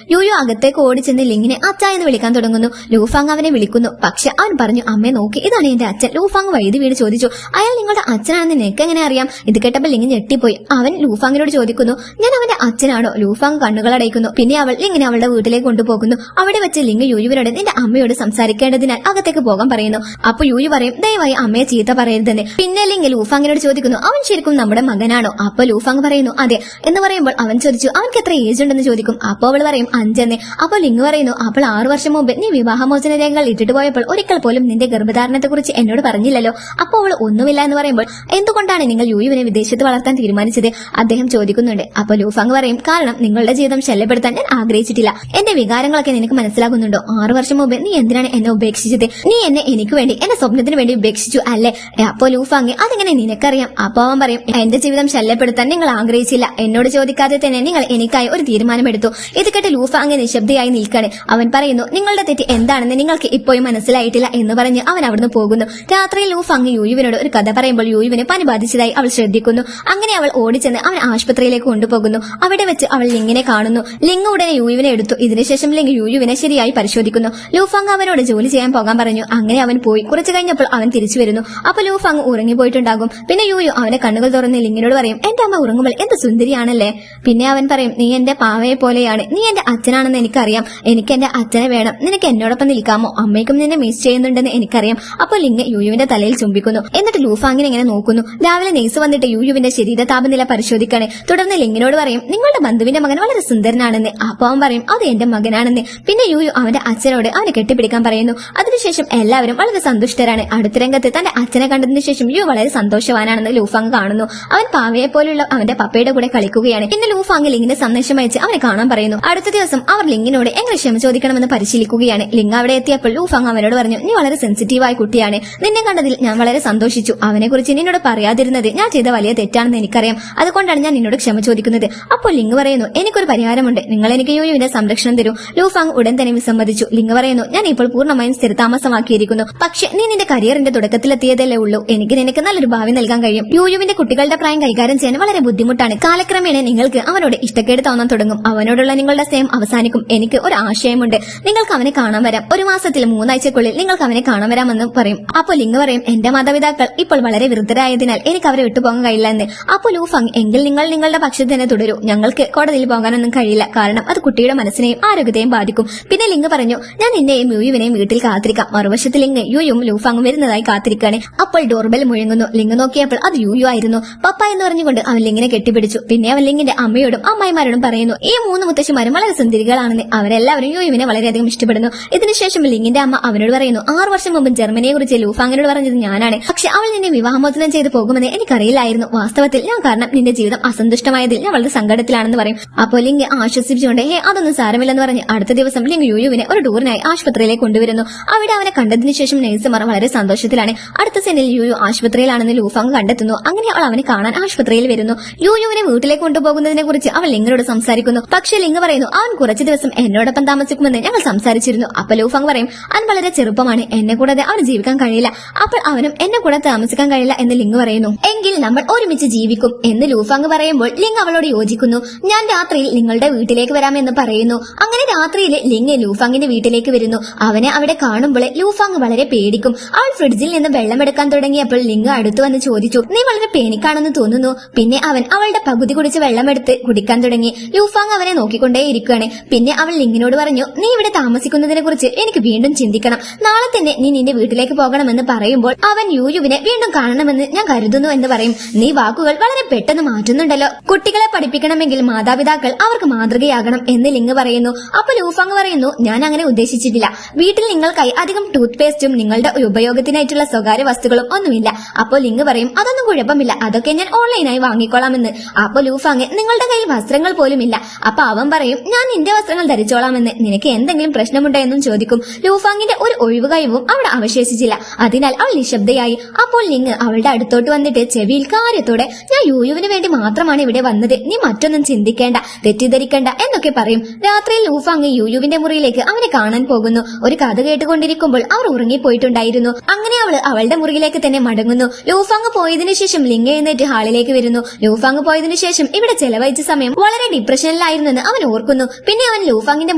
യുയു അകത്തേക്ക് ഓടിച്ചെന്ന് ലിങ്ങിനെ അച്ഛ എന്ന് വിളിക്കാൻ തുടങ്ങുന്നു. ലൂഫാങ് അവനെ വിളിക്കുന്നു. പക്ഷെ അവൻ പറഞ്ഞു, അമ്മേ നോക്കി, ഇതാണ് എന്റെ അച്ഛൻ. ലൂഫാങ് വഴുതി വീട് ചോദിച്ചു, അയാൾ നിങ്ങളുടെ അച്ഛനാണെന്ന് നിനക്ക് എങ്ങനെ അറിയാം? ഇത് കേട്ടപ്പോൾ ലിങ് ഞെട്ടിപ്പോയി. അവൻ ലൂഫാങ്ങിനോട് ചോദിക്കുന്നു, ഞാൻ അവന്റെ അച്ഛനാണോ? ലൂഫാങ് കണ്ണുകൾ അടയ്ക്കുന്നു. പിന്നെ അവൾ ലിങ്ങിനെ അവളുടെ വീട്ടിലേക്ക് കൊണ്ടുപോകുന്നു. അവിടെ വെച്ച് ലിങ് യുയുവിനോട് നിന്റെ അമ്മയോട് സംസാരിക്കേണ്ടതിനാൽ അകത്തേക്ക് പോകാൻ പറയുന്നു. അപ്പൊ യുയു പറയും, ദയവായി അമ്മയെ ചീത്ത പറയരുതെന്ന്. പിന്നെ ലിങ് ലൂഫാങ്ങിനോട് ചോദിക്കുന്നു, അവൻ ശരിക്കും നമ്മുടെ മകനാണോ? അപ്പൊ ലൂഫാങ് പറയുന്നു, അതെ എന്ന് പറയുമ്പോൾ അവൻ ചോദിച്ചു, അവൻക്ക് എത്ര ഏജ് ഉണ്ടെന്ന് ചോദിക്കും. അപ്പോൾ അവൾ പറയും 5 എന്ന്. അപ്പോൾ ലിങ് പറയുന്നു, അപ്പോൾ 6 വർഷം മുമ്പ് നീ വിവാഹമോചന രേഖകൾ ഇട്ടിട്ട് പോയപ്പോൾ ഒരിക്കൽ പോലും നിന്റെ ഗർഭധാരണത്തെ കുറിച്ച് എന്നോട് പറഞ്ഞില്ലല്ലോ. അപ്പോൾ അവൾ ഒന്നുമില്ല എന്ന് പറയുമ്പോൾ, എന്തുകൊണ്ടാണ് നിങ്ങൾ യുയുവിനെ വിദേശത്ത് വളർത്താൻ തീരുമാനിച്ചത്? അദ്ദേഹം ചോദിക്കുന്നുണ്ട്. അപ്പോൾ ലൂഫാങ് പറയും, കാരണം നിങ്ങളുടെ ജീവിതം ശല്യപ്പെടുത്താൻ ഞാൻ ആഗ്രഹിച്ചിട്ടില്ല. എന്റെ വികാരങ്ങളൊക്കെ നിനക്ക് മനസ്സിലാകുന്നുണ്ടോ? 6 വർഷം മുമ്പ് നീ എന്തിനാണ് എന്നെ ഉപേക്ഷിച്ചത്? നീ എന്നെ എനിക്ക് വേണ്ടി, എന്റെ സ്വപ്നത്തിന് വേണ്ടി ഉപേക്ഷിച്ചു അല്ലേ? അപ്പോൾ ലൂഫാങ്, അതെങ്ങനെ നിനക്കറിയാം? അപ്പൊ അവൻ പറയും, എന്റെ ജീവിതം ശല്യപ്പെടുത്താൻ നിങ്ങൾ ആഗ്രഹിച്ചില്ല. എന്നോട് ചോദിക്കാതെ തന്നെ നിങ്ങൾ എനിക്കായി ഒരു തീരുമാനമെടുത്തു. ഇത് കേട്ട് ലൂഫാങ് നിശബ്ദയായി നിൽക്കാണ്. അവൻ പറയുന്നു, നിങ്ങളുടെ തെറ്റ് എന്താണെന്ന് നിങ്ങൾക്ക് ഇപ്പോഴും മനസ്സിലായിട്ടില്ല എന്ന് പറഞ്ഞ് അവൻ അവിടുന്ന് പോകുന്നു. രാത്രിയിൽ ലൂഫാങ് യുയുവിനോട് ഒരു കഥ പറയുമ്പോൾ യുയുവിന് പനി ബാധിച്ചതായി അവൾ ശ്രദ്ധിക്കുന്നു. അങ്ങനെ അവൾ ഓടിച്ചെന്ന് അവൻ ആശുപത്രിയിലേക്ക് കൊണ്ടുപോകുന്നു. അവിടെ വെച്ച് അവൾ ലിങ്ങിനെ കാണുന്നു. ലിങ് ഉടനെ യുയുവിനെ എടുത്തു. ഇതിനുശേഷം ലിങ് യുയുവിനെ ശരിയായി പരിശോധിക്കുന്നു. ലൂഫാങ് അവനോട് ജോലി ചെയ്യാൻ പോകാൻ പറഞ്ഞു. അങ്ങനെ അവൻ പോയി. കുറച്ചു കഴിഞ്ഞപ്പോൾ അവൻ തിരിച്ചു വരുന്നു. അപ്പൊ ലൂഫാങ് ഉറങ്ങിപ്പോയിട്ടുണ്ടാകും. പിന്നെ യുയു അവന്റെ കണ്ണുകൾ തുറന്ന് ലിങ്ങിനോട് പറയും, എന്റെ അമ്മ ഉറങ്ങുമ്പോൾ എന്ത് സുന്ദരിയാണല്ലേ. പിന്നെ അവൻ പറയും, നീ എന്റെ പാവയെ പോലെയാണ്, നീ എന്റെ അച്ഛനാണെന്ന് എനിക്കറിയാം, എനിക്ക് എന്റെ അച്ഛനെ വേണം, നിനക്ക് എന്നോടൊപ്പം നിൽക്കാമോ, അമ്മയ്ക്കും നിന്നെ മിസ് ചെയ്യുന്നുണ്ടെന്ന് എനിക്കറിയാം. അപ്പോൾ ലിങ് യുയുവിന്റെ തലയിൽ ചുംബിക്കുന്നു. എന്നിട്ട് ലൂഫാങ്ങിനെ ഇങ്ങനെ നോക്കുന്നു. രാവിലെ നെയ്സ് വന്നിട്ട് യുയുവിന്റെ ശരീര താപനില പരിശോധിക്കണേ. തുടർന്ന് ലിങ്ങിനോട് പറയും, നിങ്ങളുടെ ബന്ധുവിന്റെ മകൻ വളരെ സുന്ദരനാണെന്ന്. അപ്പൊ അവൻ പറയും, അത് എന്റെ മകനാണെന്ന്. പിന്നെ യുയു അവന്റെ അച്ഛനോട് അവനെ കെട്ടിപ്പിടിക്കാൻ പറയുന്നു. അതിനുശേഷം എല്ലാവരും വളരെ സന്തുഷ്ടരാണ്. അടുത്ത രംഗത്ത് തന്റെ അച്ഛനെ കണ്ടതിനു ശേഷം യു വളരെ സന്തോഷവാനാണെന്ന് ലൂഫാങ് കാണുന്നു. അവൻ പാവയെ പോലുള്ള അവന്റെ പപ്പയുടെ കൂടെ കളിക്കുകയാണ്. പിന്നെ ലൂഫാങ് ലിങ്ങിന് സന്ദേശം അയച്ച് അവനെ കാണാൻ പറയുന്നു. അടുത്ത ദിവസം അവർ ലിങ്ങിനോട് എങ്ങനെ ക്ഷമ ചോദിക്കണമെന്ന് പരിശീലിക്കുകയാണ്. ലിങ് അവിടെ എത്തിയപ്പോൾ ലൂഫാങ് അവനോട് പറഞ്ഞു, നീ വളരെ സെൻസിറ്റീവായ കുട്ടിയാണ്, നിന്നെ കണ്ടതിൽ ഞാൻ വളരെ സന്തോഷിച്ചു. അവനെ കുറിച്ച് നിന്നോട് പറയാതിരുന്നത് ഞാൻ ചെയ്ത വലിയ തെറ്റാണെന്ന് എനിക്കറിയാം, അതുകൊണ്ടാണ് ഞാൻ നിന്നോട് ക്ഷമ ചോദിക്കുന്നത്. അപ്പോൾ ലിങ് പറയുന്നു, എനിക്കൊരു പരിഹാരമുണ്ട്, നിങ്ങൾ എനിക്ക് യുയുവിന്റെ സംരക്ഷണം തരൂ. ലൂഫാങ് ഉടൻ തന്നെ വിസമ്മതിച്ചു. ലിങ് പറയുന്നു, ഞാൻ ഇപ്പോൾ പൂർണ്ണമായും സ്ഥിരതാമസമാക്കിയിരിക്കുന്നു, പക്ഷെ നീ നിന്റെ കരിയറിന്റെ തുടക്കത്തിലെത്തിയതല്ലേ ഉള്ളൂ, എനിക്ക് നിനക്ക് നല്ലൊരു ഭാവി നൽകാൻ കഴിയും. യുയുവിന്റെ കുട്ടികളുടെ പ്രായം കൈകാര്യം ചെയ്യാൻ വളരെ ബുദ്ധിമുട്ടാണ്. കാലക്രമേണ നിങ്ങൾക്ക് അവനോട് ഇഷ്ടക്കേട് തോന്നാൻ തുടങ്ങും. അവനോടുള്ള നിങ്ങളുടെ സ്നേഹം അവസാനിക്കും. എനിക്ക് ഒരു ആശയമുണ്ട്, നിങ്ങൾക്ക് അവനെ കാണാൻ വരാം. ഒരു മാസത്തിൽ 3 ആഴ്ചക്കുള്ളിൽ നിങ്ങൾക്ക് അവനെ കാണാൻ വരാമെന്ന് പറയും. അപ്പോൾ ലിങ് പറയും, എന്റെ മാതാപിതാക്കൾ ഇപ്പോൾ വളരെ വൃദ്ധരായതിനാൽ എനിക്ക് അവരെ വിട്ടുപോകാൻ കഴിയില്ല എന്ന്. അപ്പോൾ ലൂഫാങ്, എങ്കിൽ നിങ്ങൾ നിങ്ങളുടെ പക്ഷത്ത് തന്നെ തുടരൂ, ഞങ്ങൾക്ക് കോടതിയിൽ പോകാനൊന്നും കഴിയില്ല, കാരണം അത് കുട്ടിയുടെ മനസ്സിനെയും ആരോഗ്യത്തെയും ബാധിക്കും. പിന്നെ ലിങ് പറഞ്ഞു, ഞാൻ നിന്നെയും യുയുവിനെയും വീട്ടിൽ കാത്തിരിക്കാം. മറുവശത്ത് ലിങ് യുയും ലൂഫാങ്ങും വരുന്നതായി കാത്തിരിക്കുകയാണ്. അപ്പോൾ ഡോർബെൽ മുഴങ്ങുന്നു. ലിങ് നോക്കിയപ്പോൾ അത് യുയു ആയിരുന്നു. പപ്പ എന്ന് പറഞ്ഞുകൊണ്ട് അവൻ ലിങ്ങിനെ കെട്ടിപ്പിടിച്ചു. പിന്നെ അവൻ ലിങ്ങിന്റെ അമ്മയോടും അമ്മായിമാരോടും പറയുന്നു, ഈ 3 മുത്തശ്ശിമാരും വളരെ സുന്ദരികളാണെന്ന്. അവരെല്ലാവരും യുയുവിനെ വളരെയധികം ഇഷ്ടപ്പെടുന്നു. ഇതിനുശേഷം ലിങ്ങിന്റെ അമ്മ അവനോട് പറയുന്നു, 6 വർഷം മുമ്പ് ജർമ്മനിയെ കുറിച്ച് ലൂഫാങ്ങിനോട് പറഞ്ഞത് ഞാനാണ്, പക്ഷെ അവൾ നിന്നെ വിവാഹമോചനം ചെയ്ത് പോകുമെന്ന് എനിക്കറിയില്ലായിരുന്നു. വാസ്തവത്തിൽ ഞാൻ കാരണം നിന്റെ ജീവിതം അസന്തുഷ്ടമായതിൽ ഞാൻ വളരെ സങ്കടത്തിലാണെന്ന് പറയും. അപ്പോൾ ലിങ് ആശ്വസിപ്പിച്ചുകൊണ്ട്, അതൊന്നും സാരമില്ലെന്ന് പറഞ്ഞ് അടുത്ത ദിവസം ലിങ് യുയുവിനെ ഒരു ടൂറിനായി ആശുപത്രിയിലേക്ക് കൊണ്ടുവരുന്നു. അവിടെ അവനെ കണ്ടതിനു ശേഷം നഴ്സുമാർ വളരെ സന്തോഷത്തിലാണ്. അടുത്ത സെനിൽ യുയു ആശുപത്രിയിലാണെന്ന് ലൂഫാങ് കണ്ടെത്തുന്നു. അങ്ങനെ അവൾ അവനെ കാണാൻ ആശുപത്രിയിൽ വരുന്നു. യുയുവിനെ വീട്ടിലേക്ക് കൊണ്ടുപോകുന്നതിനെ കുറിച്ച് അവൾ ലിങ്ങിനോട് സംസാരിക്കുന്നു. പക്ഷേ ലിങ് പറയുന്നു, അവൻ കുറച്ചു ദിവസം എന്നോടൊപ്പം താമസിക്കുമെന്ന് ഞങ്ങൾ സംസാരിച്ചിരുന്നു. അപ്പോൾ ലൂഫാങ് പറയും, അവൻ വളരെ ചെറുപ്പമാണ്, എന്നെ കൂടാതെ അവന് ജീവിക്കാൻ കഴിയില്ല. അപ്പോൾ അവനും എന്നെ കൂടെ താമസിക്കാൻ കഴിയില്ല എന്ന് ലിങ് പറയുന്നു. എങ്കിൽ നമ്മൾ ഒരുമിച്ച് ജീവിക്കും എന്ന് ലൂഫാങ് പറയുമ്പോൾ ലിങ് അവളോട് യോജിക്കുന്നു. ഞാൻ രാത്രിയിൽ നിങ്ങളുടെ വീട്ടിലേക്ക് വരാമെന്ന് പറയുന്നു. അങ്ങനെ രാത്രിയിൽ ലിങ് ലൂഫാങ്ങിന്റെ വീട്ടിലേക്ക് വരുന്നു. അവനെ അവിടെ കാണുമ്പോൾ ലൂഫാങ് വളരെ പേടിക്കും. അവൾ ഫ്രിഡ്ജിൽ നിന്ന് വെള്ളമെടുക്കാൻ തുടങ്ങിയപ്പോൾ ലിങ് അടുത്തു വന്ന് ചോദിച്ചു, നീ വളരെ പേനിക്കാണെന്ന് തോന്നുന്നു. പിന്നെ അവൻ അവളുടെ പകുതി കുടിച്ച് വെള്ളമെടുത്ത് കുടിക്കാൻ തുടങ്ങി. ലൂഫാങ് അവനെ നോക്കിക്കൊണ്ടേയിരിക്കുകയാണ്. പിന്നെ അവൾ ലിങ്ങിനോട് പറഞ്ഞു, നീ ഇവിടെ താമസിക്കുന്നതിനെ കുറിച്ച് എനിക്ക് വീണ്ടും ചിന്തിക്കണം. നാളെ തന്നെ നീ നിന്റെ വീട്ടിലേക്ക് പോകണമെന്ന് പറയുമ്പോൾ അവൻ യുയുവിനെ വീണ്ടും കാണണമെന്ന് ഞാൻ കരുതുന്നു എന്ന് പറയും. നീ വാക്കുകൾ വളരെ പെട്ടെന്ന് മാറ്റുന്നുണ്ടല്ലോ. കുട്ടികളെ പഠിപ്പിക്കണമെങ്കിൽ മാതാപിതാക്കൾ അവർക്ക് മാതൃകയാകണം എന്ന് ലിങ് പറയുന്നു. അപ്പൊ ലൂഫാങ് പറയുന്നു, ഞാൻ അങ്ങനെ ഉദ്ദേശിച്ചിട്ടില്ല. വീട്ടിൽ നിങ്ങൾക്കായി അധികം ടൂത്ത് പേസ്റ്റും നിങ്ങളുടെ ഉപയോഗത്തിനായിട്ടുള്ള സ്വകാര്യ വസ്തുക്കളും ഒന്നുമില്ല. അപ്പോൾ ലിങ് പറയും, അതൊന്നും കുഴപ്പമില്ല, അതൊക്കെ ഞാൻ ഓൺലൈനായി വാങ്ങിക്കോളാമെന്ന്. അപ്പൊ ലൂഫാങ്, നിങ്ങളുടെ കയ്യിൽ വസ്ത്രങ്ങൾ പോലുമില്ല. അപ്പൊ അവൻ പറയും, ഞാൻ നിന്റെ വസ്ത്രങ്ങൾ ധരിച്ചോളാമെന്ന്, നിനക്ക് എന്തെങ്കിലും പ്രശ്നമുണ്ടോ എന്നും ചോദിക്കും. ലൂഫാങ്ങിന്റെ ഒരു ഒഴിവ് കഴിവും അവിടെ അവശേഷിച്ചില്ല. അതിനാൽ അവൾ നിശബ്ദയായി. അപ്പോൾ ലിങ് അവളുടെ അടുത്തോട്ട് വന്നിട്ട് ചെവിയിൽ കാര്യത്തോടെ, ഞാൻ യുയുവിന് വേണ്ടി മാത്രമാണ് ഇവിടെ വന്നത്, നീ മറ്റൊന്നും ചിന്തിക്കേണ്ട, തെറ്റിദ്ധരിക്കേണ്ട എന്നൊക്കെ പറയും. രാത്രിയിൽ ലൂഫാങ് യുയുവിന്റെ മുറിയിലേക്ക് അവനെ കാണാൻ പോകുന്നു. ഒരു കഥ കേട്ടുകൊണ്ടിരിക്കുമ്പോൾ അവർ ഉറങ്ങിപ്പോയിട്ടുണ്ടായിരുന്നു. അങ്ങനെ അവൾ അവളുടെ മുറിയിലേക്ക് തന്നെ മടങ്ങുന്നു. ലൂഫാങ് പോയതിനു ശേഷം ലിങ് എഴുന്നേറ്റ് ഹാളിലേക്ക് വരുന്നു. ലൂഫാങ് പോയതിനു ശേഷം ഇവിടെ ചെലവഴിച്ച സമയം വളരെ ഡിപ്രഷനിലായിരുന്നെന്ന് അവൻ ഓർക്കുന്നു. പിന്നെ അവൻ ലൂഫാങ്ങിന്റെ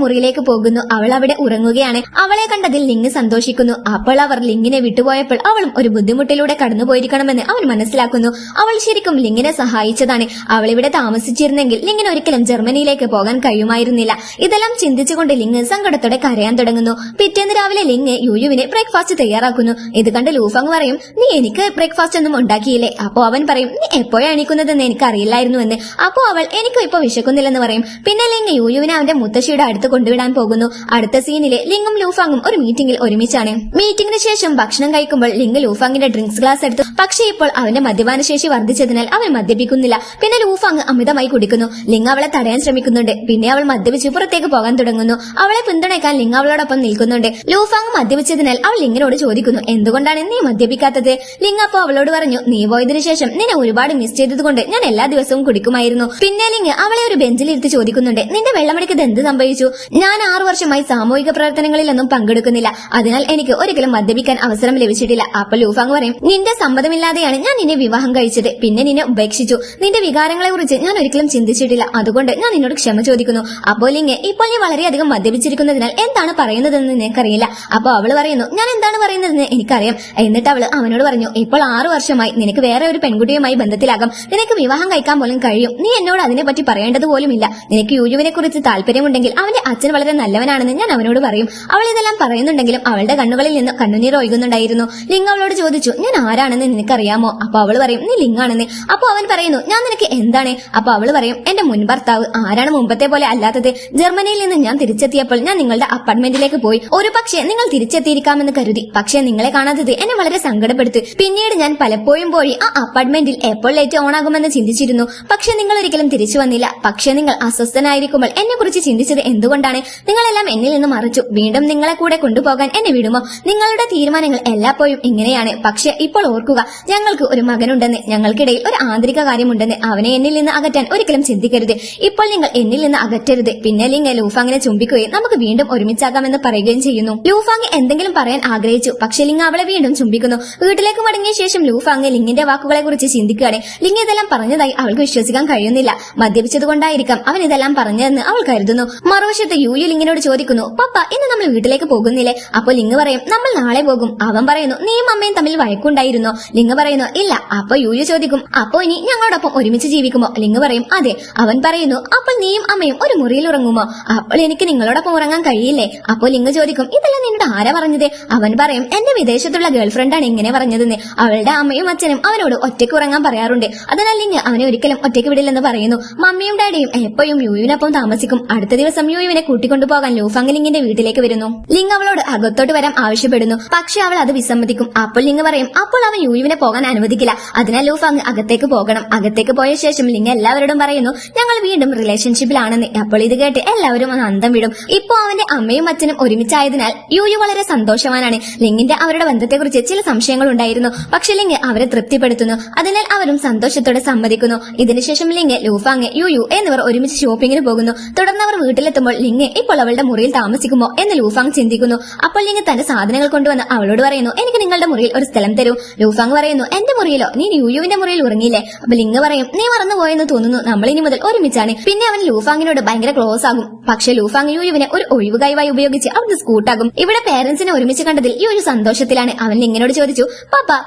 മുറിയിലേക്ക് പോകുന്നു. അവൾ അവിടെ ഉറങ്ങുകയാണ്. അവളെ കണ്ടതിൽ ലിങ് സന്തോഷിക്കുന്നു. അപ്പോൾ അവർ ലിങ്ങിനെ വിട്ടുപോയപ്പോൾ അവളും ഒരു ബുദ്ധിമുട്ടിലൂടെ കടന്നുപോയിരിക്കണമെന്ന് അവൻ മനസ്സിലാക്കുന്നു. അവൾ ശരിക്കും ലിങ്ങിനെ സഹായിച്ചതാണ്. അവൾ ഇവിടെ താമസിച്ചിരുന്നെങ്കിൽ ലിങ്ങിന് ഒരിക്കലും ജർമ്മനിയിലേക്ക് പോകാൻ കഴിയുമായിരുന്നില്ല. ഇതെല്ലാം ചിന്തിച്ചുകൊണ്ട് ലിങ് സങ്കടത്തോടെ കരയാൻ തുടങ്ങുന്നു. പിറ്റേന്ന് രാവിലെ ലിങ് യുയുവിനെ ബ്രേക്ക്ഫാസ്റ്റ് തയ്യാറാക്കുന്നു. ഇത് കണ്ട് ലൂഫാങ് പറയും, നീ എനിക്ക് ബ്രേക്ക്ഫാസ്റ്റ് ഒന്നും ഉണ്ടാക്കിയില്ലേ? അപ്പോ അവൻ പറയും, നീ എപ്പോഴാണ് എണീക്കുന്നതെന്ന് എനിക്ക് അറിയില്ലായിരുന്നു എന്ന്. അപ്പോ അവൾ, എനിക്കും ഇപ്പൊ വിശക്കുന്നില്ലെന്ന് പറയും. പിന്നെ ലിങ് യുയുവിനെ അവന്റെ മുത്തശ്ശിയുടെ അടുത്ത് കൊണ്ടുവിടാൻ പോകുന്നു. അടുത്ത സീനിലെ ലിങ്ങും ലൂഫാങ്ങും ഒരു മീറ്റിംഗിൽ ഒരുമിച്ചാണ്. മീറ്റിംഗിന് ശേഷം ഭക്ഷണം കഴിക്കുമ്പോൾ ലിങ് ലൂഫാങ്ങിന്റെ ഡ്രിങ്ക്സ് ഗ്ലാസ് എടുത്തു. പക്ഷേ ഇപ്പോൾ അവന്റെ മദ്യപാന ശേഷി വർദ്ധിച്ചതിനാൽ അവൻ മദ്യപിക്കുന്നില്ല. പിന്നെ ലൂഫാങ് അമിതമായി കുടിക്കുന്നു. ലിങ് അവളെ തടയാൻ ശ്രമിക്കുന്നുണ്ട്. പിന്നെ അവൾ മദ്യപിച്ച് പുറത്തേക്ക് പോകാൻ തുടങ്ങുന്നു. അവളെ പിന്തുണയ്ക്കാൻ ലിങ് അവളോടൊപ്പം നിൽക്കുന്നുണ്ട്. ലൂഫാങ് മദ്യപിച്ചതിനാൽ അവൾ ലിങ്ങിനോട് ചോദിക്കുന്നു, എന്തുകൊണ്ടാണ് നീ മദ്യപിക്കാത്തത്? ലിങ് അപ്പൊ അവളോട് പറഞ്ഞു, നീ പോയതിനു ശേഷം നിന്നെ ഒരുപാട് മിസ് ചെയ്തതുകൊണ്ട് ഞാൻ എല്ലാ ദിവസവും കുടിക്കുമായിരുന്നു. പിന്നെ ലിങ് അവളെ ഒരു ബെഞ്ചിലിരുത്തി ചോദിക്കുന്നുണ്ട്, നിന്റെ വെള്ളമടിക്കത് എന്ത് സംഭവിച്ചു? ഞാൻ 6 വർഷമായി സാമൂഹിക പ്രവർത്തനങ്ങളിലൊന്നും പങ്കെടുക്കുന്നില്ല, അതിനാൽ എനിക്ക് ഒരിക്കലും മദ്യപിക്കാൻ അവസരം ലഭിച്ചിട്ടില്ല. അപ്പൊ ലൂഫാങ് പറയും, നിന്റെ സമ്മതമില്ലാതെയാണ് ഞാൻ നിന്നെ വിവാഹം കഴിച്ചത്. പിന്നെ നിന്നെ ഉപേക്ഷിച്ചു. നിന്റെ വികാരങ്ങളെ കുറിച്ച് ഞാൻ ഒരിക്കലും ചിന്തിച്ചിട്ടില്ല. അതുകൊണ്ട് ഞാൻ നിന്നോട് ക്ഷമ ചോദിക്കുന്നു. അപ്പോൾ ലിംഗെ, ഇപ്പോൾ നീ വളരെയധികം മദ്യപിച്ചിരിക്കുന്നതിനാൽ എന്താണ് പറയുന്നതെന്ന് നിനക്കറിയില്ല. അപ്പൊ അവള് പറയുന്നു, ഞാൻ എന്താണ് പറയുന്നതെന്ന് എനിക്കറിയാം. എന്നിട്ട് അവള് അവനോട് പറഞ്ഞു, ഇപ്പോൾ 6 വർഷമായി നിനക്ക് വേറെ ഒരു പെൺകുട്ടിയുമായി ബന്ധത്തിലാകാം. നിനക്ക് വിവാഹം കഴിക്കാൻ പോലും കഴിയും. നീ എന്നോട് അതിനെപ്പറ്റി പറയേണ്ടത് പോലുമില്ല. നിനക്ക് യുയുവിനെ കുറിച്ച് താല്പര്യമുണ്ടെങ്കിൽ അവന്റെ അച്ഛൻ വളരെ നല്ലവനാണെന്ന് ഞാൻ അവനോട് പറയും. അവൾ ഇതെല്ലാം പറയുന്നുണ്ടെങ്കിലും അവളുടെ കണ്ണുകളിൽ നിന്ന് കണ്ണുനീർ ഒഴുകുന്നുണ്ടായിരുന്നു. ലിംഗ് അവളോട് ചോദിച്ചു, ഞാൻ ആരാണെന്ന് നിനക്കറിയാമോ? അപ്പൊ അവള് പറയും, നീ ലിംഗാണെന്ന്. അപ്പൊ അവൻ പറയുന്നു, ഞാൻ നിനക്ക് എന്താണ്? അപ്പൊ അവള് പറയും, എന്റെ മുൻ ഭർത്താവ്. ആരാണ് മുമ്പത്തെ പോലെ അല്ലാത്തത്? ജർമ്മനിയിൽ നിന്ന് ഞാൻ തിരിച്ചെത്തിയപ്പോൾ ഞാൻ നിങ്ങളുടെ അപ്പാർട്ട്മെന്റിലേക്ക് പോയി. ഒരു പക്ഷേ നിങ്ങൾ തിരിച്ചെത്തിയിരിക്കാമെന്ന് കരുതി. പക്ഷേ നിങ്ങളെ കാണാത്തത് എന്നെ വളരെ സങ്കടപ്പെടുത്തി. പിന്നീട് ഞാൻ പലപ്പോഴും പോയി ആ അപ്പാർട്ട്മെന്റിൽ എപ്പോൾ ലൈറ്റ് ഓൺ ആകുമെന്ന് ചിന്തിച്ചിരുന്നു. പക്ഷെ നിങ്ങൾ ഒരിക്കലും തിരിച്ചു വന്നില്ല. പക്ഷെ നിങ്ങൾ അസ്വസ്ഥനായിരിക്കുമ്പോൾ എന്നെ കുറിച്ച് ചിന്തിച്ചത് എന്തുകൊണ്ടാണ്? നിങ്ങളെല്ലാം എന്നിൽ നിന്ന് മറിച്ചു. വീണ്ടും നിങ്ങളെ കൂടെ കൊണ്ടുപോകാൻ എന്നെ വിടുമോ? നിങ്ങളുടെ തീരുമാനങ്ങൾ എല്ലായ്പ്പോഴും ഇങ്ങനെയാണ്. പക്ഷെ ഇപ്പോൾ ഓർക്കുക, ഞങ്ങൾക്ക് ഒരു മകനുണ്ടെന്ന്. ഞങ്ങൾക്കിടയിൽ ഒരു ആന്തരിക കാര്യമുണ്ടെന്ന്. അവനെ എന്നിൽ നിന്ന് അകറ്റാൻ ഒരിക്കലും ചിന്തിക്കരുത്. ഇപ്പോൾ നിങ്ങൾ എന്നിൽ നിന്ന് അകറ്റരുത്. പിന്നെ ലിംഗ് ലൂഫാങ്ങിനെ ചുംബിക്കുകയും നമുക്ക് വീണ്ടും ഒരുമിച്ചാകാമെന്ന് പറയുകയും ചെയ്യുന്നു. ലൂഫാങ് എന്തെങ്കിലും പറയാൻ ആഗ്രഹിച്ചു. പക്ഷെ ലിംഗ് അവളെ വീണ്ടും ചുംബിക്കുന്നു. വീട്ടിലേക്ക് മടങ്ങിയ ശേഷം ലൂഫാങ് ലിംഗിന്റെ വാക്കുകളെ കുറിച്ച് ചിന്തിക്കുകയാണ്. ലിംഗ് ഇതെല്ലാം പറഞ്ഞതായി അവൾക്ക് വിശ്വസിക്കാൻ കഴിയുന്നില്ല. മദ്യപിച്ചതുകൊണ്ടായിരിക്കാം അവൻ ഇതെല്ലാം പറഞ്ഞതെന്ന് അവൾ കരുതുന്നു. മറുവശത്ത് യുയു ലിംഗിനോട് ചോദിക്കുന്നു, പപ്പ ഇന്ന് നമ്മൾ വീട്ടിലേക്ക് പോകുന്നില്ലേ? അപ്പോൾ ലിംഗ് പറയും, നമ്മൾ നാളെ പോകും. അവൻ പറയുന്നു, നീയും അമ്മയും തമ്മിൽ വഴക്കുണ്ടായിരുന്നോ? ലിംഗ് പറയുന്നു, ഇല്ല. അപ്പൊ യുയു ചോദിക്കും, അപ്പോ ഇനി ഞങ്ങളോടൊപ്പം ഒരുമിച്ച് ജീവിക്കുമോ? ലിംഗ് പറയും, അതെ. അവൻ പറയുന്നു, അപ്പോൾ നീയും അമ്മയും ഒരു മുറിയിൽ ഉറങ്ങുമോ? അപ്പോൾ എനിക്ക് നിങ്ങളോടൊപ്പം ഉറങ്ങാൻ കഴിയില്ലേ? അപ്പോൾ ലിംഗ് ചോദിക്കും, ഇതെല്ലാം നിന്നോട് ആരാ പറഞ്ഞത്? അവൻ പറയും, എന്റെ വിദേശത്തുള്ള ഗേൾഫ്രണ്ടാണ് ഇങ്ങനെ പറഞ്ഞതെന്ന്. അവളുടെ അമ്മയും അച്ഛനും അവനോട് ഒറ്റയ്ക്ക് ഉറങ്ങാൻ പറയാറുണ്ട്. അതിനാൽ ലിംഗ് അവനെ ഒരിക്കലും ഒറ്റയ്ക്ക് വിടില്ലെന്ന് പറയുന്നു. മമ്മിയും ഡാഡിയും എപ്പോഴും യുയുവിനൊപ്പം താമസിക്കും. അടുത്ത ദിവസം യുയുവിനെ കൂട്ടിക്കൊണ്ടുപോകാൻ ലൂഫാങ് ലിംഗിന്റെ വീട്ടിലേക്ക് വരുന്നു. ലിംഗ് അവളോട് അകത്തോട്ട് വരാൻ ആവശ്യപ്പെടുന്നു. പക്ഷെ അവൾ അത് വിസമ്മതിക്കും. അപ്പോൾ ലിംഗ് പറയും, അപ്പോൾ അവൻ യുയുവിനെ പോകാൻ അനുവദിക്കില്ല. അതിനാൽ ലൂഫാങ് അകത്തേക്ക് പോകണം. അകത്തേക്ക് പോയ ശേഷം ലിംഗ് എല്ലാവരോടും പറയുന്നു, ഞങ്ങൾ വീണ്ടും റിലേഷൻഷിപ്പിലാണെന്ന്. അപ്പോൾ ഇത് കേട്ട് എല്ലാവരും ഒന്ന് അന്തം വിടും. ഇപ്പോ അവന്റെ അമ്മയും അച്ഛനും ഒരുമിച്ചായതിനാൽ യുയു വളരെ സന്തോഷവാനാണ്. ലിംഗിന്റെ അവരുടെ ബന്ധത്തെക്കുറിച്ച് ചില സംശയങ്ങൾ ഉണ്ടായിരുന്നു. പക്ഷെ ലിംഗ് അവരെ തൃപ്തിപ്പെടുത്തുന്നു. അതിനാൽ അവരും സന്തോഷത്തോടെ സമ്മതിക്കുന്നു. ഇതിനുശേഷം ലിംഗ്, ലൂഫാങ്, യുയു എന്നിവർ ഒരുമിച്ച് ഷോപ്പിങ്ങിന് പോകുന്നു. തുടർന്ന് അവർ വീട്ടിലെത്തുമ്പോൾ ലിംഗ് ഇപ്പോൾ അവളുടെ മുറിയിൽ താമസിക്കുമോ എന്ന് ലൂഫാങ് ചിന്തിക്കുന്നു. അപ്പോൾ ലിംഗ് തന്റെ സാധനങ്ങൾ കൊണ്ടുവന്ന് അവളോട് പറയുന്നു, എനിക്ക് നിങ്ങളുടെ മുറിയിൽ ഒരു സ്ഥലം തരൂ. ലൂഫാങ് പറയുന്നു, എന്റെ മുറിയിലോ? നീ യുയുവിന്റെ മുറിയിൽ ഉറങ്ങിയില്ലേ? അപ്പൊ ലിംഗ് പറയും, നീ മറന്നുപോയെന്ന് തോന്നുന്നു. നമ്മൾ ഇനി മുതൽ ഒരുമിച്ചാണ്. പിന്നെ അവൻ ലൂഫാങ്ങിനോട് ഭയങ്കര ക്ലോസ് ആകും. പക്ഷെ ലൂഫാങ് യുയുവിനെ ഒരു ഒഴിവുകഴിവായി ഉപയോഗിച്ച് അവിടുന്ന് സ്കൂട്ടാകും. ഇവിടെ പേരൻസിനെ ഒരുമിച്ച് കണ്ടതിൽ യുയു സന്തോഷത്തിലാണ്. അവൻ ലിംഗിനോട് ചോദിച്ചു,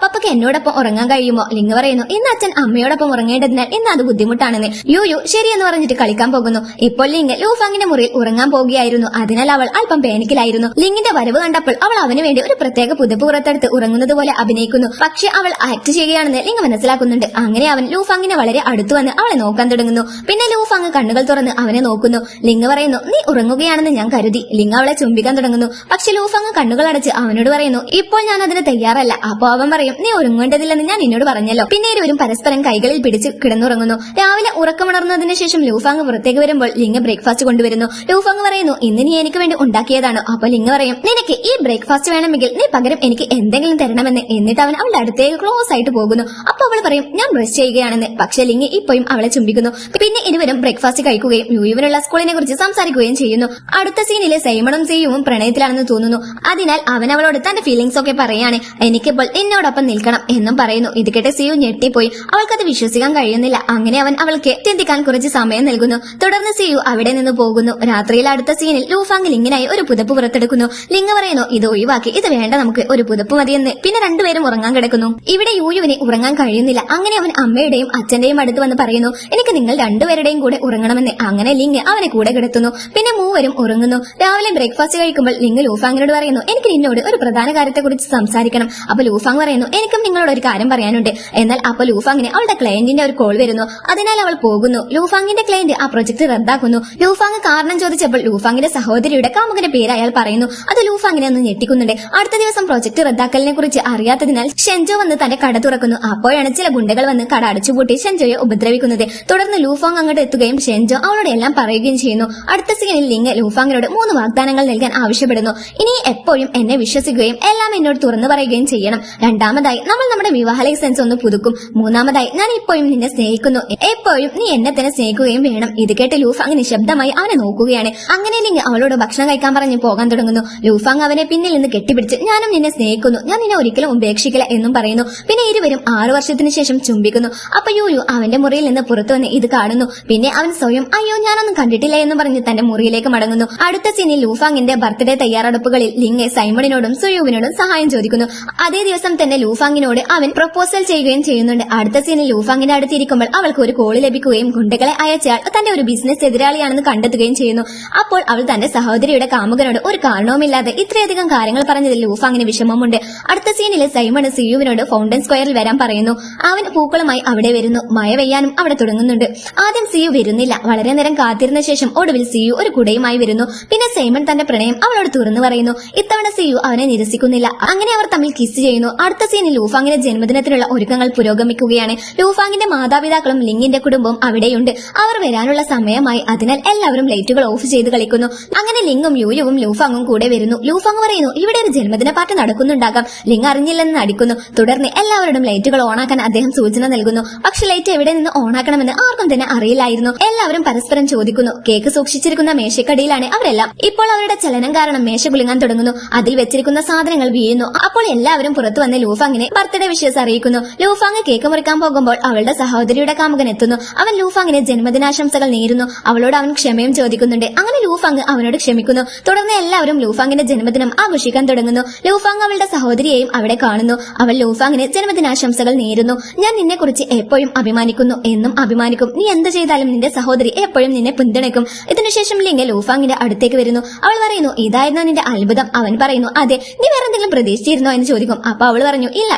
പപ്പക്ക് എന്നോടൊപ്പം ഉറങ്ങാൻ കഴിയുമോ? ലിംഗ് പറയുന്നു, ഇന്ന് അച്ഛൻ അമ്മയോടൊപ്പം ഉറങ്ങേണ്ടതിനാൽ ഇന്ന് അത് ബുദ്ധിമുട്ടാണെന്ന്. യുയു ശരിയെന്ന് പറഞ്ഞിട്ട് കളിക്കാൻ പോകുന്നു. ഇപ്പോൾ ലിംഗ് ലൂഫാങ്ങിന്റെ മുറിയിൽ ഉറങ്ങാൻ പോകുകയായിരുന്നു. അതിനാൽ അവൾ അല്പം പാനിക്കിലായിരുന്നു. ലിംഗിന്റെ വരവ് കണ്ടപ്പോൾ അവൾ അവന് വേണ്ടി ഒരു പ്രത്യേക പുതപ്പ് പുറത്തെടുത്ത് ഉറങ്ങുന്നത് പോലെ അഭിനയിക്കുന്നു. പക്ഷെ അവൾ ആക്ട് ചെയ്യുകയാണെന്ന് ലിംഗ് മനസ്സിലാക്കുന്നുണ്ട്. അങ്ങനെ അവൻ ലൂഫാങ്ങിനെ വളരെ അടുത്തു വന്ന് അവളെ നോക്കാൻ തുടങ്ങുന്നു. പിന്നെ ലൂഫാങ് കണ്ണുകൾ തുറന്ന് അവനെ നോക്കുന്നു. ലിംഗ് പറയുന്നു, നീ ഉറങ്ങുകയാണെന്ന് ഞാൻ കരുതി. ലിംഗ് അവളെ ചുംബിക്കാൻ തുടങ്ങുന്നു. പക്ഷെ ലൂഫാങ് കണ്ണുകൾ അടച്ച് അവനോട് പറയുന്നു, ഇപ്പോൾ ഞാൻ അതിന് തയ്യാറല്ല. അപ്പൊ അവൻ പറയും, നീ ഉറങ്ങേണ്ടതില്ലെന്ന് ഞാൻ നിന്നോട് പറഞ്ഞല്ലോ. പിന്നെ ഇരുവരും പരസ്പരം കൈകളിൽ പിടിച്ച് കിടന്നുറങ്ങുന്നു. രാവിലെ ഉറക്കമുണർന്നതിന് ശേഷം ലൂഫാങ് പുറത്തേക്ക് വരുമ്പോൾ ലിംഗ് ബ്രേക്ക്ഫാസ്റ്റ് കൊണ്ടുവരുന്നു. ലൂഫാങ് പറയുന്നു, ഇന്ന് നീ എനിക്ക് വേണ്ടി ഉണ്ടാക്കിയതാണോ? അപ്പൊ ലിംഗ് പറയും, നിനക്ക് ഈ ബ്രേക്ക്ഫാസ്റ്റ് വേണമെങ്കിൽ നീ പകരം എനിക്ക് എന്തെങ്കിലും തരണമെന്ന്. എന്നിട്ട് അവൻ അവളുടെ അടുത്തേക്ക് ക്ലോസ് ആയിട്ട് പോകുന്നു. അപ്പൊ അവൾ പറയും, ഞാൻ ബ്രഷ് ചെയ്യുകയാണെന്ന്. പക്ഷെ ലിംഗ് ഇപ്പോഴും അവളെ ചുംബിക്കുന്നു. പിന്നെ ഇരുവരും ബ്രേക്ക്ഫാസ്റ്റ് കഴിക്കുകയും യുയുവിനുള്ള സ്കൂളിനെ കുറിച്ച് സംസാരിക്കുകയും ചെയ്യുന്നു. അടുത്ത സീനിലെ സൈമണും സിയുവും പ്രണയത്തിലാണെന്ന് തോന്നുന്നു. അതിനാൽ അവൻ അവളോട് തന്റെ ഫീലിംഗ്സ് ഒക്കെ പറയാണ്. എനിക്കിപ്പോൾ നിന്നോടൊപ്പം നിൽക്കണം എന്നും പറയുന്നു. ഇത് കേട്ട് സിയു ഞെട്ടിപ്പോയി. അവൾക്കത് വിശ്വസിക്കാൻ കഴിയുന്നില്ല. അങ്ങനെ അവൻ അവൾക്ക് ചിന്തിക്കാൻ കുറച്ച് സമയം നൽകുന്നു. തുടർന്ന് സിയു അവിടെ നിന്ന് പോകുന്നു. രാത്രിയിൽ അടുത്ത സീനിൽ ലൂഫാങ് ലിംഗിനായി ഒരു പുതപ്പ് പുറത്തെടുക്കുന്നു. ലിംഗ് പറയുന്നു, ഇത് ഒഴിവാക്കി, ഇത് വേണ്ട, നമുക്ക് ഒരു പുതപ്പ് മതിയെന്ന്. പിന്നെ രണ്ടുപേരും ഉറങ്ങാൻ കിടക്കുന്നു. ഇവിടെ യുയുവിന് ഉറങ്ങാൻ കഴിയുന്നില്ല. അങ്ങനെ അവൻ അമ്മയുടെയും അച്ഛന്റെയും അടുത്ത് വന്ന് പറയുന്നു, എനിക്ക് നിങ്ങൾ രണ്ടുപേരുടെയും കൂടെ ഉറങ്ങണമെന്ന്. അങ്ങനെ ലിംഗ് അവനെ കൂടെ കിടത്തുന്നു. പിന്നെ മൂവരും ഉറങ്ങുന്നു. രാവിലെ ബ്രേക്ക്ഫാസ്റ്റ് കഴിക്കുമ്പോൾ ലിംഗ് ലൂഫാങ്ങിനോട് പറയുന്നു, എനിക്ക് നിന്നോട് ഒരു പ്രധാന കാര്യത്തെക്കുറിച്ച് സംസാരിക്കണം. അപ്പൊ ലൂഫാങ് പറയുന്നു, എനിക്കും നിങ്ങളോട് ഒരു കാര്യം പറയാനുണ്ട്. എന്നാൽ അപ്പൊ ലൂഫാങ്ങിന് അവളുടെ ക്ലയന്റിന്റെ ഒരു കോൾ വരുന്നു. അതിനാൽ അവൾ പോകുന്നു. ലൂഫാങ്ങിന്റെ ക്ലയന്റ് ആ പ്രൊജക്ട് റദ്ദാക്കുന്നു. ലൂഫാങ് കാരണം ചോദിച്ചപ്പോൾ ലൂഫാങ്ങിന്റെ സഹോദരിയുടെ കാമുകന്റെ പേര് അയാൾ പറയുന്നു. അത് ലൂഫാങ്ങിനെ ഒന്ന് ഞെട്ടിക്കുന്നുണ്ട്. അടുത്ത ദിവസം പ്രൊജക്ട് റദ്ദാക്കലിനെ കുറിച്ച് അറിയാത്തതിനാൽ ഷെൻജോ വന്ന് തന്റെ കട തുറക്കുന്നു. അപ്പോഴാണ് ചില ഗുണ്ടകൾ വന്ന് കട അടച്ചുപൂട്ടി ഷെൻജോയെ ഉപദ്രവിക്കുന്നത്. തുടർന്ന് ലൂഫാങ് അങ്ങോട്ട് എത്തുകയും ഷെൻജോ അവളോട് എല്ലാം പറയുകയും ചെയ്യുന്നു. അടുത്ത സീനിൽ ലിംഗ് ലൂഫാങ്ങിനോട് 3 വാഗ്ദാനങ്ങൾ നൽകാൻ ആവശ്യപ്പെടുന്നു. ഇനി എപ്പോഴും എന്നെ വിശ്വസിക്കുകയും എല്ലാം എന്നോട് തുറന്നു പറയുകയും ചെയ്യണം. രണ്ടാമതായി, നമ്മൾ നമ്മുടെ വിവാഹ ലൈസൻസ് ഒന്ന് പുതുക്കും. മൂന്നാമതായി, ഞാൻ ഇപ്പോഴും നിന്നെ സ്നേഹിക്കുന്നു. എപ്പോഴും നീ എന്നെ തന്നെ സ്നേഹിക്കുകയും വേണം. ഇത് കേട്ട് ലൂഫാങ് നിശബ്ദമായി അവനെ നോക്കുകയാണ്. അങ്ങനെ ലിംഗ് അവളോട് ഭക്ഷണം കഴിക്കാൻ പറഞ്ഞ് പോകാൻ തുടങ്ങുന്നു. ലൂഫാങ് അവനെ പിന്നിൽ നിന്ന് കെട്ടിപ്പിടിച്ച്, ഞാനും നിന്നെ സ്നേഹിക്കുന്നു, ഞാൻ നിന്നെ ഒരിക്കലും ഉപേക്ഷിക്കില്ല എന്നും പറയുന്നു. പിന്നെ ഇരുവരും 6 വർഷത്തിന് ശേഷം ചുംബിക്കുന്നു. അപ്പൊ യൂയു അവന്റെ മുറിയിൽ നിന്ന് പുറത്തു വന്ന് ഇത് കാണുന്നു. പിന്നെ അവൻ സ്വയം അയ്യോ ഞാനൊന്നും കണ്ടിട്ടില്ല എന്ന് പറഞ്ഞ് തന്റെ മുറിയിലേക്ക് മടങ്ങുന്നു. അടുത്ത സീനിൽ ലൂഫാങ്ങിന്റെ ബർത്ത്ഡേ തയ്യാറെടുപ്പുകളിൽ ലിങ് സൈമണിനോടും സുയൂവിനോടും സഹായം ചോദിക്കുന്നു. അതേ ദിവസം തന്നെ ലൂഫാങ്ങിനോട് അവൻ പ്രപ്പോസൽ ചെയ്യുകയും ചെയ്യുന്നുണ്ട്. അടുത്ത സീനിൽ ലൂഫാങ്ങിന്റെ അടുത്തിരിക്കുമ്പോൾ അവൾക്ക് ഒരു കോള് ലഭിക്കുകയും ഗുണ്ടകളെ അയച്ചയാൾ തന്റെ ഒരു ബിസിനസ് എതിരാളിയാണെന്ന് കണ്ടെത്തുകയും ചെയ്യുന്നു. അപ്പോൾ അവൾ തന്റെ സഹോദരിയുടെ കാമുകനോട് ഒരു കാരണവുമില്ലാതെ ഇത്രയധികം കാര്യങ്ങൾ പറഞ്ഞതിൽ ലൂഫാങ്ങിന് വിഷമമുണ്ട്. അടുത്ത സീനിൽ സൈമൺ സിയുവിനോട് ഫൗണ്ടൻ സ്ക്വയറിൽ വരാൻ പറയുന്നു. അവൻ പൂക്കളുമായി അവിടെ വരുന്നു. മഴ പെയ്യാനും അവിടെ തുടങ്ങുന്നുണ്ട്. ആദ്യം സിയു വരുന്നില്ല. വളരെ നേരം കാത്തിരുന്ന ശേഷം ഒടുവിൽ സിയു ഒരു കുടയുമായി വരുന്നു. പിന്നെ സൈമൺ തന്റെ പ്രണയം അവളോട് തുറന്നു പറയുന്നു. ഇത്തവണ സിയു അവനെ നിരസിക്കുന്നില്ല. അങ്ങനെ അവർ തമ്മിൽ കിസ് ചെയ്യുന്നു. അടുത്ത സീനിൽ ലൂഫാങ്ങിന്റെ ജന്മദിനത്തിനുള്ള ഒരുക്കങ്ങൾ പുരോഗമിക്കുകയാണ്. ലൂഫാങ്ങിന്റെ മാതാപിതാക്കളും ലിങ്ങിന്റെ കുടുംബവും അവിടെയുണ്ട്. അവർ വരാനുള്ള സമയമായി. അതിനാൽ എല്ലാവരും ലൈറ്റുകൾ ഓഫ് ചെയ്ത് കളിക്കുന്നു. അങ്ങനെ ലിങ്ങും യൂയുവും ലൂഫാങ്ങും കൂടെ വരുന്നു. ലൂഫാങ് പറയുന്നു ഇവിടെ ഒരു ജന്മദിന പാർട്ടി നടക്കുന്നുണ്ടാകാം. ലിങ് അറിഞ്ഞില്ലെന്ന് നടിക്കുന്നു. തുടർന്ന് എല്ലാവരോടും ലൈറ്റുകൾ ഓണാക്കാൻ അദ്ദേഹം സൂചന നൽകുന്നു. പക്ഷെ ലൈറ്റ് എവിടെ നിന്ന് ഓണാക്കണമെന്ന് ആർക്കും തന്നെ അറിയില്ലായിരുന്നു. എല്ലാവരും പരസ്പരം ചോദിക്കുന്നു. കേക്ക് സൂക്ഷിച്ചിരിക്കുന്ന മേശക്കടിയിലാണ് അവരെല്ലാം. ഇപ്പോൾ അവരുടെ ചലനം കാരണം മേശ കുലുങ്ങാൻ തുടങ്ങുന്നു. അതിൽ വെച്ചിരിക്കുന്ന സാധനങ്ങൾ വീഴുന്നു. അപ്പോൾ എല്ലാവരും പുറത്തു വന്ന് ലൂഫാങ്ങിനെ ബർത്ത്ഡേ വിഷസ് അറിയിക്കുന്നു. ലൂഫാങ് കേക്ക് മുറിക്കാൻ പോകുമ്പോൾ അവളുടെ സഹോദരിയുടെ കാമുകൻ എത്തുന്നു. അവൻ ലൂഫാങ്ങിന് ജന്മദിനാശംസകൾ നേരുന്നു. അവളോട് അവൻ ക്ഷമയും ചോദിക്കുന്നുണ്ട്. അങ്ങനെ ലൂഫാങ് അവനോട് ക്ഷമിക്കുന്നു. തുടർന്ന് എല്ലാവരും ലൂഫാങ്ങിന്റെ ജന്മദിനം ആഘോഷിക്കാൻ തുടങ്ങുന്നു. ലൂഫാങ് അവളുടെ സഹോദരിയെയും അവിടെ കാണുന്നു. അവൾ ലൂഫാങ്ങിന് ജന്മദിനാശംസകൾ നേരുന്നു. ഞാൻ നിന്നെ കുറിച്ച് എപ്പോഴും അഭിമാനിക്കുന്നു, എന്നും അഭിമാനിക്കും. നീ എന്ത് ചെയ്താലും നിന്റെ സഹോദരി എപ്പോഴും നിന്നെ പിന്തുണയ്ക്കും. ഇതിനുശേഷം ലിങ് ലൂഫാങ്ങിന്റെ അടുത്തേക്ക് വരുന്നു. അവൾ പറയുന്നു ഇതായിരുന്നു നിന്റെ അത്ഭുതം. അവൻ പറയുന്നു അതെ. നീ വേറെ എന്തെങ്കിലും പ്രതീക്ഷിച്ചിരുന്നോ എന്ന് ചോദിക്കും. അപ്പൊ അവൾ പറഞ്ഞു ഇല്ല,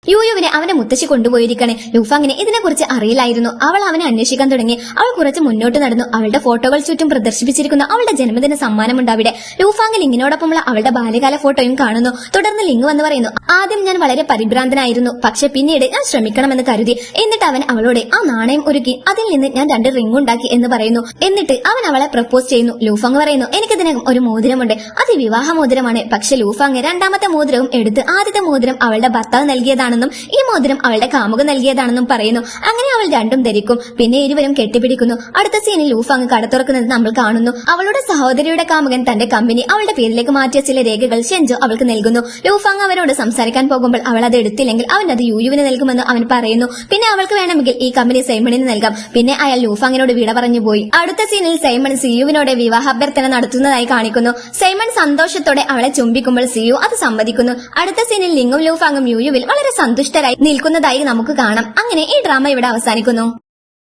യൂയുവിനെ അവന്റെ മുത്തശ്ശി കൊണ്ടുപോയിരിക്കണേ. ലൂഫാങ്ങിനെ ഇതിനെക്കുറിച്ച് അറിയില്ലായിരുന്നു. അവൾ അവനെ അന്വേഷിക്കാൻ തുടങ്ങി. അവൾ കുറച്ച് മുന്നോട്ട് നടന്നു. അവളുടെ ഫോട്ടോകൾ ചുറ്റും പ്രദർശിപ്പിച്ചിരിക്കുന്ന അവളുടെ ജന്മദിന സമ്മാനമുണ്ട് അവിടെ. ലൂഫാങ് ലിങ്ങിനോടൊപ്പമുള്ള അവളുടെ ബാല്യകാല ഫോട്ടോയും കാണുന്നു. തുടർന്ന് ലിങ് വന്ന് പറയുന്നു ആദ്യം ഞാൻ വളരെ പരിഭ്രാന്തനായിരുന്നു, പക്ഷെ പിന്നീട് ഞാൻ ശ്രമിക്കണമെന്ന് കരുതി. എന്നിട്ട് അവൻ അവളോട് ആ നാണയം ഒരുക്കി അതിൽ നിന്ന് ഞാൻ 2 റിംഗ് ഉണ്ടാക്കി എന്ന് പറയുന്നു. എന്നിട്ട് അവൻ അവളെ പ്രപ്പോസ് ചെയ്യുന്നു. ലൂഫാങ് പറയുന്നു എനിക്കിതിനകം ഒരു മോതിരമുണ്ട്, അത് വിവാഹ മോതിരമാണ്. പക്ഷെ ലൂഫാങ് രണ്ടാമത്തെ മോതിരവും എടുത്ത് ആദ്യത്തെ മോതിരം അവളുടെ ഭർത്താവ് നൽകിയതാണെന്നും ഈ മോതിരം അവളുടെ കാമുക നൽകിയതാണെന്നും പറയുന്നു. അങ്ങനെ അവൾ രണ്ടും ധരിക്കും. പിന്നെ ഇരുവരും കെട്ടിപ്പിടിക്കുന്നു. അടുത്ത സീനിൽ ലൂഫാങ് കട തുറക്കുന്നത് നമ്മൾ കാണുന്നു. അവളുടെ സഹോദരിയുടെ കാമുകൻ തന്റെ കമ്പനി അവളുടെ പേരിലേക്ക് മാറ്റിയ ചില രേഖകൾ ഷെൻജോ അവൾക്ക് നൽകുന്നു. ലൂഫാങ് അവനോട് സംസാരിക്കാൻ പോകുമ്പോൾ അവൾ അത് എടുത്തില്ലെങ്കിൽ അവൻ അത് യൂയുവിന് നൽകുമെന്ന് അവൻ പറയുന്നു. പിന്നെ അവൾക്ക് വേണമെങ്കിൽ ഈ കമ്പനി സൈമണിന് നൽകാം. പിന്നെ അയാൾ ലൂഫാങ്ങിനോട് വിട പറഞ്ഞു പോയി. അടുത്ത സീനിൽ സൈമൺ സിയുവിനോട് വിവാഹാഭ്യർത്ഥന നടത്തുന്നതായി കാണിക്കുന്നു. സൈമൺ സന്തോഷത്തോടെ അവളെ ചുംബിക്കുമ്പോൾ സിയു അത് സമ്മതിക്കുന്നു. അടുത്ത സീനിൽ ലിങ്ങും ലൂഫാങ്ങും യൂയുവിൽ വളരെ സന്തുഷ്ടരായി നിൽക്കുന്നതായി നമുക്ക് കാണാം. അങ്ങനെ ഈ ഡ്രാമ ഇവിടെ അവസാനിക്കുന്നു.